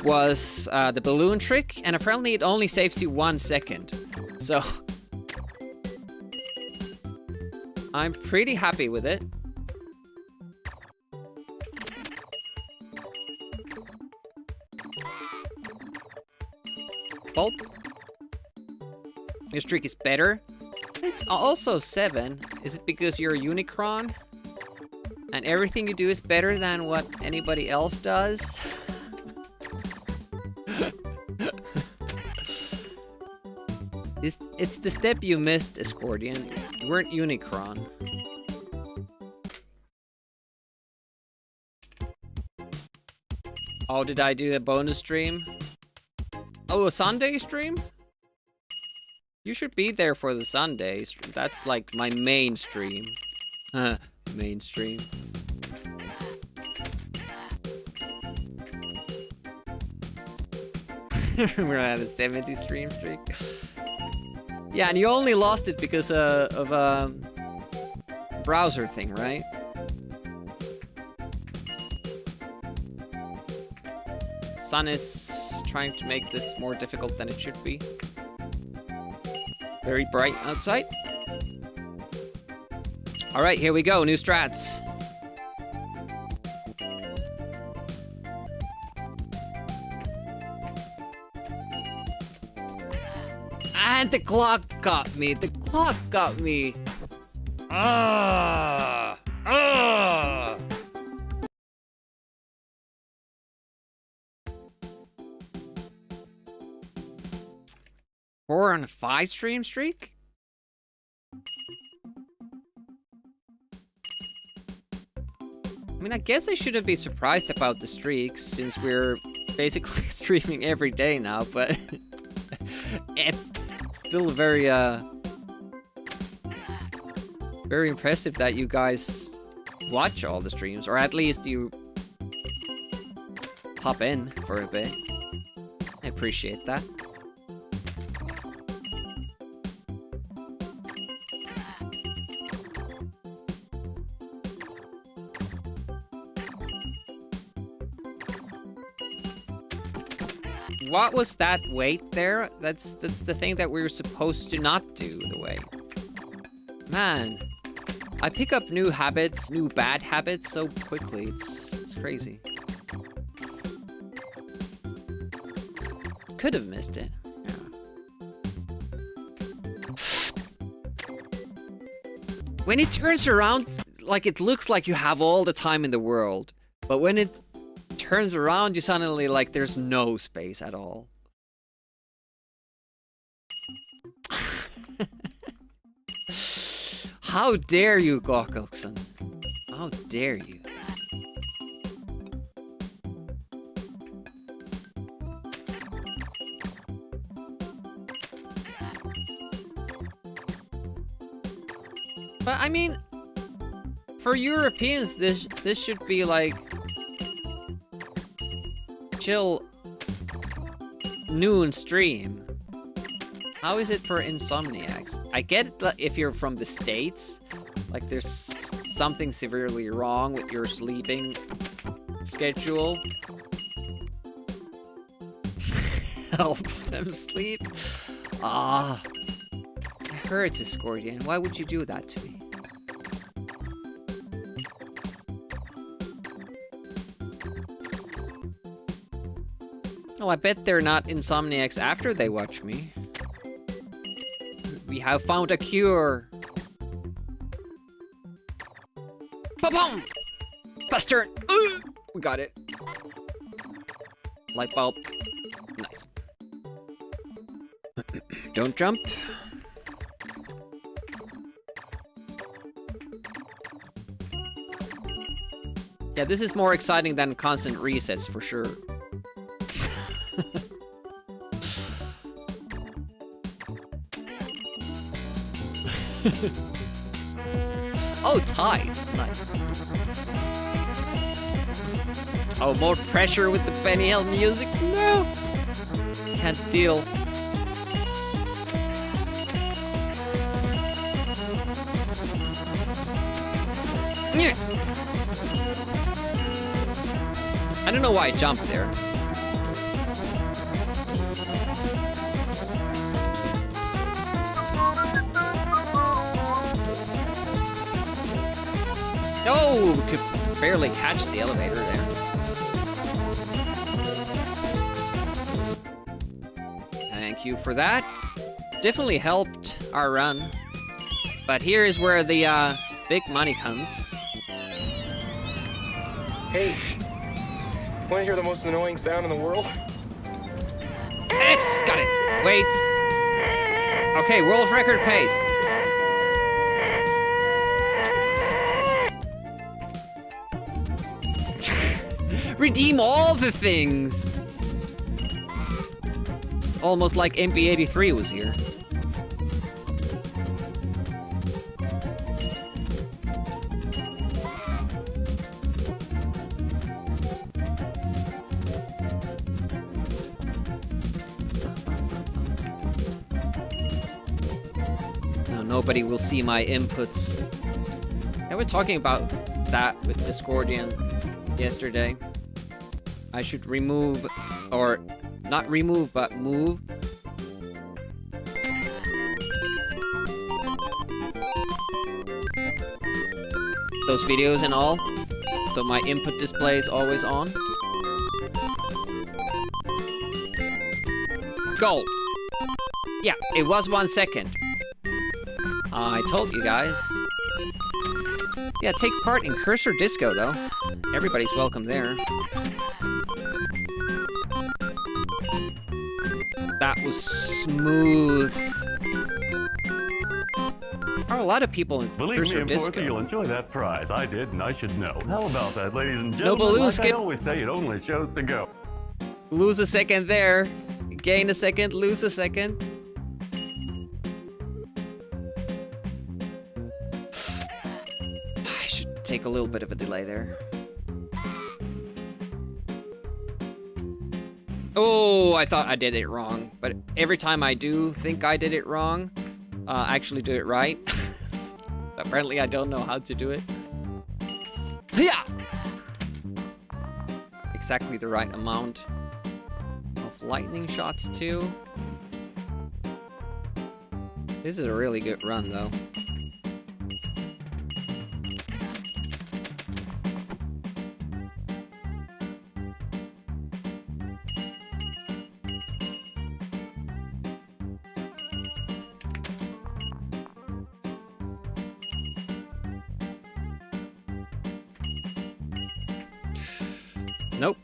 was the balloon trick, and apparently it only saves you 1 second. So I'm pretty happy with it. Bolt. Your streak is better. It's also 7. Is it because you're a Unicron? And everything you do is better than what anybody else does? It's the step you missed, Escordian. You weren't Unicron. Oh, did I do a bonus stream? Oh, a Sunday stream? You should be there for the Sunday stream. That's like my main stream. Main stream. We're at a 70 stream streak. Yeah, and you only lost it because of a browser thing, right? Sun is trying to make this more difficult than it should be. Very bright outside. All right, here we go. New strats. And the clock got me. The clock got me. Ah! Ah! Four on a 5 stream streak? I mean, I guess I shouldn't be surprised about the streaks since we're basically streaming every day now, but it's still very impressive that you guys watch all the streams, or at least you pop in for a bit. I appreciate that. What was that weight there? That's the thing that we were supposed to not do, the weight. Man, I pick up new habits, new bad habits so quickly. It's crazy. Could have missed it. Yeah. when it turns around, like it looks like you have all the time in the world. But when it turns around, you suddenly like there's no space at all. How dare you, Gokkelson? How dare you? But I mean, for Europeans, this should be like chill noon stream. How is it for Insomniacs? I get it if you're from the States, like there's something severely wrong with your sleeping schedule. Helps them sleep. Ah, it hurts, Discordian. Why would you do that to me? Well, I bet they're not Insomniacs after they watch me. We have found a cure. Ba-boom! Buster! We got it. Light bulb. Nice. Don't jump. Yeah, this is more exciting than constant resets for sure. Oh, tight. Nice. Oh, more pressure with the Benny Hill music? No. Can't deal. Yeah. I don't know why I jumped there. Oh, we could barely catch the elevator there. Thank you for that. Definitely helped our run. But here is where the big money comes. Hey, want to hear the most annoying sound in the world? Yes, got it. Wait. Okay, world record pace. Redeem all the things. It's almost like MP83 was here. Now nobody will see my inputs. I was talking about that with Discordian yesterday. I should remove, or not remove, but move. Those videos and all. So my input display is always on. Goal. Yeah, it was 1 second. I told you guys. Yeah, take part in Cursor Disco though. Everybody's welcome there. That was smooth. There are a lot of people in Believe Cursor me, Enforcer, Disco. you'll enjoy that prize. I did, and I should know. How about that, ladies and No gentlemen? balloons Like I get- always say, it only shows to go. Lose a second there. Gain a second, lose a second. I should take a little bit of a delay there. Oh, I thought I did it wrong. But every time I do think I did it wrong, I actually do it right. Apparently I don't know how to do it. Yeah! Exactly the right amount of lightning shots too. This is a really good run though. Nope.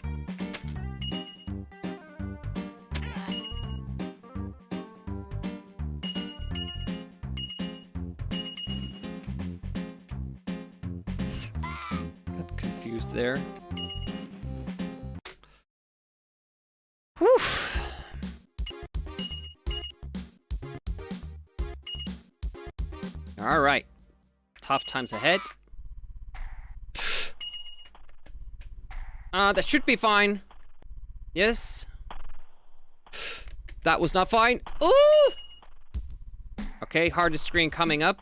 Got confused there. Whew. All right. Tough times ahead. That should be fine. Yes. That was not fine. Ooh! Okay, hardest screen coming up.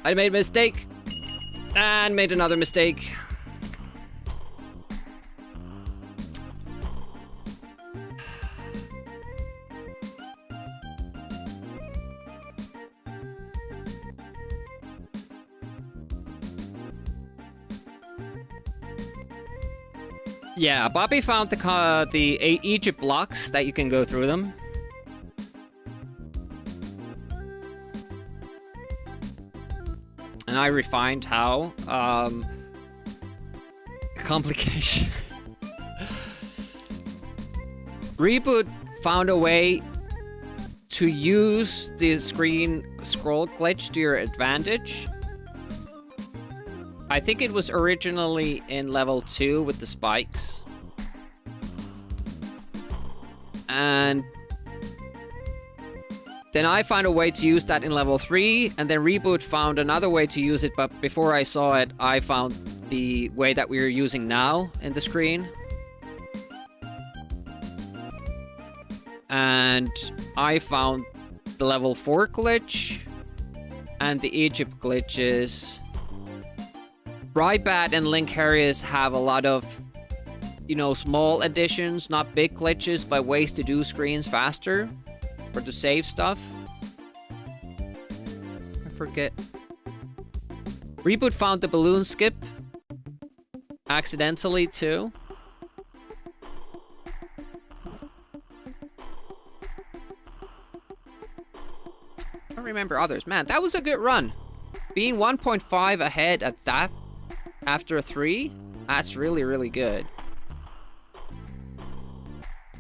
I made a mistake. And made another mistake. Yeah, Bobby found the Egypt blocks that you can go through them. And I refined how. Complication. Reboot found a way to use the screen scroll glitch to your advantage. I think it was originally in level 2 with the spikes. And then I found a way to use that in level 3, and then Reboot found another way to use it, but before I saw it, I found the way that we're using now in the screen. And I found the level 4 glitch and the Egypt glitches. Rybat and Link Harriers have a lot of, you know, small additions, not big glitches, but ways to do screens faster or to save stuff. I forget. Reboot found the balloon skip accidentally too. I don't remember others. Man, that was a good run. Being 1.5 ahead at that after 3, that's really, really good.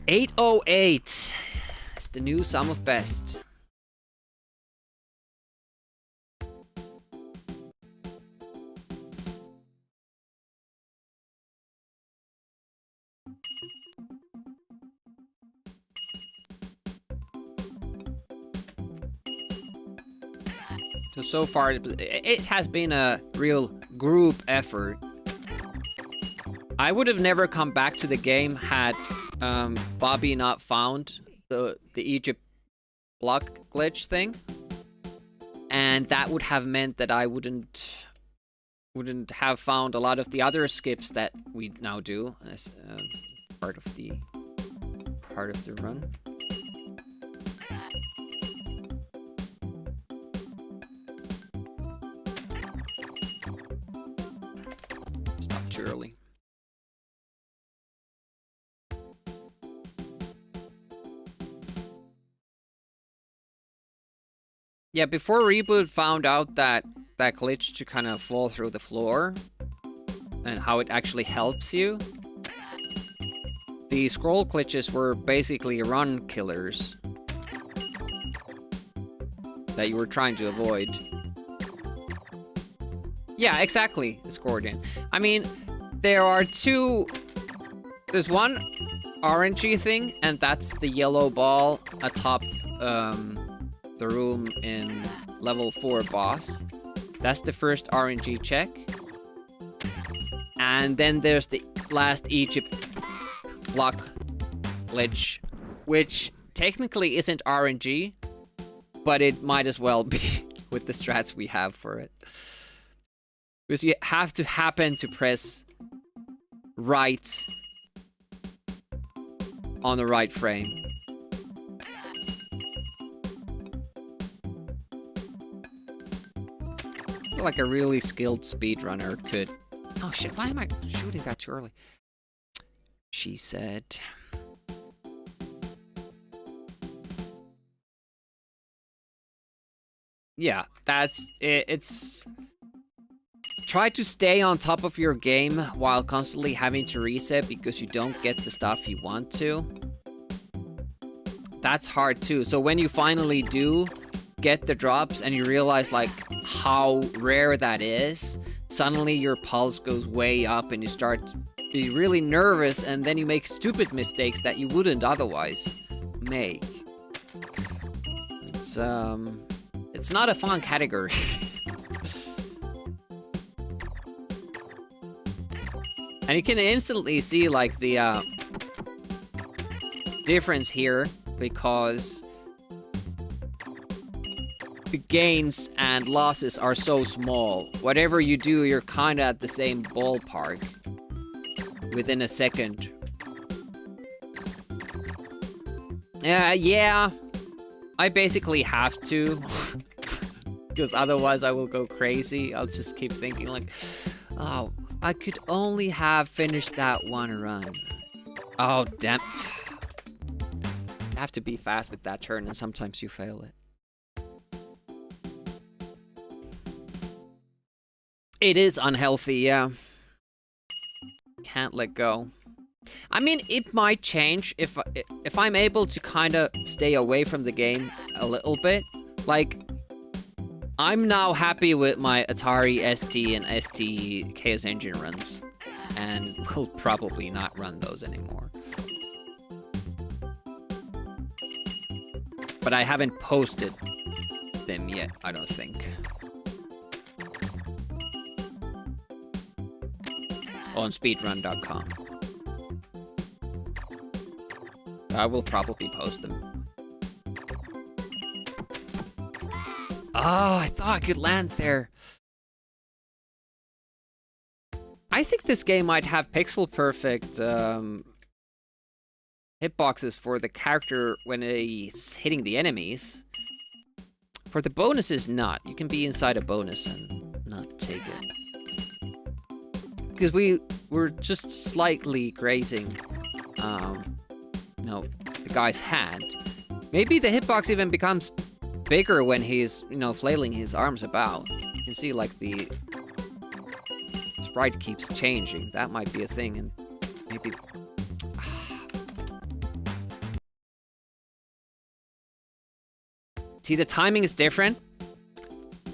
808. It's the new sum of best. So far, it has been a real group effort. I would have never come back to the game had Bobby not found the Egypt block glitch thing. And that would have meant that I wouldn't have found a lot of the other skips that we now do as part of the run. Stop too early. Yeah, before Reboot found out that glitch to kind of fall through the floor and how it actually helps you, the scroll glitches were basically run killers that you were trying to avoid. Yeah, exactly, Scordian. I mean, there's one orangey thing, and that's the yellow ball atop the room in level 4 boss. That's the first RNG check. And then there's the last Egypt block glitch, which technically isn't RNG, but it might as well be with the strats we have for it. Because you have to happen to press right on the right frame. I feel like a really skilled speedrunner could... Oh shit, why am I shooting that too early? She said... yeah, that's it. It's try to stay on top of your game while constantly having to reset because you don't get the stuff you want to. That's hard too. So when you finally do get the drops and you realize like how rare that is, suddenly your pulse goes way up and you start to be really nervous, and then you make stupid mistakes that you wouldn't otherwise make. It's not a fun category. And you can instantly see like the difference here because the gains and losses are so small. Whatever you do, you're kind of at the same ballpark within a second. Yeah, I basically have to because otherwise I will go crazy. I'll just keep thinking like, oh, I could only have finished that one run. Oh, damn. You have to be fast with that turn, and sometimes you fail it. It is unhealthy, yeah. Can't let go. I mean, it might change if I'm able to kind of stay away from the game a little bit. Like, I'm now happy with my Atari ST and ST Chaos Engine runs, and will probably not run those anymore. But I haven't posted them yet, I don't think. On speedrun.com. I will probably post them. Oh, I thought I could land there. I think this game might have pixel perfect hitboxes for the character when he's hitting the enemies. For the bonuses, not. You can be inside a bonus and not take it. Because we're just slightly grazing, the guy's hand. Maybe the hitbox even becomes bigger when he's, flailing his arms about. You can see, like, the sprite keeps changing. That might be a thing, and maybe... See, the timing is different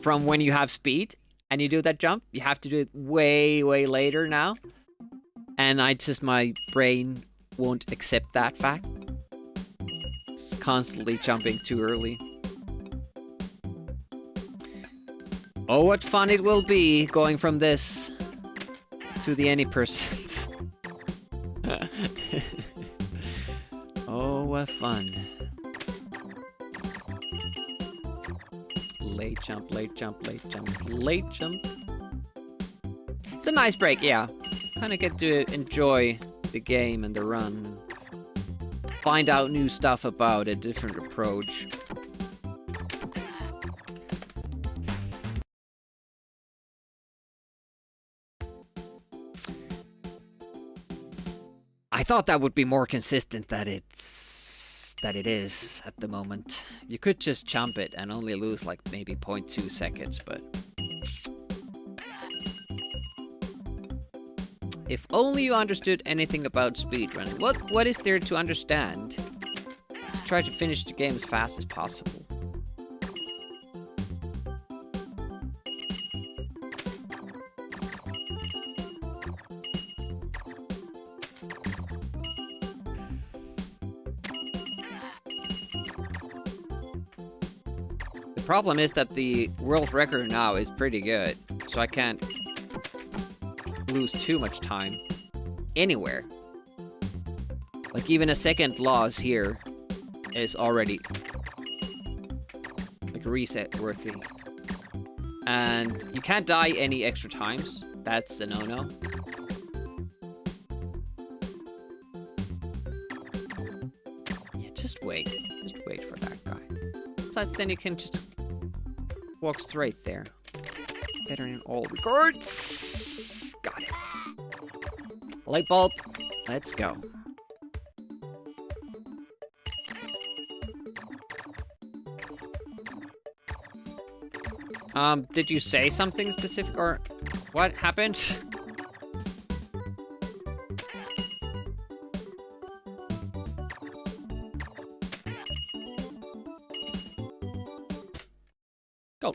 from when you have speed and you do that jump. You have to do it way, way later now. And my brain won't accept that fact. It's constantly jumping too early. Oh, what fun it will be going from this to the any persons. Oh, what fun. Late jump, late jump, late jump, late jump. It's a nice break, yeah. Kind of get to enjoy the game and the run. Find out new stuff about a different approach. I thought that would be more consistent that it is at the moment. You could just jump it and only lose like maybe 0.2 seconds, but if only you understood anything about speedrunning. What is there to understand? To try to finish the game as fast as possible. The problem is that the world record now is pretty good, so I can't lose too much time anywhere. Like, even a second loss here is already like reset worthy. And you can't die any extra times. That's a no-no. Yeah, just wait. Just wait for that guy. Besides, then you can just walk straight there. Better in all regards. Got it. Light bulb. Let's go. Did you say something specific or what happened? Go.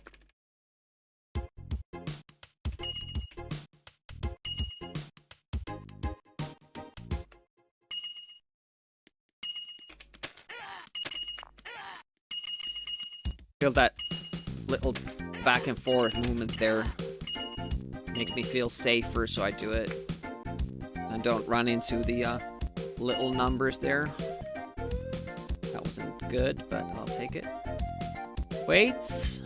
Feel that little back and forth movement there. Makes me feel safer, so I do it. And don't run into the little numbers there. That wasn't good, but I'll take it. Weights.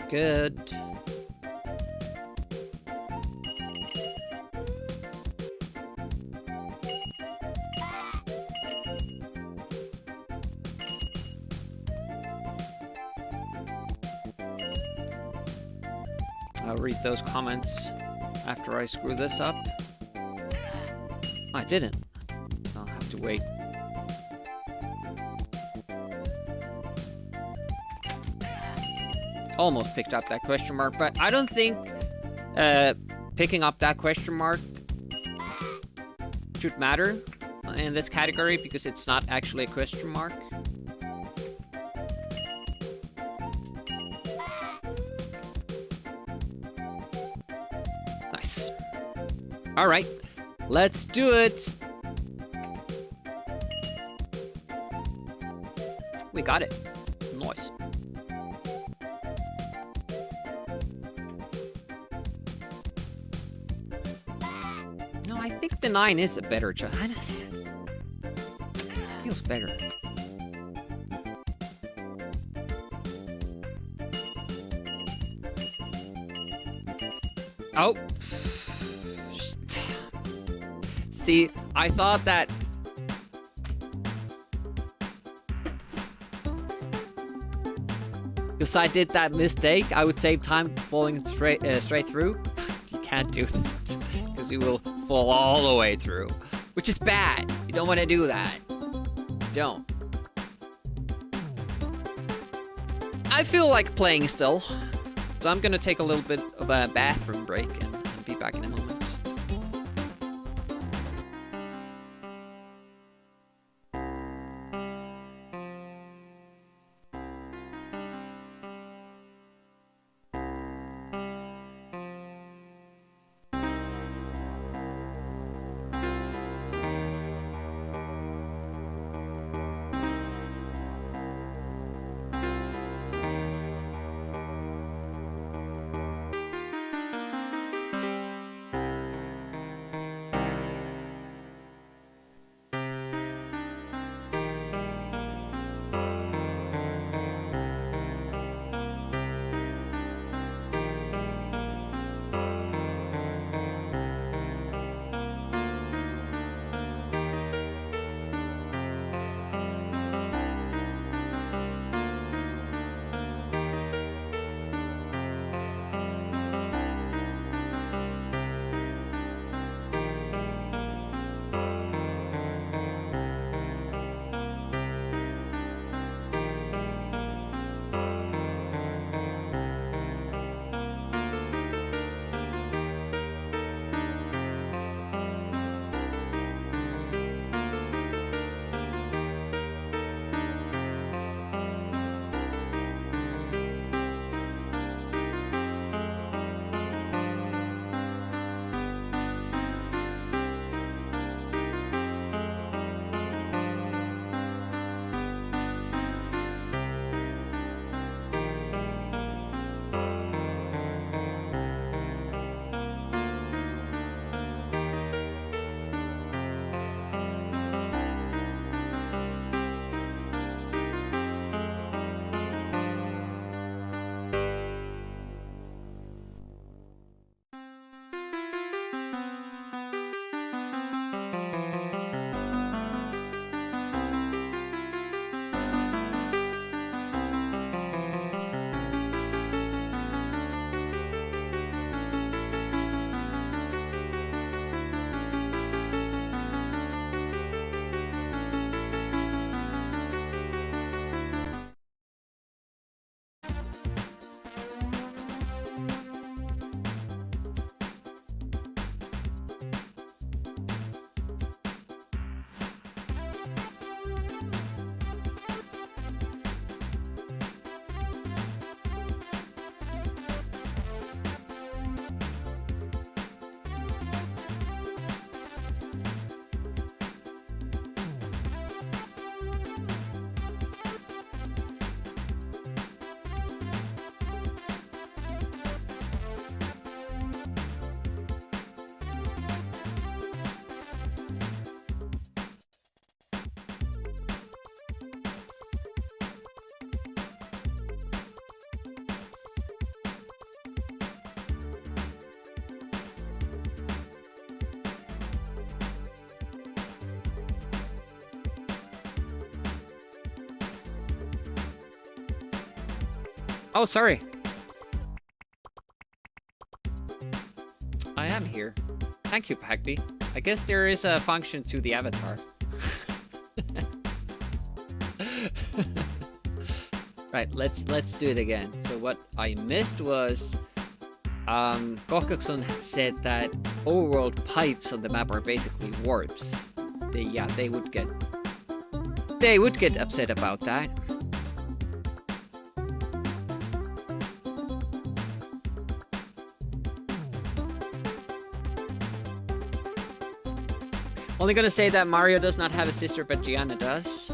Good. I'll read those comments after I screw this up. I didn't. I'll have to wait. Almost picked up that question mark, but I don't think picking up that question mark should matter in this category because it's not actually a question mark. Nice. All right, let's do it. We got it. Nice. No, I think the 9 is a better choice. Feels better. Oh. See, I thought that... Because I did that mistake, I would save time falling straight through. You can't do that, because you will fall all the way through. Which is bad. You don't want to do that. Don't. I feel like playing still. So I'm gonna take a little bit of a bathroom break and be back in a moment. Oh, sorry. I am here. Thank you, Packby. I guess there is a function to the avatar. Right, let's do it again. So what I missed was Gokukson had said that overworld pipes on the map are basically warps. They would get upset about that. Only gonna say that Mario does not have a sister, but Gianna does.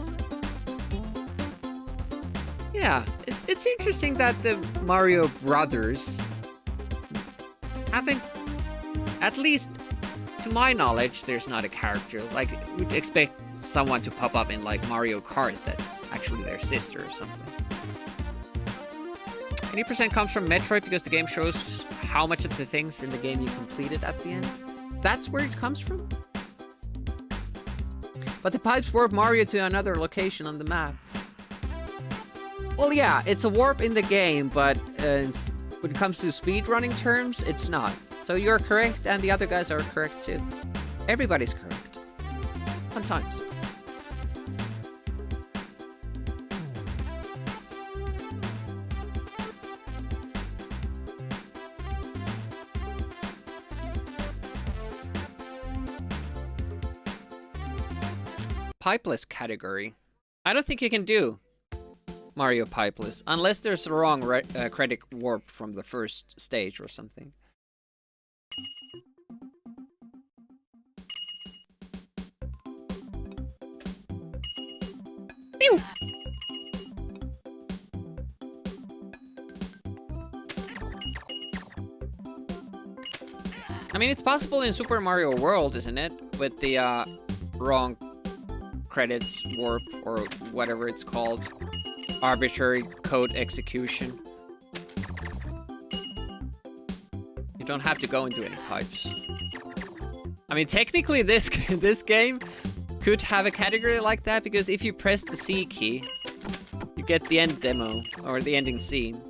Yeah, it's interesting that the Mario brothers haven't, at least to my knowledge, there's not a character. Like, we'd expect someone to pop up in like Mario Kart that's actually their sister or something. 80% comes from Metroid because the game shows how much of the things in the game you completed at the end. That's where it comes from? But the pipes warp Mario to another location on the map. Well, yeah, it's a warp in the game, but when it comes to speedrunning terms, it's not. So you're correct, and the other guys are correct too. Everybody's correct. Sometimes. Pipeless category. I don't think you can do Mario Pipeless unless there's a wrong credit warp from the first stage or something. Pew! I mean, it's possible in Super Mario World, isn't it? With the wrong credits warp or whatever it's called. Arbitrary code execution. You don't have to go into any pipes. I mean, technically this game could have a category like that, because if you press the C key, you get the end demo or the ending scene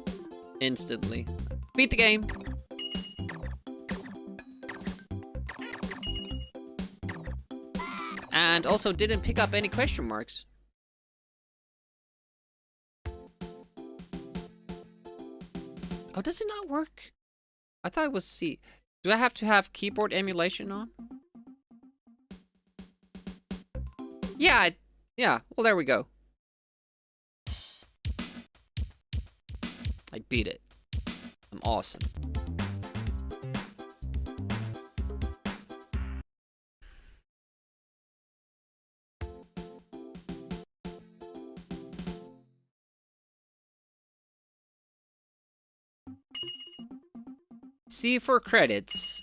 instantly. Beat the game. And also didn't pick up any question marks. Oh, does it not work? I thought it was C. Do I have to have keyboard emulation on? Yeah, yeah. Well, there we go. I beat it. I'm awesome. C for credits.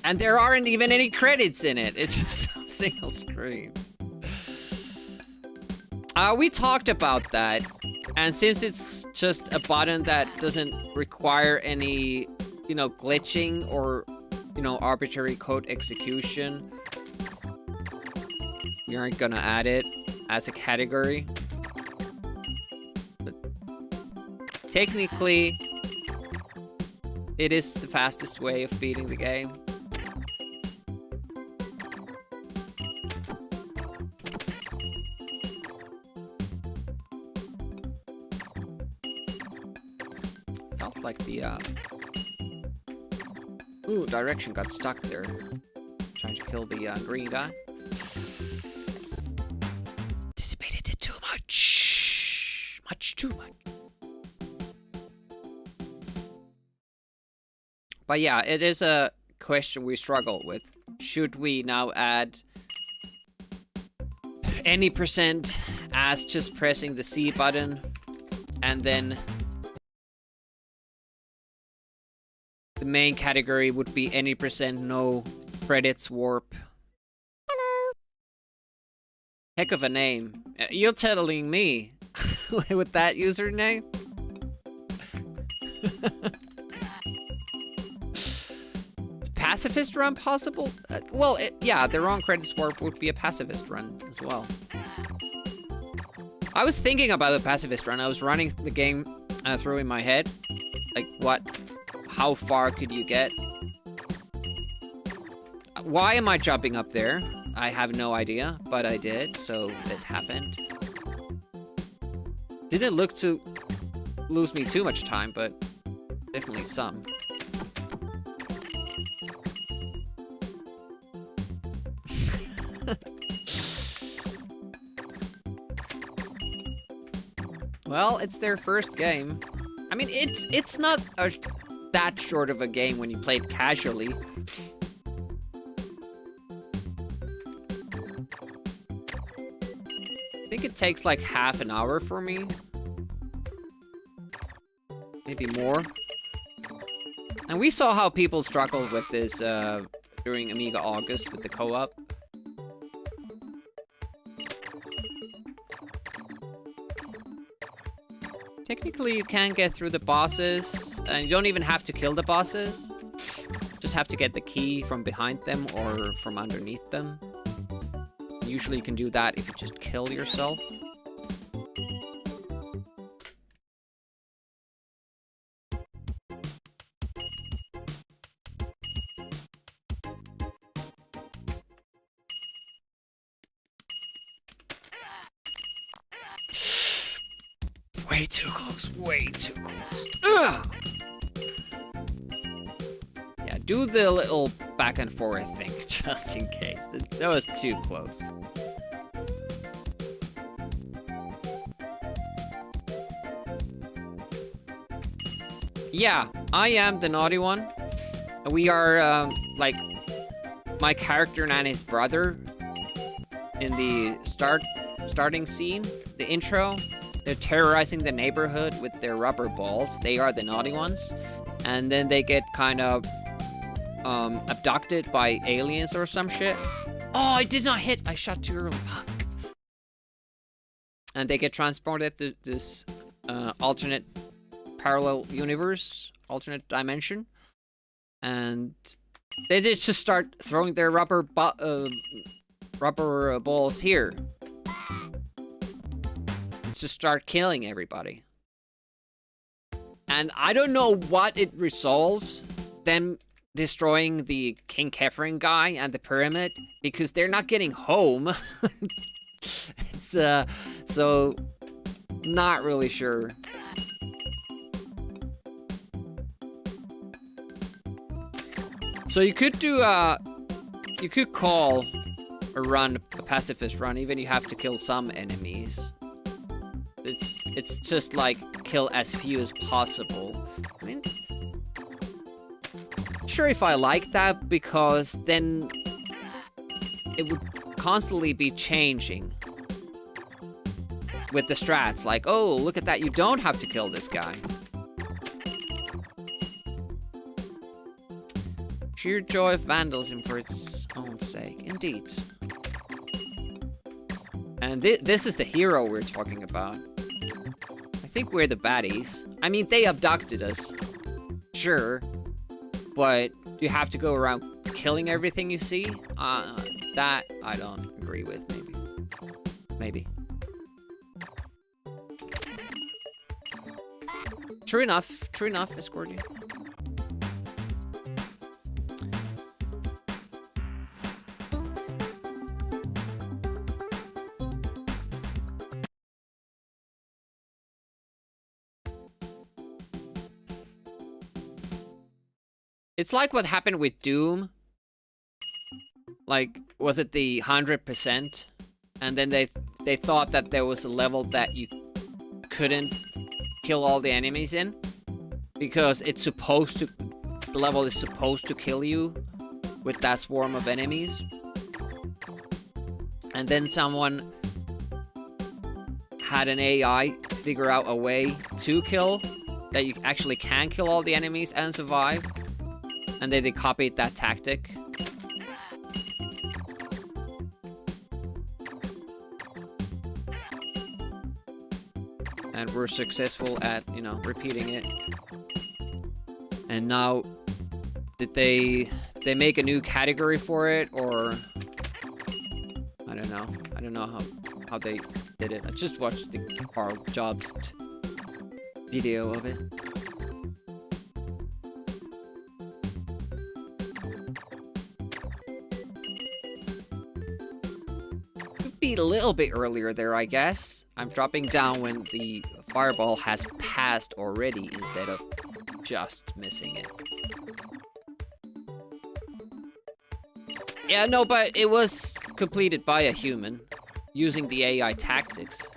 And there aren't even any credits in it. It's just a single screen. We talked about that. And since it's just a button that doesn't require any, glitching or, arbitrary code execution, we aren't gonna add it as a category. But technically, it is the fastest way of beating the game. Felt like the ooh, direction got stuck there. Trying to kill the green guy. Anticipated it too much. Much too much. But yeah, it is a question we struggle with. Should we now add any percent as just pressing the C button, and then the main category would be any percent no credits warp? Hello. Heck of a name. You're telling me with that username? Pacifist run possible? Yeah, the wrong credits warp would be a pacifist run as well. I was thinking about the pacifist run. I was running the game through in my head. Like, how far could you get? Why am I jumping up there? I have no idea, but I did, so it happened. Didn't look to lose me too much time, but definitely some. Well, it's their first game. I mean, it's not that short of a game when you play it casually. I think it takes like half an hour for me. Maybe more. And we saw how people struggled with this during Amiga August with the co-op. Technically, you can get through the bosses, and you don't even have to kill the bosses. Just have to get the key from behind them or from underneath them. Usually you can do that if you just kill yourself. Way too close, way too close. Ugh! Yeah, do the little back and forth thing, just in case. That was too close. Yeah, I am the naughty one. We are, like, my character and his brother in the starting scene, the intro. They're terrorizing the neighborhood with their rubber balls. They are the naughty ones. And then they get kind of abducted by aliens or some shit. Oh, I did not hit. I shot too early. Fuck. And they get transported to this alternate parallel universe, alternate dimension. And they just start throwing their rubber balls here. To start killing everybody. And I don't know what it resolves, them destroying the King Kefren guy and the pyramid, because they're not getting home. It's, so, not really sure. So you could do, you could call a run a pacifist run, even you have to kill some enemies. It's just like kill as few as possible. I mean, not sure if I like that, because then it would constantly be changing with the strats. Like, oh, look at that, you don't have to kill this guy. Sheer joy of vandalism for its own sake, indeed. And this is the hero we're talking about. I think we're the baddies. I mean, they abducted us. Sure. But you have to go around killing everything you see? That I don't agree with, maybe. True enough, Escorty. It's like what happened with Doom. Like, was it the 100%? And then they thought that there was a level that you couldn't kill all the enemies in, because it's supposed to, the level is supposed to kill you with that swarm of enemies. And then someone had an AI figure out a way to kill, that you actually can kill all the enemies and survive. And then they copied that tactic. And were successful at, you know, repeating it. And now, did they make a new category for it, or I don't know. I don't know how they did it. I just watched the Carl Jobs video of it. Could be a little bit earlier there, I guess. I'm dropping down when the fireball has passed already instead of just missing it. Yeah, no, but it was completed by a human using the AI tactics.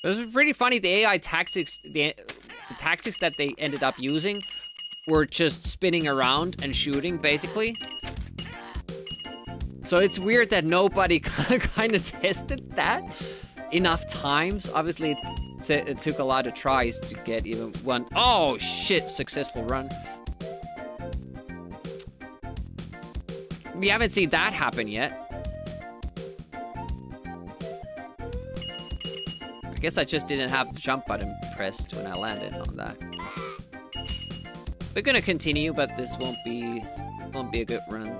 It was pretty funny. The AI tactics, the tactics that they ended up using were just spinning around and shooting, basically. So it's weird that nobody kind of tested that enough times. Obviously, it took a lot of tries to get even one. Oh shit! Successful run. We haven't seen that happen yet. I guess I just didn't have the jump button pressed when I landed on that. We're gonna continue, but this won't be a good run.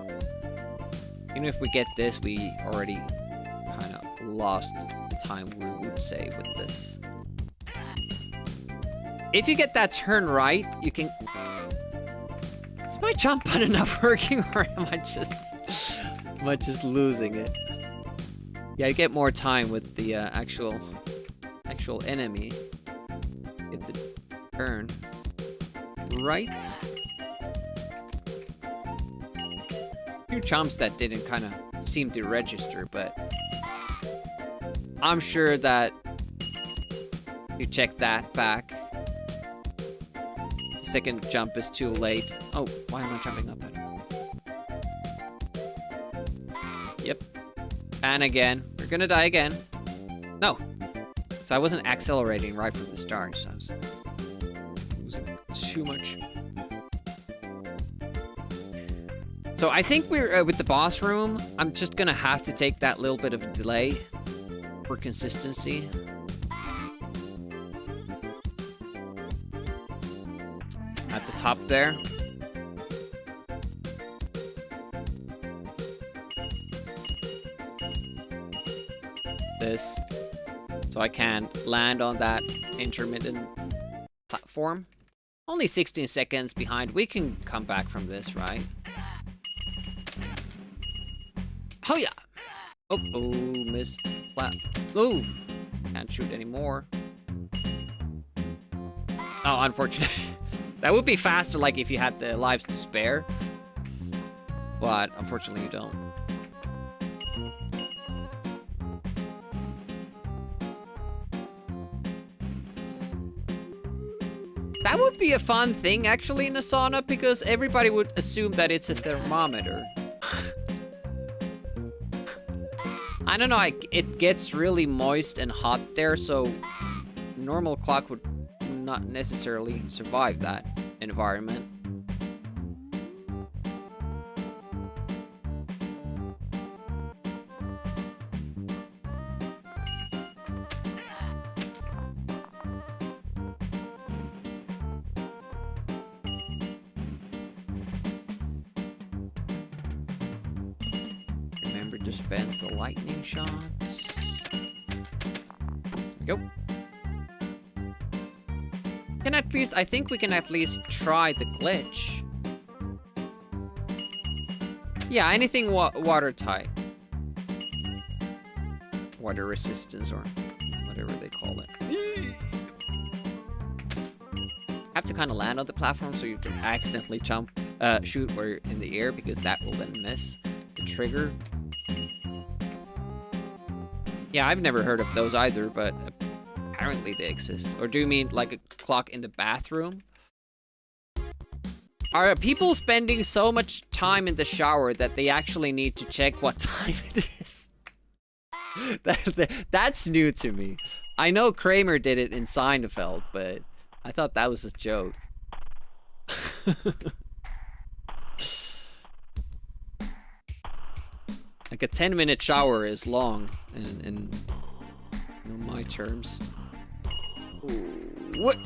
Even if we get this, we already kind of lost the time, we would say, with this. If you get that turn right, you can... Is my jump button not working, or am I just losing it? Yeah, you get more time with the actual enemy. Get the turn right. Few jumps that didn't kind of seem to register, but I'm sure that you check that back. The second jump is too late. Oh, why am I jumping up? Yep. And again. We're gonna die again. No. So I wasn't accelerating right from the start, so I was losing too much. So I think we're with the boss room. I'm just gonna have to take that little bit of a delay for consistency. At the top there. This. So I can land on that intermittent platform. Only 16 seconds behind. We can come back from this, right? Oh yeah! Oh, missed. Oh, can't shoot anymore. Oh, unfortunately. That would be faster, like, if you had the lives to spare. But, unfortunately, you don't. That would be a fun thing, actually, in a sauna, because everybody would assume that it's a thermometer. I don't know, it gets really moist and hot there, so normal clock would not necessarily survive that environment. Remember to spend the lightning shots. There we go. Can at least, I think we can at least try the glitch. Yeah, anything watertight. Water resistance or whatever they call it. Have to kind of land on the platform so you don't accidentally jump, shoot or in the air, because that will then miss the trigger. Yeah, I've never heard of those either, but apparently they exist. Or do you mean like a clock in the bathroom? Are people spending so much time in the shower that they actually need to check what time it is? That's new to me. I know Kramer did it in Seinfeld, but I thought that was a joke. Like a 10-minute shower is long in my terms. Ooh, what?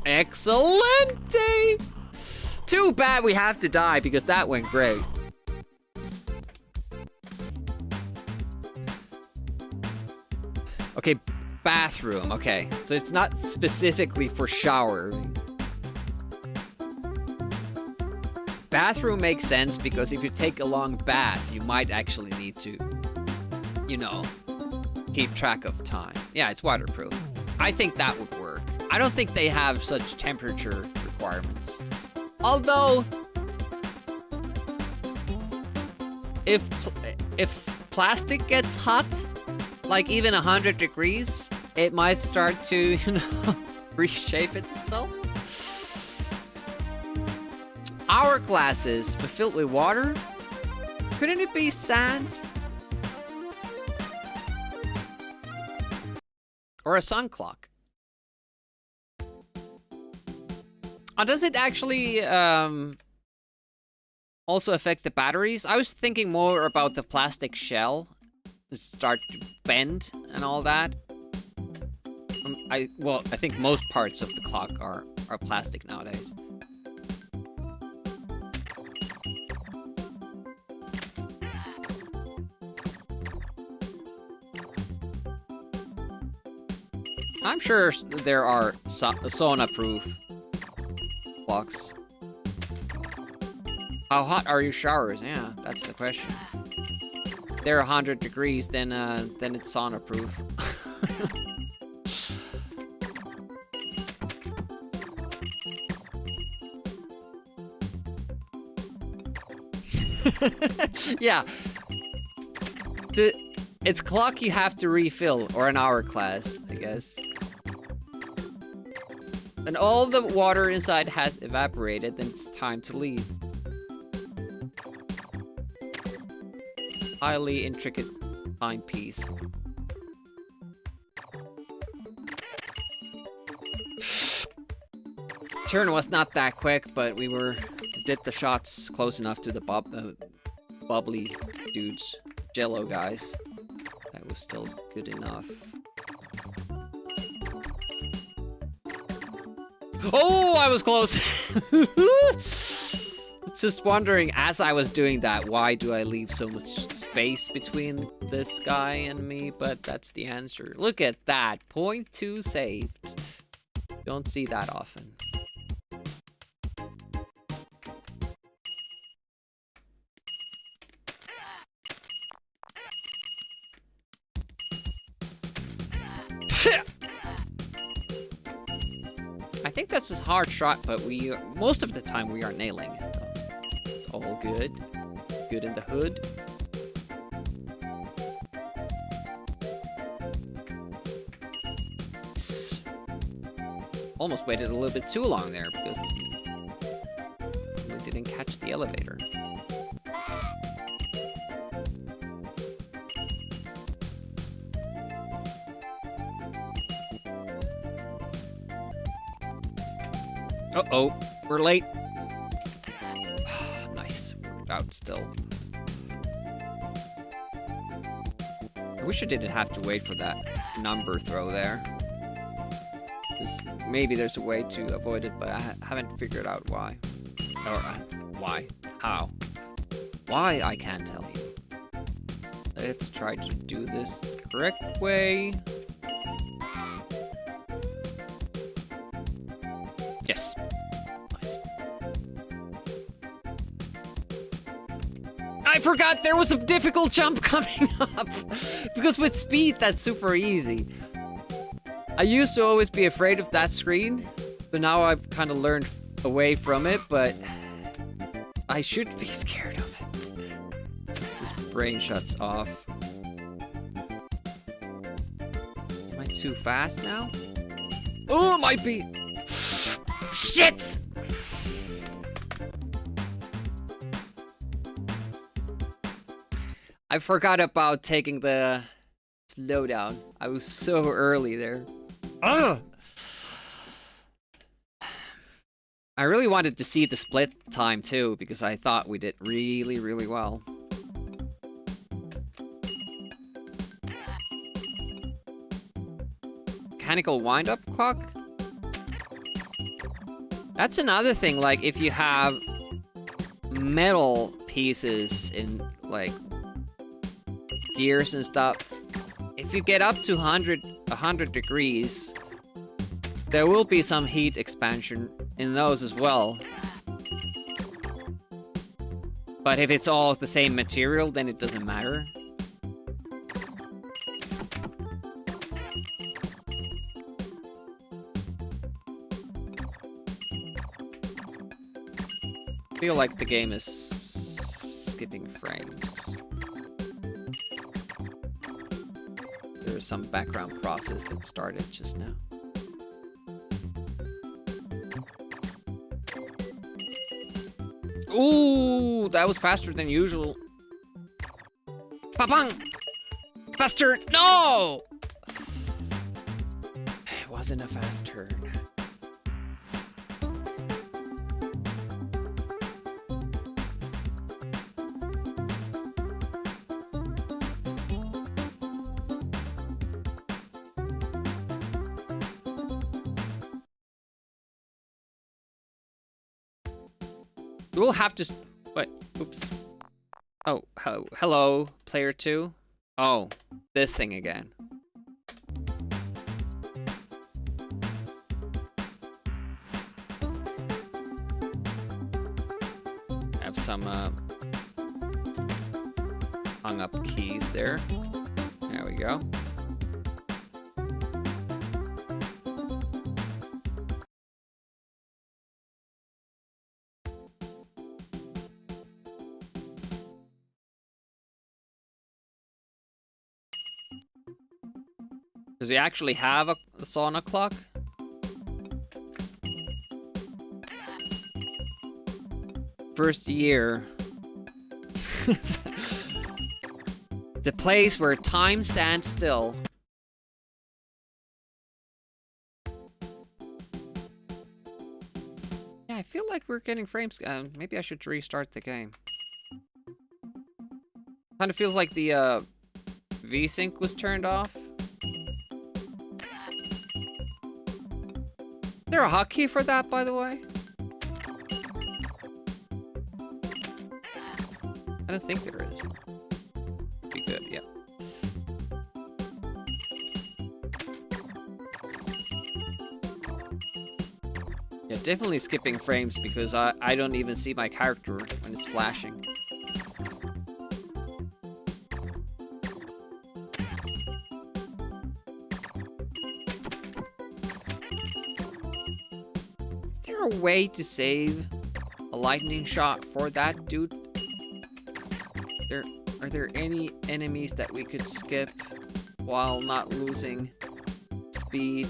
Excellente! Too bad we have to die because that went great. Okay, bathroom. Okay, so it's not specifically for showering. Bathroom makes sense because if you take a long bath, you might actually need to, you know, keep track of time. Yeah, it's waterproof. I think that would work. I don't think they have such temperature requirements. Although, if plastic gets hot, like even 100 degrees, it might start to, you know, reshape itself. Hourglasses, but filled with water? Couldn't it be sand? Or a sun clock? Oh, does it actually also affect the batteries? I was thinking more about the plastic shell. Start to bend and all that. I think most parts of the clock are plastic nowadays. I'm sure there are sauna-proof clocks. How hot are your showers? Yeah, that's the question. If they're 100 degrees, then it's sauna-proof. Yeah. It's clock you have to refill, or an hourglass, I guess. And all the water inside has evaporated, then it's time to leave. Highly intricate timepiece. Turn was not that quick, but we did the shots close enough to the bubbly dudes, Jello guys. That was still good enough. Oh, I was close. Just wondering, as I was doing that, why do I leave so much space between this guy and me? But that's the answer. Look at that, 0.2 saved. Don't see that often. I think that's a hard shot, but most of the time we are nailing it. It's all good. Good in the hood. Almost waited a little bit too long there because we didn't catch the elevator. Uh-oh, we're late. Nice, worked out still. I wish I didn't have to wait for that number throw there. Maybe there's a way to avoid it, but I haven't figured out why. Or why? How? Why, I can't tell you. Let's try to do this the correct way. Yes. Nice. I forgot there was a difficult jump coming up. Because with speed, that's super easy. I used to always be afraid of that screen, but now I've kind of learned away from it, but I should be scared of it. It's just brain shuts off. Am I too fast now? Oh, it might be. Shit! I forgot about taking the slowdown. I was so early there. Ugh! I really wanted to see the split time too, because I thought we did really, really well. mechanical wind-up clock. That's another thing, like, if you have metal pieces in, like, gears and stuff, if you get up to 100 degrees, there will be some heat expansion in those as well. But if it's all the same material, then it doesn't matter. I feel like the game is skipping frames. There's some background process that started just now. Ooh, that was faster than usual. Papang! Faster! No! It wasn't a fast turn. We'll have to... Wait, oops. Oh, hello, player 2. Oh, this thing again. Have some, hung up keys there. There we go. Does he actually have a sauna clock? First year. The place where time stands still. Yeah, I feel like we're getting frames. Maybe I should restart the game. Kind of feels like the VSync was turned off. Is there a hotkey for that, by the way? I don't think there is. Be good, yeah. Yeah, definitely skipping frames because I don't even see my character when it's flashing. A way to save a lightning shot for that, dude? Are there any enemies that we could skip while not losing speed?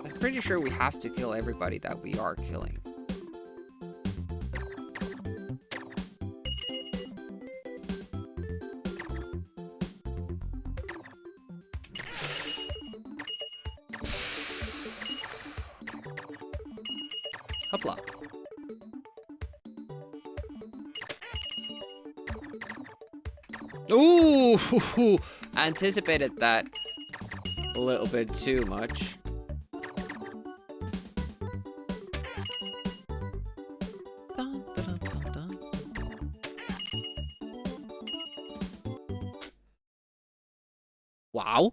I'm pretty sure we have to kill everybody that we are killing. Hopla. Ooh, anticipated that a little bit too much. Dun, dun, dun, dun. Wow.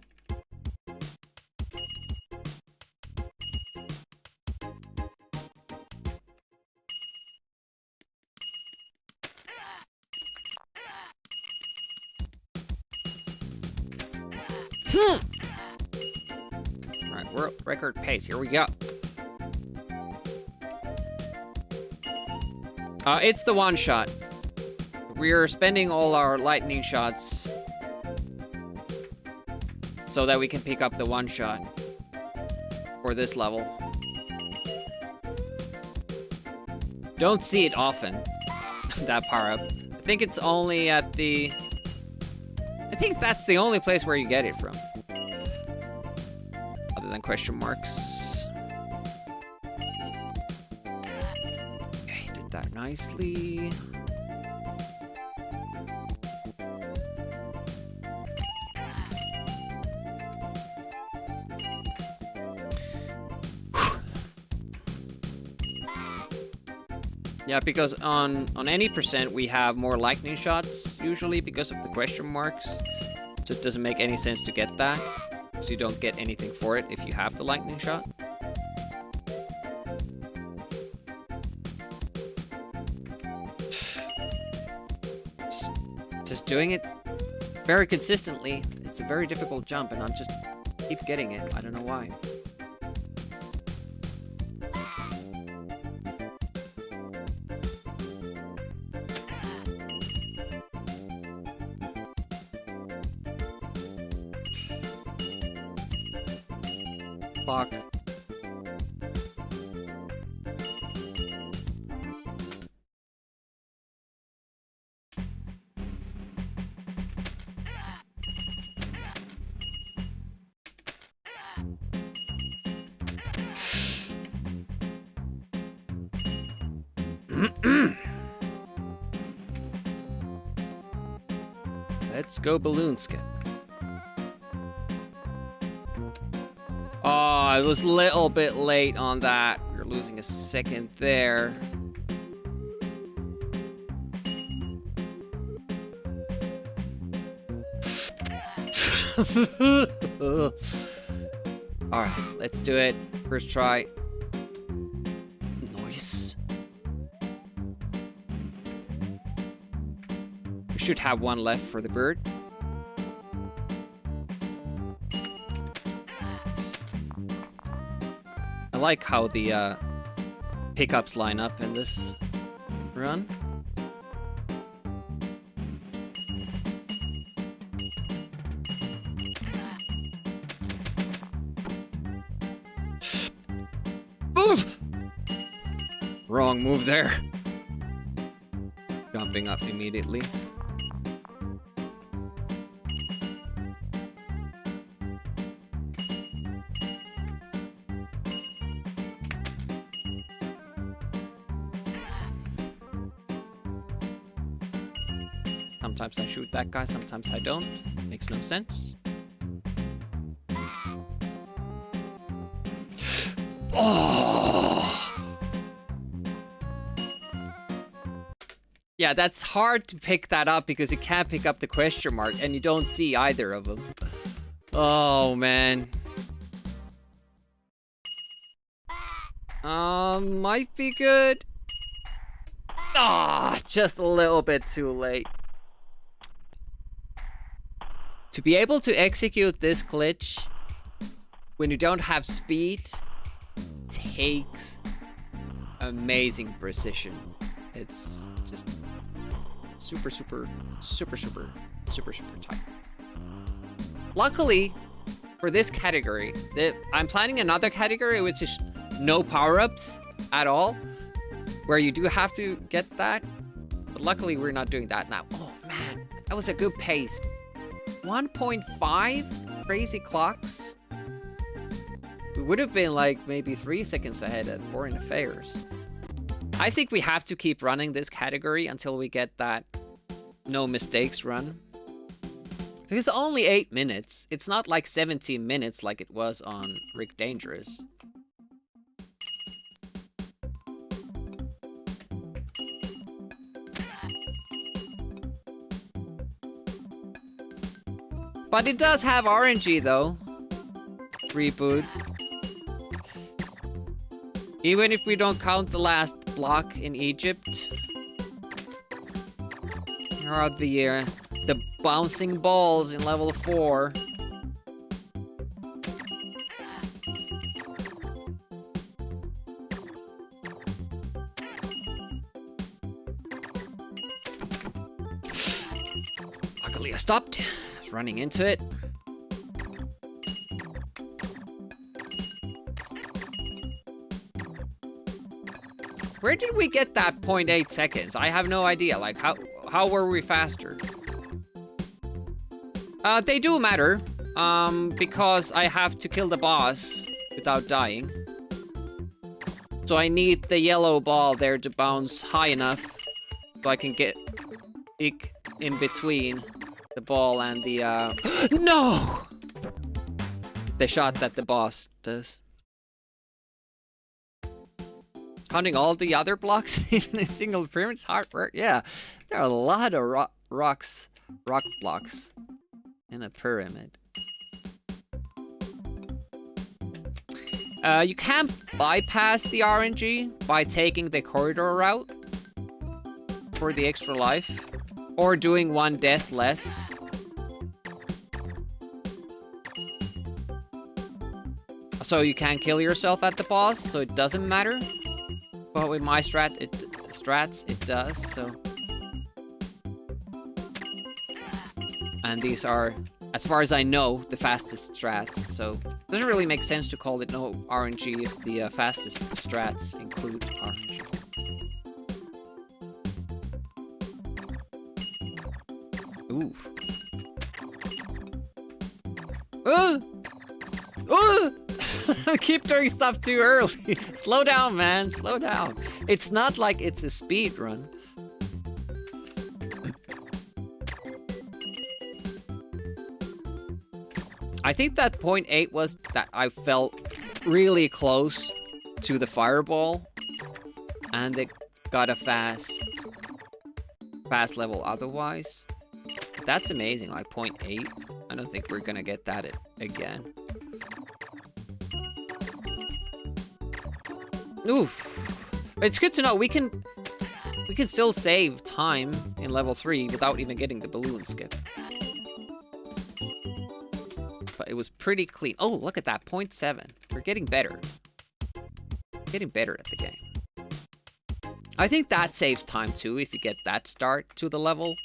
Alright, world record pace. Here we go. It's the one shot. We're spending all our lightning shots so that we can pick up the one shot for this level. Don't see it often, that power up. I think it's only at the... I think that's the only place where you get it from. Other than question marks. Okay, did that nicely. Yeah, because on any percent we have more lightning shots usually because of the question marks. So it doesn't make any sense to get that. So you don't get anything for it if you have the lightning shot. Just doing it very consistently. It's a very difficult jump and I'm just keep getting it. I don't know why. Fuck. Let's go balloon skip. Oh, I was a little bit late on that. We're losing a second there. Alright, let's do it. First try. Nice. We should have one left for the bird. I like how the pickups line up in this run. Oof! Wrong move there. Jumping up immediately. Sometimes I shoot that guy, sometimes I don't. Makes no sense. Oh! Yeah, that's hard to pick that up because you can't pick up the question mark and you don't see either of them. Oh, man. Might be good. Ah, just a little bit too late. To be able to execute this glitch when you don't have speed takes amazing precision. It's just super tight. Luckily, for this category, I'm planning another category which is no power-ups at all, where you do have to get that. But luckily, we're not doing that now. Oh man, that was a good pace. 1.5 crazy clocks. We would have been like maybe 3 seconds ahead at Foreign Affairs. I think we have to keep running this category until we get that no mistakes run. Because only 8 minutes. It's not like 17 minutes like it was on Rick Dangerous. But it does have RNG though. Reboot. Even if we don't count the last block in Egypt. Here are the bouncing balls in level 4. Luckily I stopped. I was running into it. Where did we get that 0.8 seconds? I have no idea. Like, how were we faster? They do matter. Because I have to kill the boss without dying. So I need the yellow ball there to bounce high enough so I can get in between the ball and the, No! The shot that the boss does. Counting all the other blocks in a single pyramid, hard work. Yeah, there are a lot of rock blocks in a pyramid. You can't bypass the RNG by taking the corridor route for the extra life, or doing one death less. So you can kill yourself at the boss, so it doesn't matter. But with my strats, it does, so. And these are, as far as I know, the fastest strats, so it doesn't really make sense to call it no RNG if the fastest strats include RNG. Oof. I keep doing stuff too early. Slow down, man. Slow down. It's not like it's a speed run. I think that point 8 was that I felt really close to the fireball, and it got a fast level otherwise. That's amazing, like point 8. I don't think we're gonna get that again. Oof. It's good to know we can still save time in level 3 without even getting the balloon skip. But it was pretty clean. Oh, look at that, 0.7. We're getting better. Getting better at the game. I think that saves time too if you get that start to the level.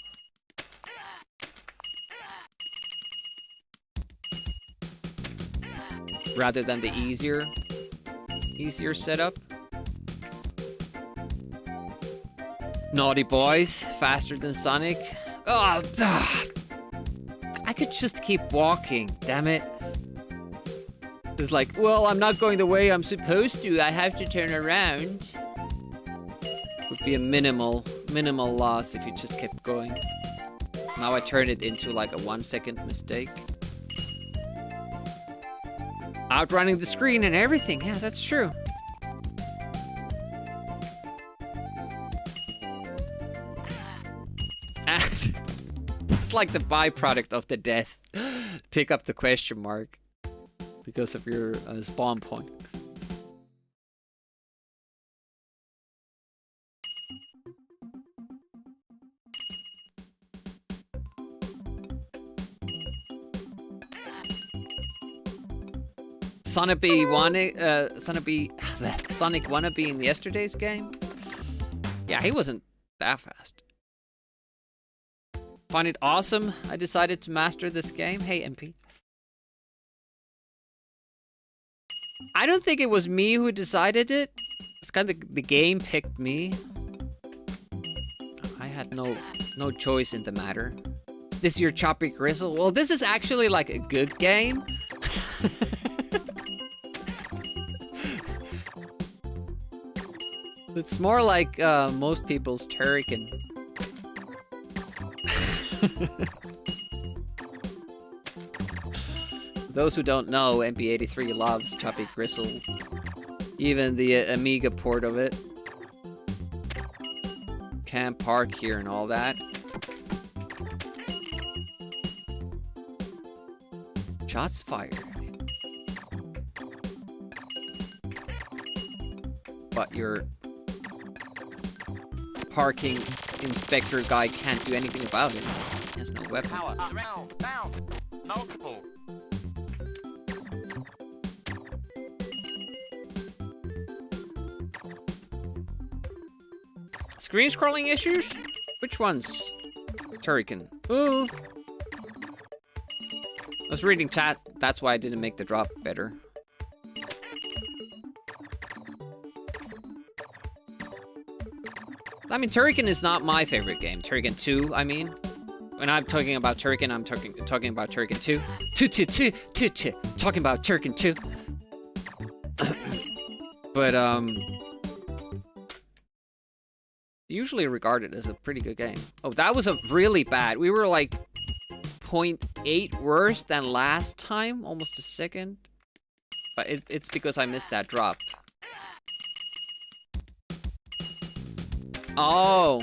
Rather than the easier setup. Naughty boys, faster than Sonic. Oh, I could just keep walking, damn it. It's like, well, I'm not going the way I'm supposed to. I have to turn around. Would be a minimal loss if you just kept going. Now I turn it into like a 1 second mistake. Outrunning the screen and everything. Yeah, that's true. And it's like the byproduct of the death. Pick up the question mark because of your spawn point. Sonic wannabe in yesterday's game? Yeah, he wasn't that fast. Find it awesome. I decided to master this game. Hey, MP. I don't think it was me who decided it. It's kind of the game picked me. I had no choice in the matter. Is this your choppy gristle? Well, this is actually like a good game. It's more like most people's Turrican. Those who don't know, MP83 loves Choppy Gristle. Even the Amiga port of it. Can't park here and all that. Shots fired. But your parking inspector guy can't do anything about it. He has no weapon. Power, down, multiple. Screen scrolling issues? Which ones? Turrican. Ooh. I was reading chat, that's why I didn't make the drop better. I mean, Turrican is not my favorite game. Turrican 2, I mean. When I'm talking about Turrican, I'm talking about Turrican 2. Talking about Turrican 2. But, usually regarded as a pretty good game. Oh, that was a really bad. We were like 0.8 worse than last time, almost a second. But it's because I missed that drop. Oh.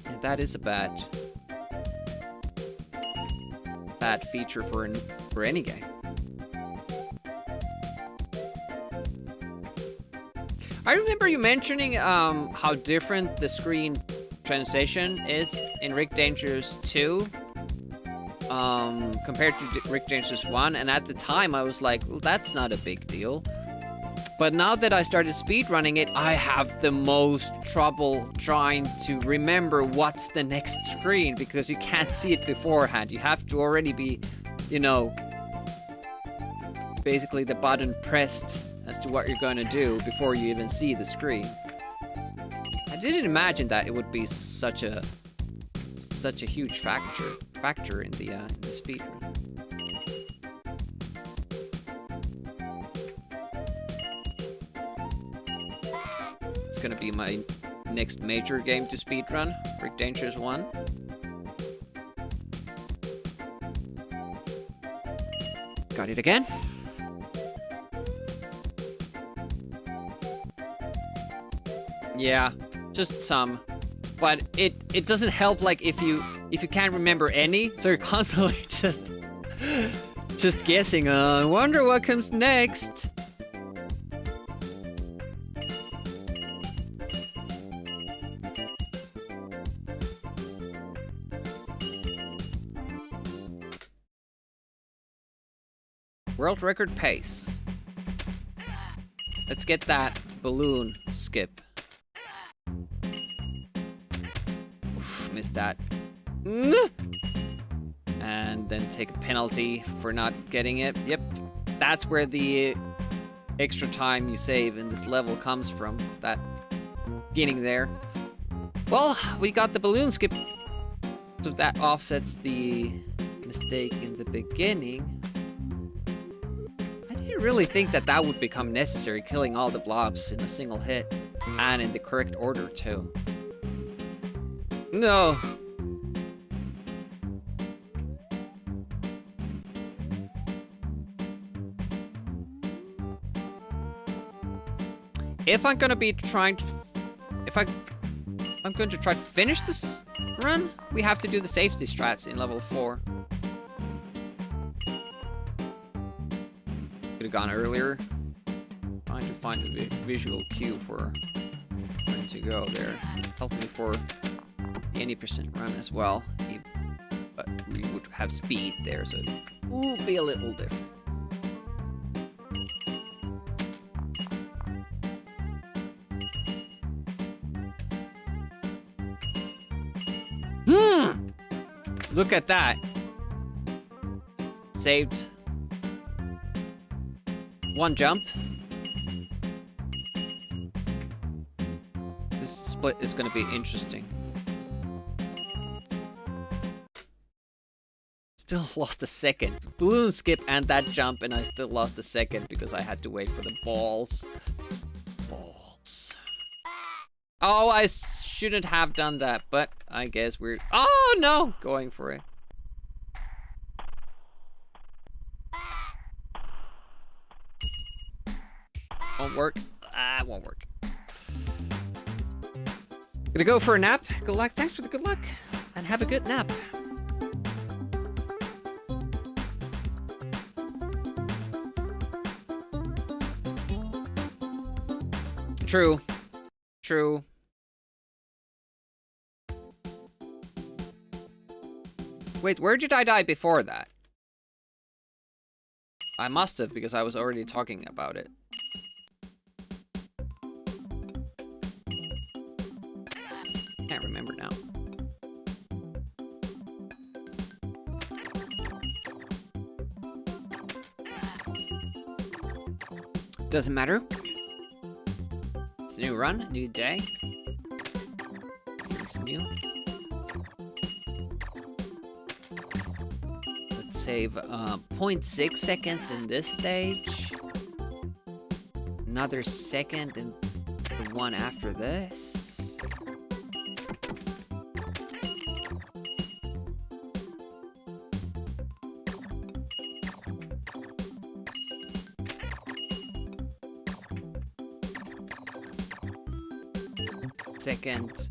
Yeah, that is a bad feature for any game. I remember you mentioning how different the screen translation is in Rick Dangerous 2 compared to Rick Dangerous 1, and at the time I was like, well, that's not a big deal. But now that I started speedrunning it, I have the most trouble trying to remember what's the next screen because you can't see it beforehand. You have to already be, you know, basically the button pressed as to what you're going to do before you even see the screen. I didn't imagine that it would be such a huge factor in the speedrun. It's gonna be my next major game to speedrun, Rick Dangerous 1. Got it again. Yeah, just some. But it doesn't help like if you can't remember any, so you're constantly just guessing, I wonder what comes next. World record pace. Let's get that balloon skip. Oof, missed that. And then take a penalty for not getting it. Yep, that's where the extra time you save in this level comes from. That beginning there. Well, we got the balloon skip, so that offsets the mistake in the beginning. I didn't really think that that would become necessary, killing all the blobs in a single hit, and in the correct order too. No. If I'm gonna be trying to, I'm going to try to finish this run, we have to do the safety strats in level 4. Could have gone earlier. Trying to find a visual cue for when to go there. Help me for the 80% run as well. But we would have speed there, so it will be a little different. Look at that. Saved one jump. This split is going to be interesting. Still lost a second. Balloon skip and that jump, and I still lost a second because I had to wait for the balls. Balls. Oh, I shouldn't have done that, but I guess we're... Oh, no! Going for it. Won't work. Ah, won't work. Gonna go for a nap. Good luck. Thanks for the good luck. And have a good nap. True. True. Wait, where did I die before that? I must have, because I was already talking about it. Can't remember now. Doesn't matter. It's a new run, new day. It's new. Let's save 0.6 seconds in this stage. Another second in the one after this. second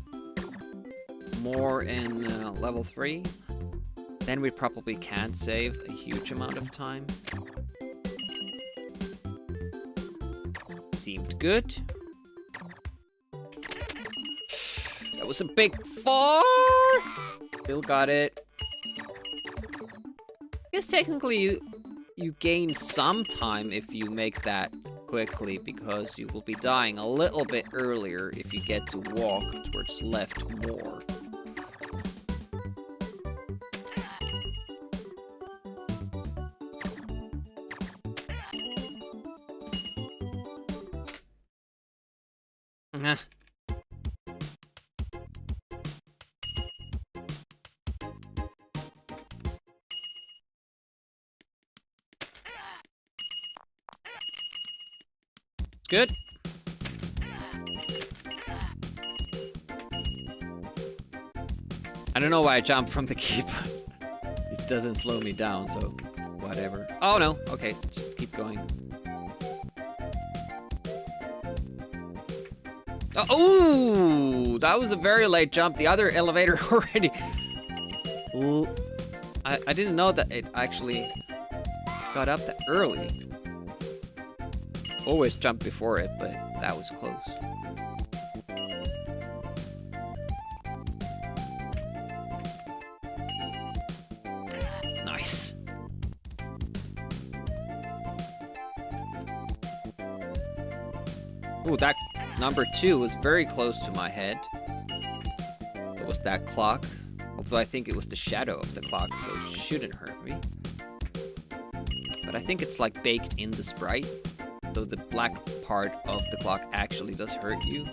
more in level 3, then we probably can't save a huge amount of time. Seemed good. That was a big fall. Still got it. I guess technically you gain some time if you make that quickly, because you will be dying a little bit earlier if you get to walk towards left more. Good. I don't know why I jumped from the keep. It doesn't slow me down, so whatever. Oh no, okay, just keep going. Oh, that was a very late jump. The other elevator already. Ooh, I didn't know that it actually got up that early. Always jump before it, but that was close. Nice. Ooh, that number 2 was very close to my head. It was that clock. Although I think it was the shadow of the clock, so it shouldn't hurt me. But I think it's like baked in the sprite. So the black part of the clock actually does hurt you.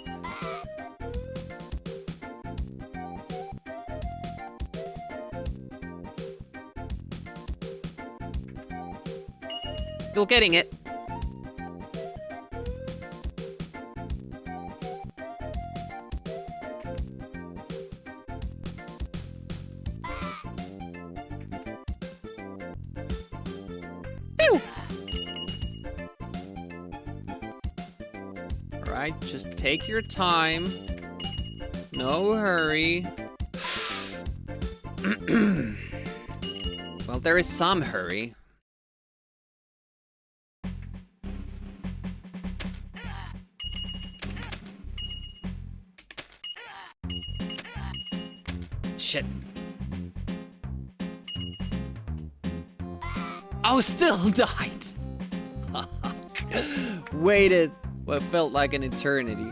Still getting it. Pew! Alright, just take your time. No hurry. Well, there is some hurry. Shit. Oh, still died. Waited what felt like an eternity.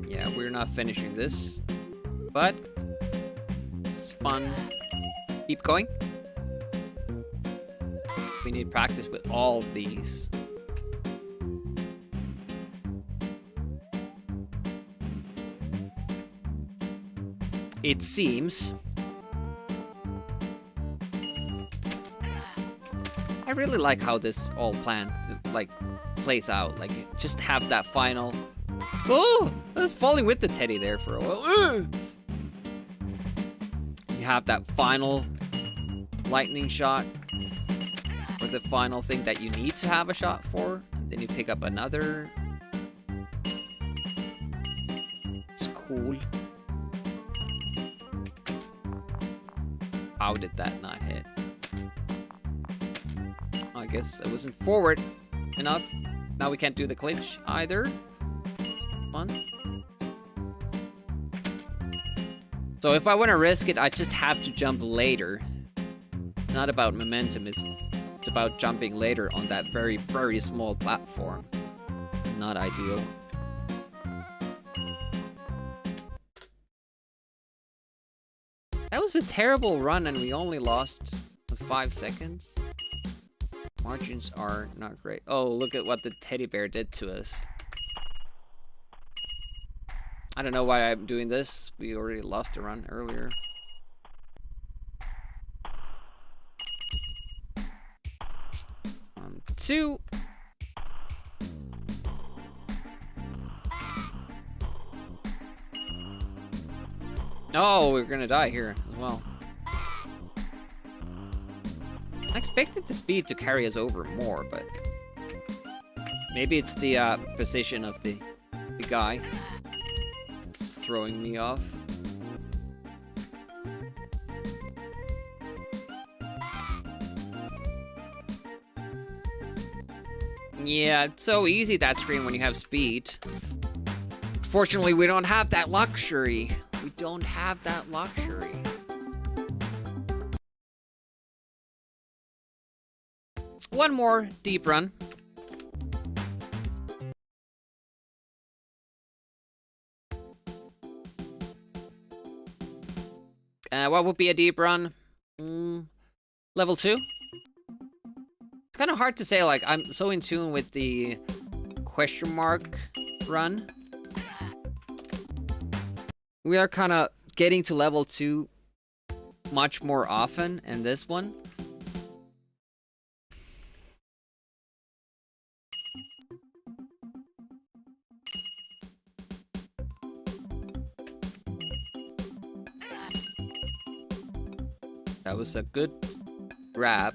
Yeah, we're not finishing this, but it's fun. Keep going. We need practice with all these. It seems. I really like how this all plays out. Like, you just have that final. Oh, I was falling with the teddy there for a while. You have that final lightning shot, or the final thing that you need to have a shot for. And then you pick up another. It's cool. How did that not hit? I guess it wasn't forward enough. Now we can't do the glitch either. Fun. So if I want to risk it, I just have to jump later. It's not about momentum, it's about jumping later on that very, very small platform. Not ideal. That was a terrible run and we only lost 5 seconds. Margins are not great. Oh, look at what the teddy bear did to us. I don't know why I'm doing this. We already lost a run earlier. Two. Oh, we're gonna die here as well. I expected the speed to carry us over more, but maybe it's the position of the guy that's throwing me off. Yeah, it's so easy that screen when you have speed. Fortunately, we don't have that luxury. We don't have that luxury. One more deep run. What would be a deep run? Level 2? It's kind of hard to say, like, I'm so in tune with the question mark run. We are kind of getting to level 2 much more often in this one. That was a good grab.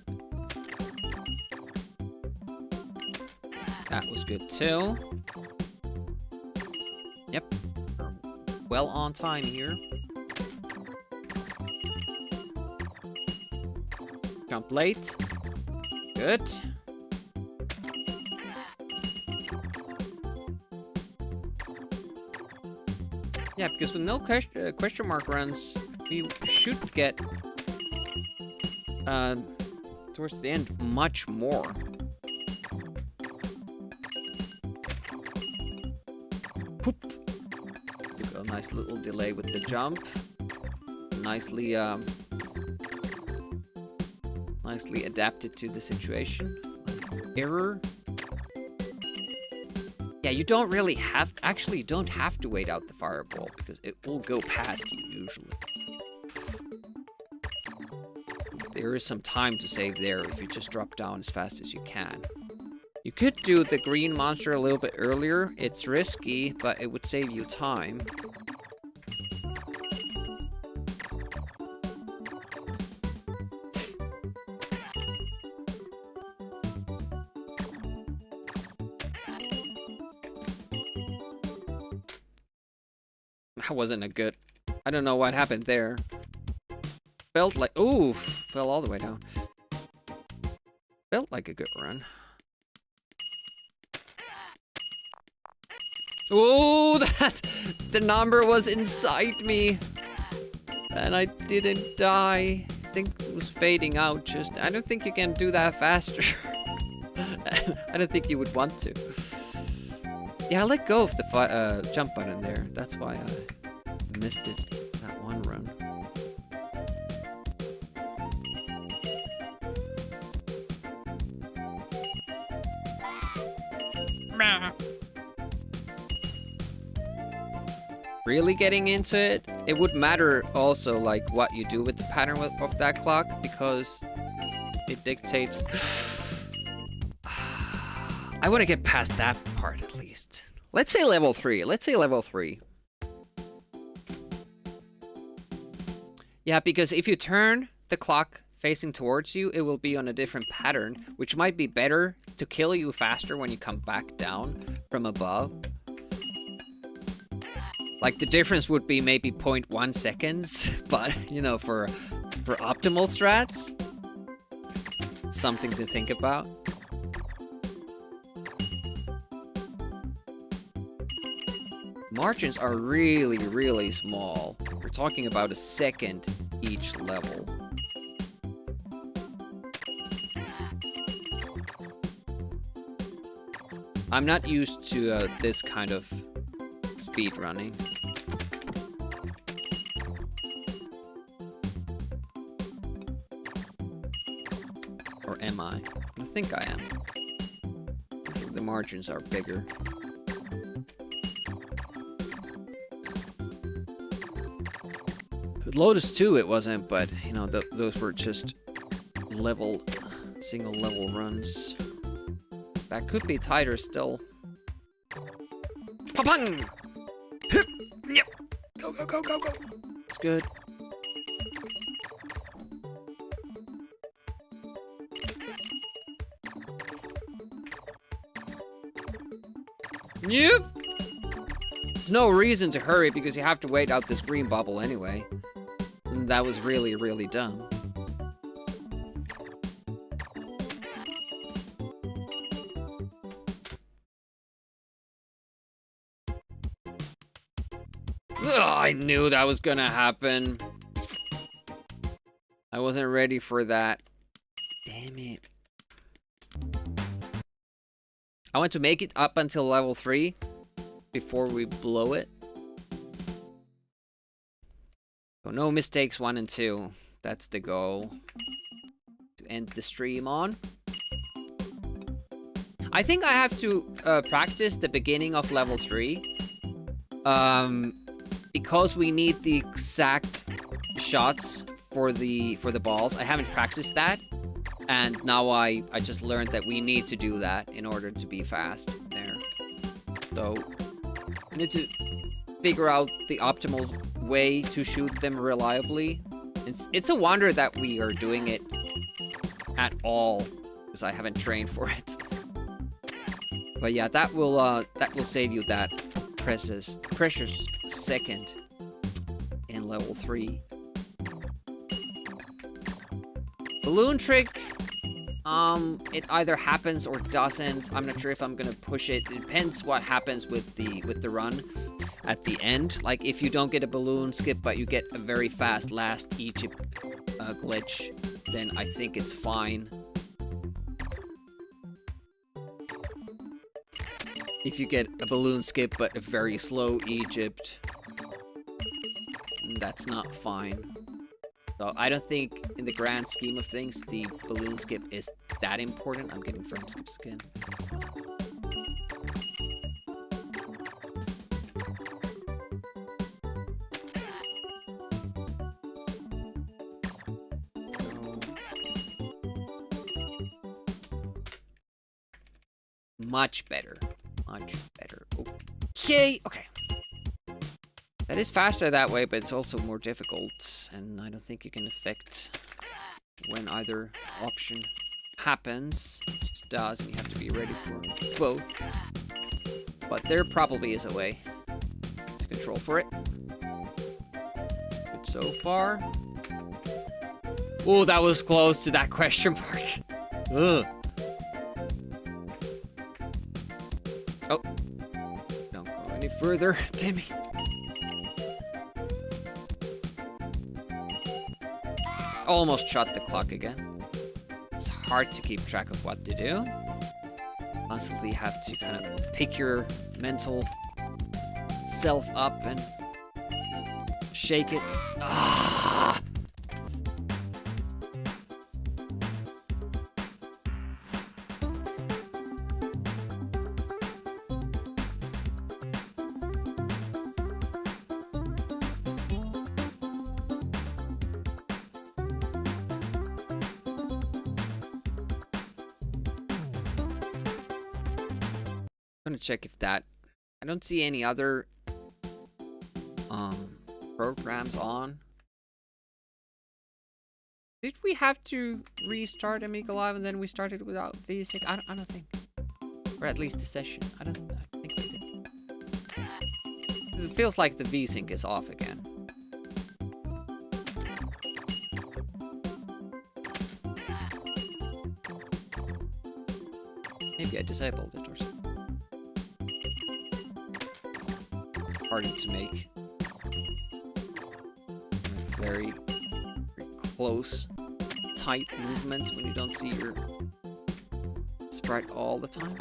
That was good too. Yep. Well on time here. Jump late. Good. Yeah, because with no question mark runs, we should get towards the end much more. Poop. A nice little delay with the jump. Nicely nicely adapted to the situation. Error. Yeah, you don't really have actually you don't have to wait out the fireball because it will go past you usually. There is some time to save there if you just drop down as fast as you can. You could do the green monster a little bit earlier. It's risky, but it would save you time. That wasn't a good... I don't know what happened there. Felt like... Ooh! Fell all the way down. Felt like a good run. Oh, that... The number was inside me. And I didn't die. I think it was fading out just... I don't think you can do that faster. I don't think you would want to. Yeah, I let go of the jump button there. That's why I missed it. That one run. Really getting into it, it would matter also like what you do with the pattern of that clock because it dictates. I want to get past that part at least. Let's say level 3. Let's say level 3. Yeah, because if you turn the clock facing towards you, it will be on a different pattern, which might be better to kill you faster when you come back down from above. Like, the difference would be maybe 0.1 seconds, but, you know, for optimal strats, something to think about. Margins are really, really small. We're talking about a second each level. I'm not used to this kind of speed running. Or am I? I think I am. The margins are bigger. With Lotus 2 it wasn't, but you know, those were just single level runs. That could be tighter still. Pa-pung! Hup! Yep! Go, go, go, go, go! It's good. Yep. There's no reason to hurry because you have to wait out this green bubble anyway. And that was really, really dumb. Ugh, I knew that was gonna happen. I wasn't ready for that. Damn it. I want to make it up until level 3 before we blow it. So no mistakes 1 and 2. That's the goal. To end the stream on. I think I have to practice the beginning of level 3. Because we need the exact shots for the balls. I haven't practiced that. And now I just learned that we need to do that in order to be fast there. So I need to figure out the optimal way to shoot them reliably. It's a wonder that we are doing it at all, because I haven't trained for it. But yeah, that will save you that precious second in level 3. Balloon trick, it either happens or doesn't. I'm not sure if I'm gonna push it. It depends what happens with the run at the end. Like if you don't get a balloon skip, but you get a very fast last Egypt glitch, then I think it's fine. If you get a balloon skip but a very slow Egypt, that's not fine. So I don't think in the grand scheme of things the balloon skip is that important. I'm getting frame skips again. Much better. Much better. Okay, okay. That is faster that way, but it's also more difficult, and I don't think you can affect when either option happens. It just does, and you have to be ready for both. But there probably is a way to control for it. Good so far. Oh, that was close to that question mark. Ugh. Oh. Don't go any further, Timmy. Almost shot the clock again. It's hard to keep track of what to do. Constantly have to kind of pick your mental self up and shake it. Ah! I'm gonna check if that... I don't see any other programs on. Did we have to restart Amiga Live and then we started without VSync? I don't think. Or at least the session. I don't think we did. 'Cause it feels like the VSync is off again. Maybe I disabled it or something. Harder to make. Very, very close, tight movements when you don't see your sprite all the time.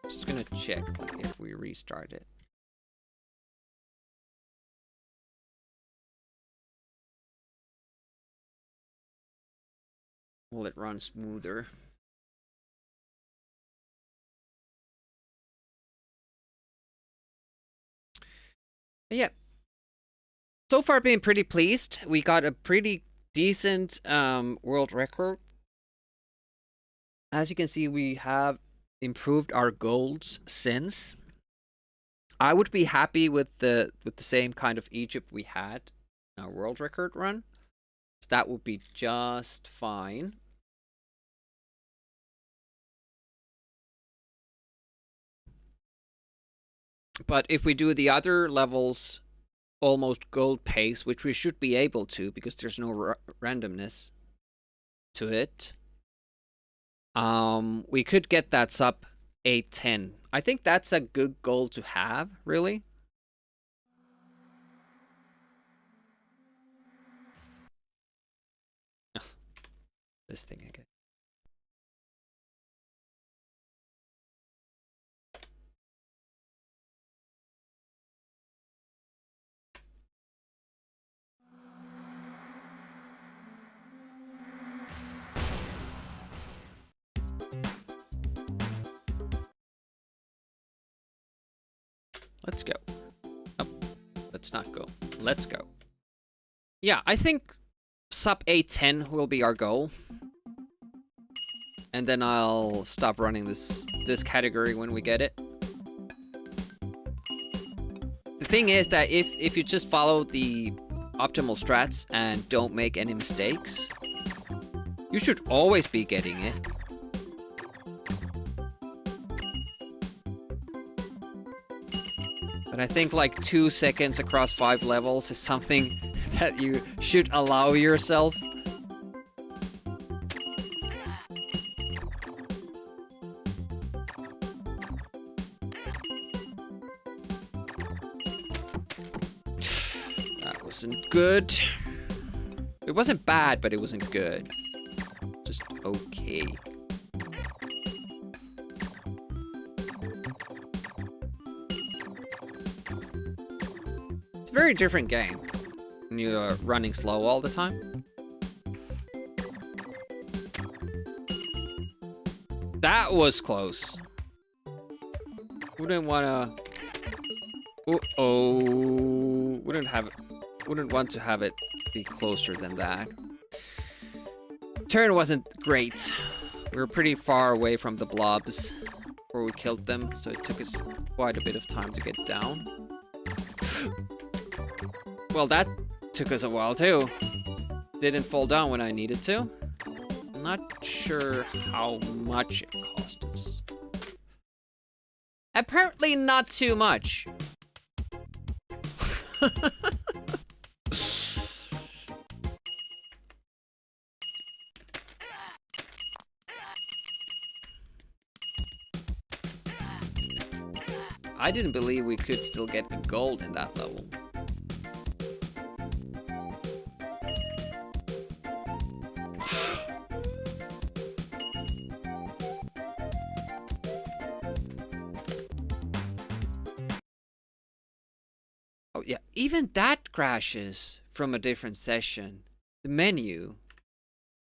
Just gonna check like, if we restart it. Will it run smoother? But yeah, so far been pretty pleased. We got a pretty decent world record. As you can see, we have improved our goals since. I would be happy with the same kind of Egypt we had in our world record run. So that would be just fine. But if we do the other levels almost gold pace, which we should be able to because there's no randomness to it, we could get that sub 810. I think that's a good goal to have, really. This thing again. Let's go. Oh, let's not go. Let's go. Yeah, I think sub 810 will be our goal. And then I'll stop running this category when we get it. The thing is that if you just follow the optimal strats and don't make any mistakes, you should always be getting it. But I think like 2 seconds across 5 levels is something that you should allow yourself. That wasn't good. It wasn't bad, but it wasn't good. Just okay. It's a very different game when you are running slow all the time. That was close. Wouldn't wanna. Wouldn't want to have it be closer than that. Turn wasn't great. We were pretty far away from the blobs before we killed them, so it took us quite a bit of time to get down. Well, that took us a while too. Didn't fall down when I needed to. Not sure how much it cost us. Apparently not too much. I didn't believe we could still get a gold in that level. Oh yeah, even that crashes from a different session. The menu.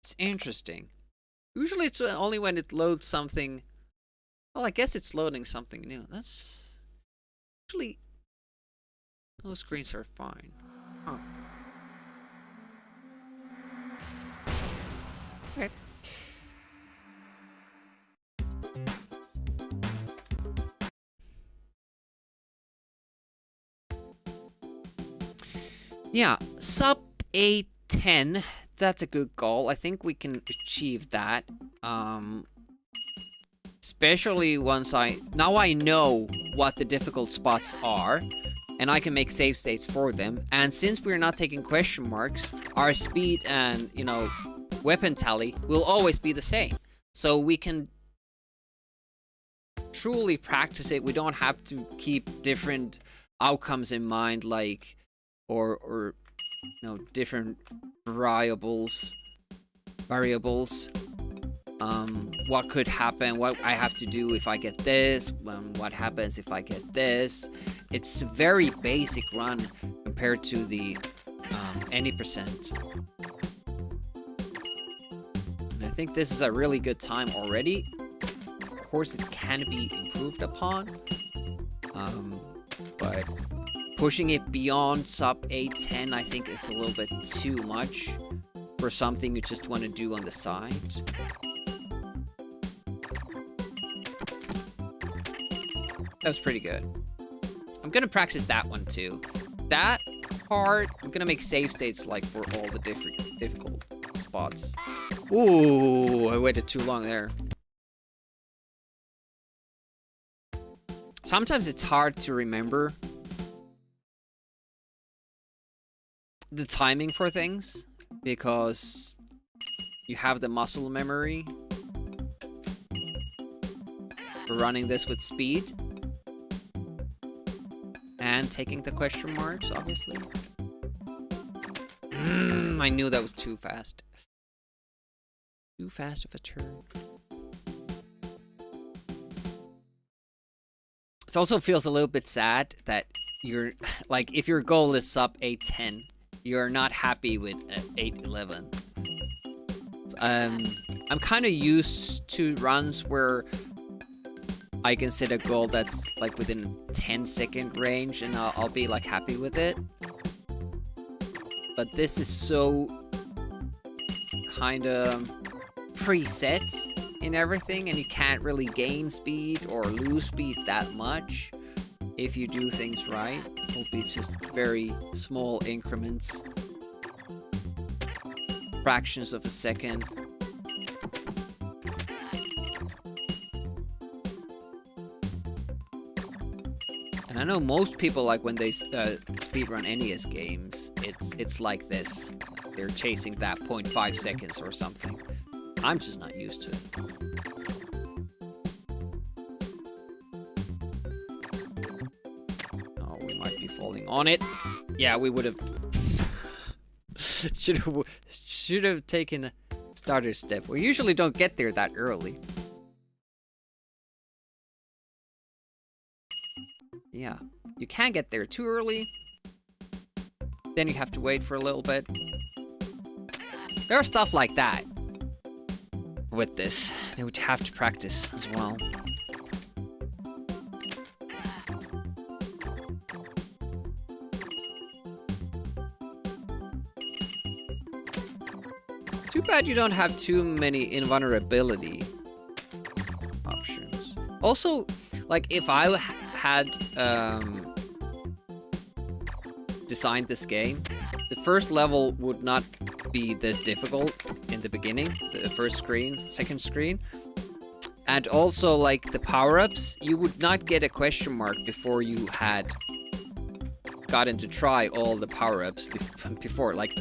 It's interesting. Usually it's only when it loads something. Well, I guess it's loading something new. That's actually, those screens are fine. Huh. Okay. Yeah, sub 810. That's a good goal. I think we can achieve that. Especially once now I know what the difficult spots are, and I can make save states for them. And since we're not taking question marks, our speed and, you know, weapon tally will always be the same. So we can truly practice it. We don't have to keep different outcomes in mind, like, or you know, different variables. What could happen, what I have to do if I get this, what happens if I get this. It's a very basic run compared to the any percent. And I think this is a really good time already. Of course, it can be improved upon, but pushing it beyond sub 810, I think, is a little bit too much for something you just want to do on the side. That was pretty good. I'm gonna practice that one too. That part, I'm gonna make save states like for all the difficult spots. Ooh, I waited too long there. Sometimes it's hard to remember the timing for things because you have the muscle memory for running this with speed and taking the question marks, obviously. I knew that was too fast. Too fast of a turn. It also feels a little bit sad that you're, like, if your goal is sub 810, you're not happy with 811. I'm kind of used to runs where I can set a goal that's like within 10-second range and I'll be like happy with it. But this is so kind of preset in everything, and you can't really gain speed or lose speed that much if you do things right. It'll be just very small increments, fractions of a second. And I know most people, like when they speedrun NES games, it's like this. They're chasing that 0.5 seconds or something. I'm just not used to it. Oh, we might be falling on it. Yeah, we would have... should have taken a starter step. We usually don't get there that early. Yeah, you can get there too early. Then you have to wait for a little bit. There's stuff like that with this. You would have to practice as well. Too bad you don't have too many invulnerability options. Also, like if I had designed this game, the first level would not be this difficult in the beginning, the first screen, second screen. And also, like, the power-ups, you would not get a question mark before you had gotten to try all the power-ups before, like,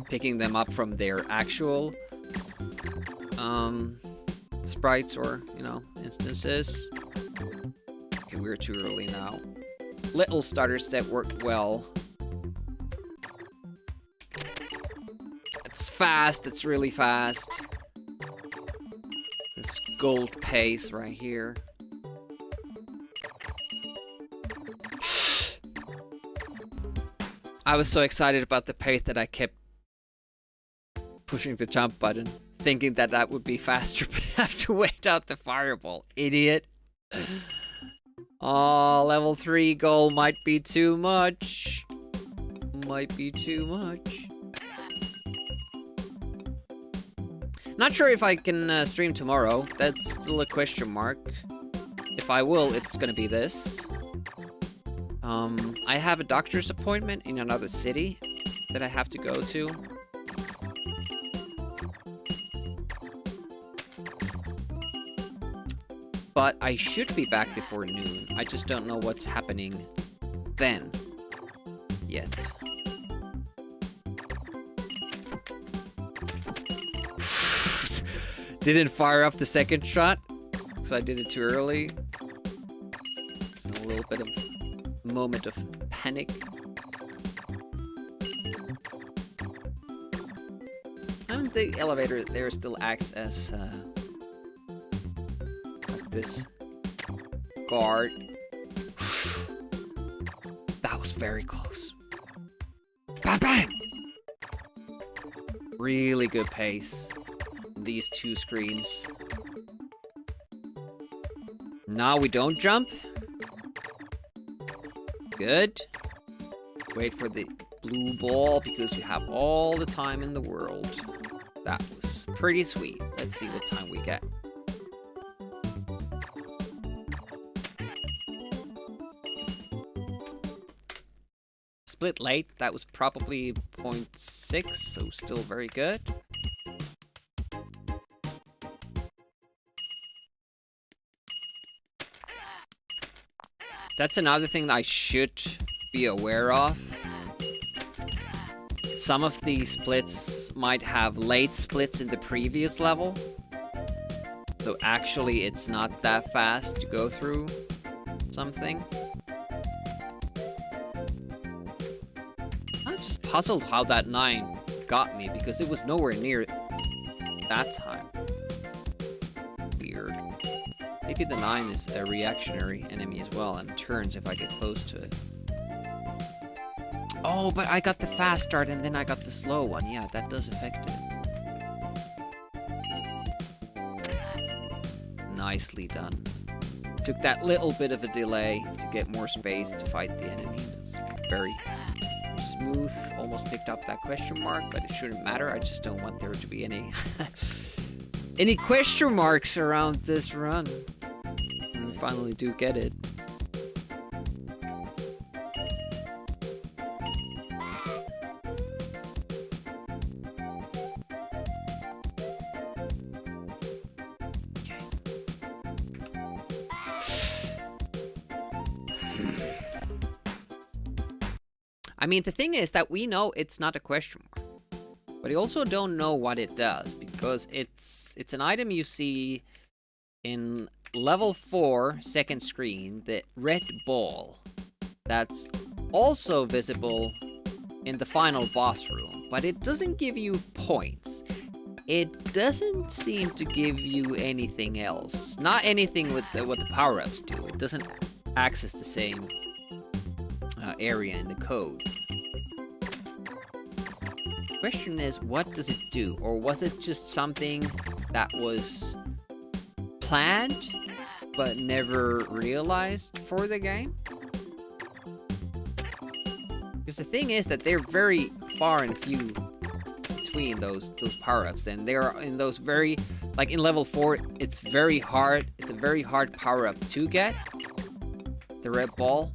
picking them up from their actual sprites or, you know, instances. Okay, we're too early now. Little starter step worked well. It's fast, it's really fast. This gold pace right here. I was so excited about the pace that I kept pushing the jump button, thinking that that would be faster, but I have to wait out the fireball. Idiot. Oh, level 3 goal might be too much. Might be too much. Not sure if I can stream tomorrow. That's still a question mark. If I will, it's gonna be this. I have a doctor's appointment in another city that I have to go to. But I should be back before noon. I just don't know what's happening then yet. Didn't fire up the second shot because I did it too early. It's a little bit of moment of panic. And the elevator there still acts as like this guard. That was very close. Bang bang! Really good pace. These two screens. Now we don't jump. Good. Wait for the blue ball because you have all the time in the world. That was pretty sweet. Let's see what time we get. Split late. That was probably 0.6, so still very good. That's another thing that I should be aware of. Some of these splits might have late splits in the previous level. So actually it's not that fast to go through something. I'm just puzzled how that 9 got me, because it was nowhere near that time. Weird. Maybe the 9 is a reactionary enemy as well and turns if I get close to it. Oh, but I got the fast start and then I got the slow one. Yeah, that does affect it. Nicely done. Took that little bit of a delay to get more space to fight the enemy. It was very smooth. Almost picked up that question mark, but it shouldn't matter. I just don't want there to be any any question marks around this run. And we finally do get it. I mean, the thing is that we know it's not a question mark, but we also don't know what it does, because it's an item you see in level 4, second screen, the red ball, that's also visible in the final boss room, but it doesn't give you points. It doesn't seem to give you anything else. Not anything with what the power-ups do. It doesn't access the same area in the code. Question is, what does it do? Or was it just something that was planned but never realized for the game? Because the thing is that they're very far and few between those power-ups. Then they're in those very, like in level 4, it's very hard. It's a very hard power-up to get. The red ball.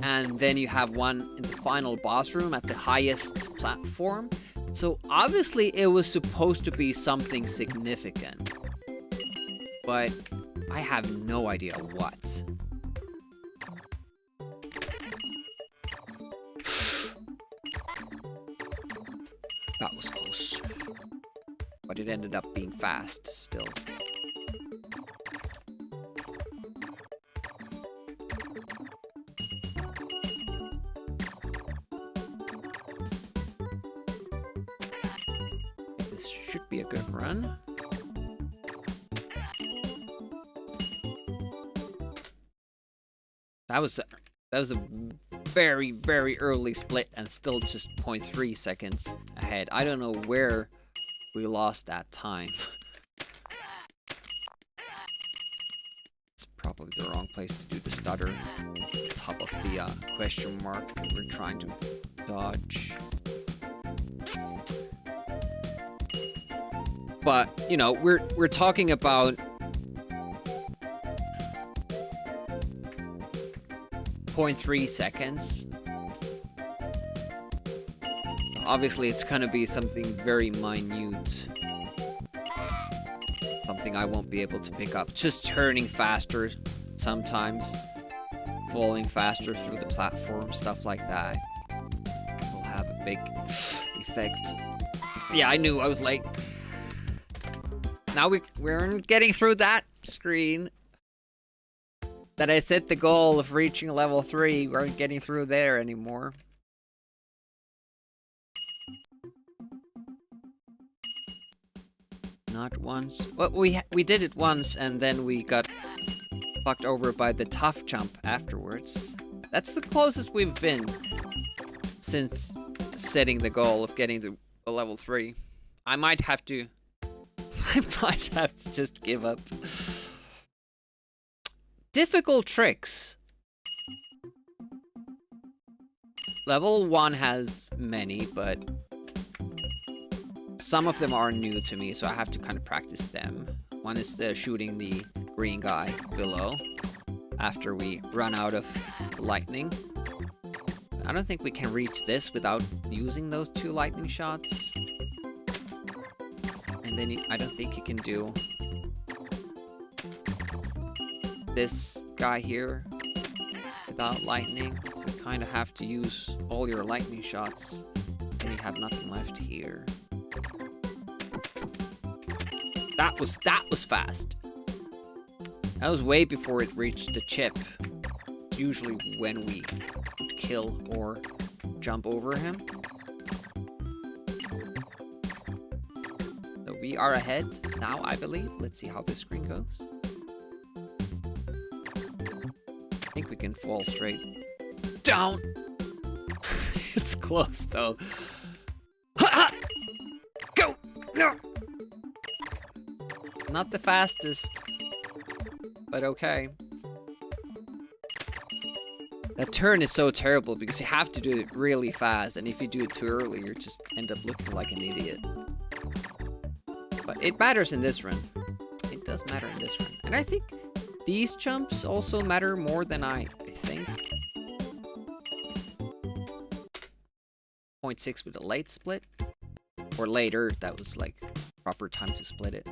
And then you have one in the final boss room at the highest platform. So obviously it was supposed to be something significant. But I have no idea what. That was close. But it ended up being fast still. Should be a good run. That was a very, very early split and still just 0.3 seconds ahead. I don't know where we lost that time. It's probably the wrong place to do the stutter. Top of the question mark that we're trying to dodge. But, you know, we're talking about 0.3 seconds. Obviously, it's gonna be something very minute. Something I won't be able to pick up. Just turning faster sometimes. Falling faster through the platform, stuff like that. Will have a big effect. Yeah, I knew I was late. Now we're getting through that screen. That I set the goal of reaching level 3. We aren't getting through there anymore. Not once. Well, we did it once and then we got fucked over by the tough jump afterwards. That's the closest we've been since setting the goal of getting to a level 3. I might have to just give up. Difficult tricks. Level 1 has many, but some of them are new to me, so I have to kind of practice them. One is shooting the green guy below after we run out of lightning. I don't think we can reach this without using those 2 lightning shots. And then I don't think you can do this guy here without lightning. So you kind of have to use all your lightning shots and you have nothing left here. That was fast. That was way before it reached the chip. It's usually when we would kill or jump over him. So we are ahead now, I believe. Let's see how this screen goes. I think we can fall straight down. It's close though. Go! No! Not the fastest, but okay. That turn is so terrible because you have to do it really fast, and if you do it too early, you just end up looking like an idiot. But it matters in this run. It does matter in this run. And I think these jumps also matter more than I think. 0.6 with a late split. Or later, that was like proper time to split it.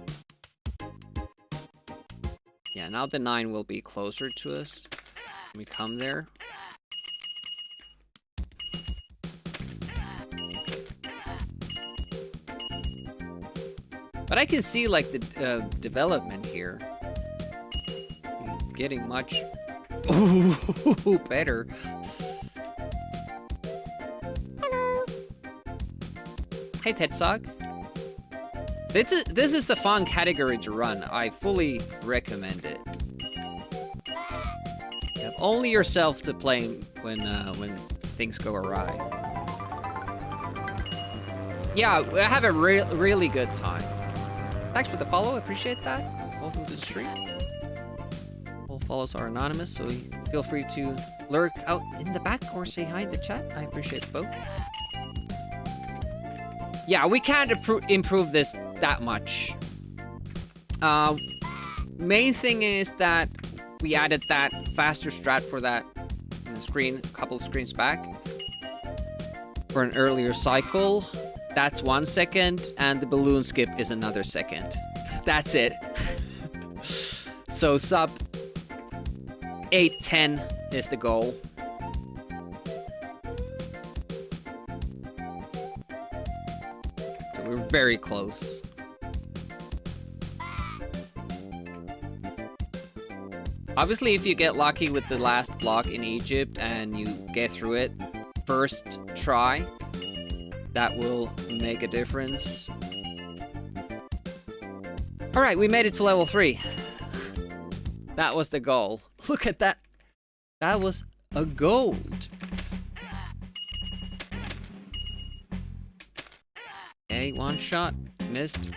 Yeah, now the 9 will be closer to us when we come there. But I can see like the development here. Getting much better. Hello. Hey Tetsog. This is a fun category to run. I fully recommend it. You have only yourself to blame when things go awry. Yeah, I have a really good time. Thanks for the follow, appreciate that. Welcome to the stream. All follows are anonymous, so feel free to lurk out in the back or say hi in the chat. I appreciate both. Yeah, we can't improve this that much. Main thing is that we added that faster strat for that screen a couple of screens back for an earlier cycle. That's 1 second, and the balloon skip is another second. That's it. So sub 8:10 is the goal. So we're very close. Obviously, if you get lucky with the last block in Egypt and you get through it first try, that will make a difference. All right, we made it to level 3. That was the goal. Look at that. That was a gold. Okay, one shot. Missed.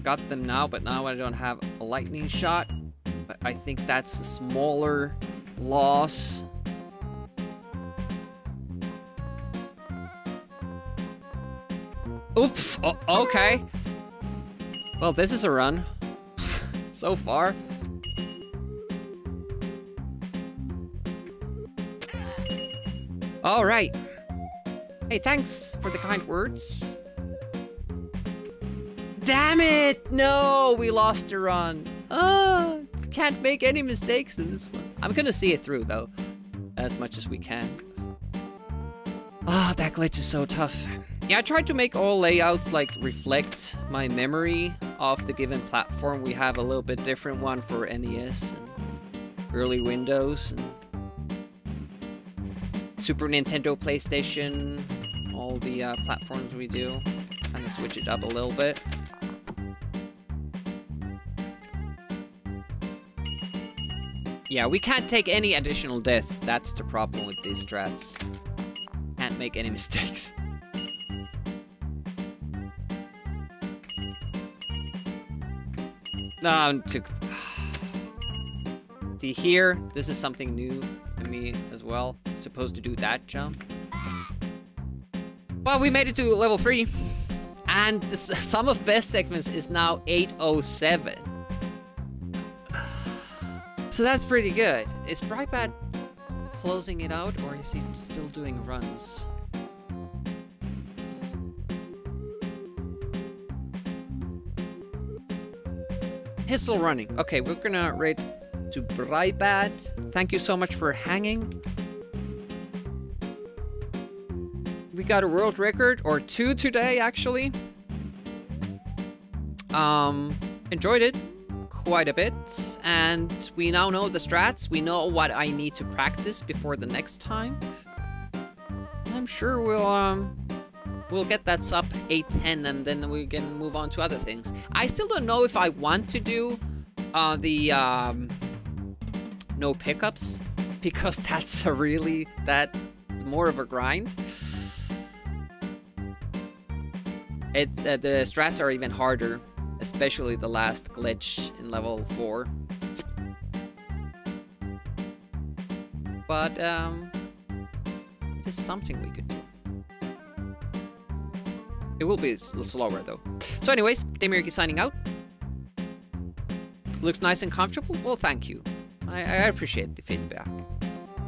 Got them now, but now I don't have a lightning shot. But I think that's a smaller loss. Oops. Oh, okay. Well, this is a run. So far. All right. Hey, thanks for the kind words. Damn it! No, we lost a run. Oh, can't make any mistakes in this one. I'm gonna see it through though, as much as we can. Ah, that glitch is so tough. Yeah, I tried to make all layouts like reflect my memory of the given platform. We have a little bit different one for NES and early Windows and Super Nintendo, PlayStation, all the platforms we do. Kind of switch it up a little bit. Yeah, we can't take any additional deaths. That's the problem with these strats. Can't make any mistakes. See here, this is something new to me as well. Supposed to do that jump. Well, we made it to level 3. And the sum of best segments is now 807. So that's pretty good. Is Brightbad closing it out, or is he still doing runs? He's still running. Okay, we're gonna rate to Breibad. Thank you so much for hanging. We got a world record, or 2 today, actually. Enjoyed it quite a bit, and we now know the strats. We know what I need to practice before the next time. I'm sure we'll get that sub 810, and then we can move on to other things. I still don't know if I want to do the no pickups, because that's more of a grind. The strats are even harder, especially the last glitch in level 4. But it is something we could do. It will be slower though. So anyways, Demirki signing out. Looks nice and comfortable. Well, thank you. I appreciate the feedback,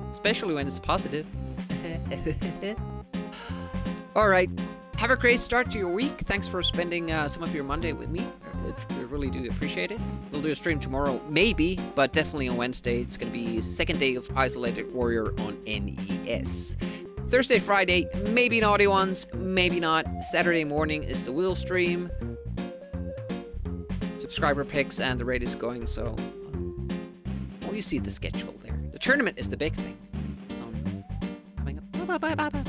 especially when it's positive. All right. Have a great start to your week. Thanks for spending some of your Monday with me. I really do appreciate it. We'll do a stream tomorrow, maybe, but definitely on Wednesday. It's going to be second day of Isolated Warrior on NES. Thursday, Friday, maybe Naughty Ones, maybe not. Saturday morning is the wheel stream. Subscriber picks and the raid is going, so... Well, you see the schedule there. The tournament is the big thing. It's on coming up. Bye.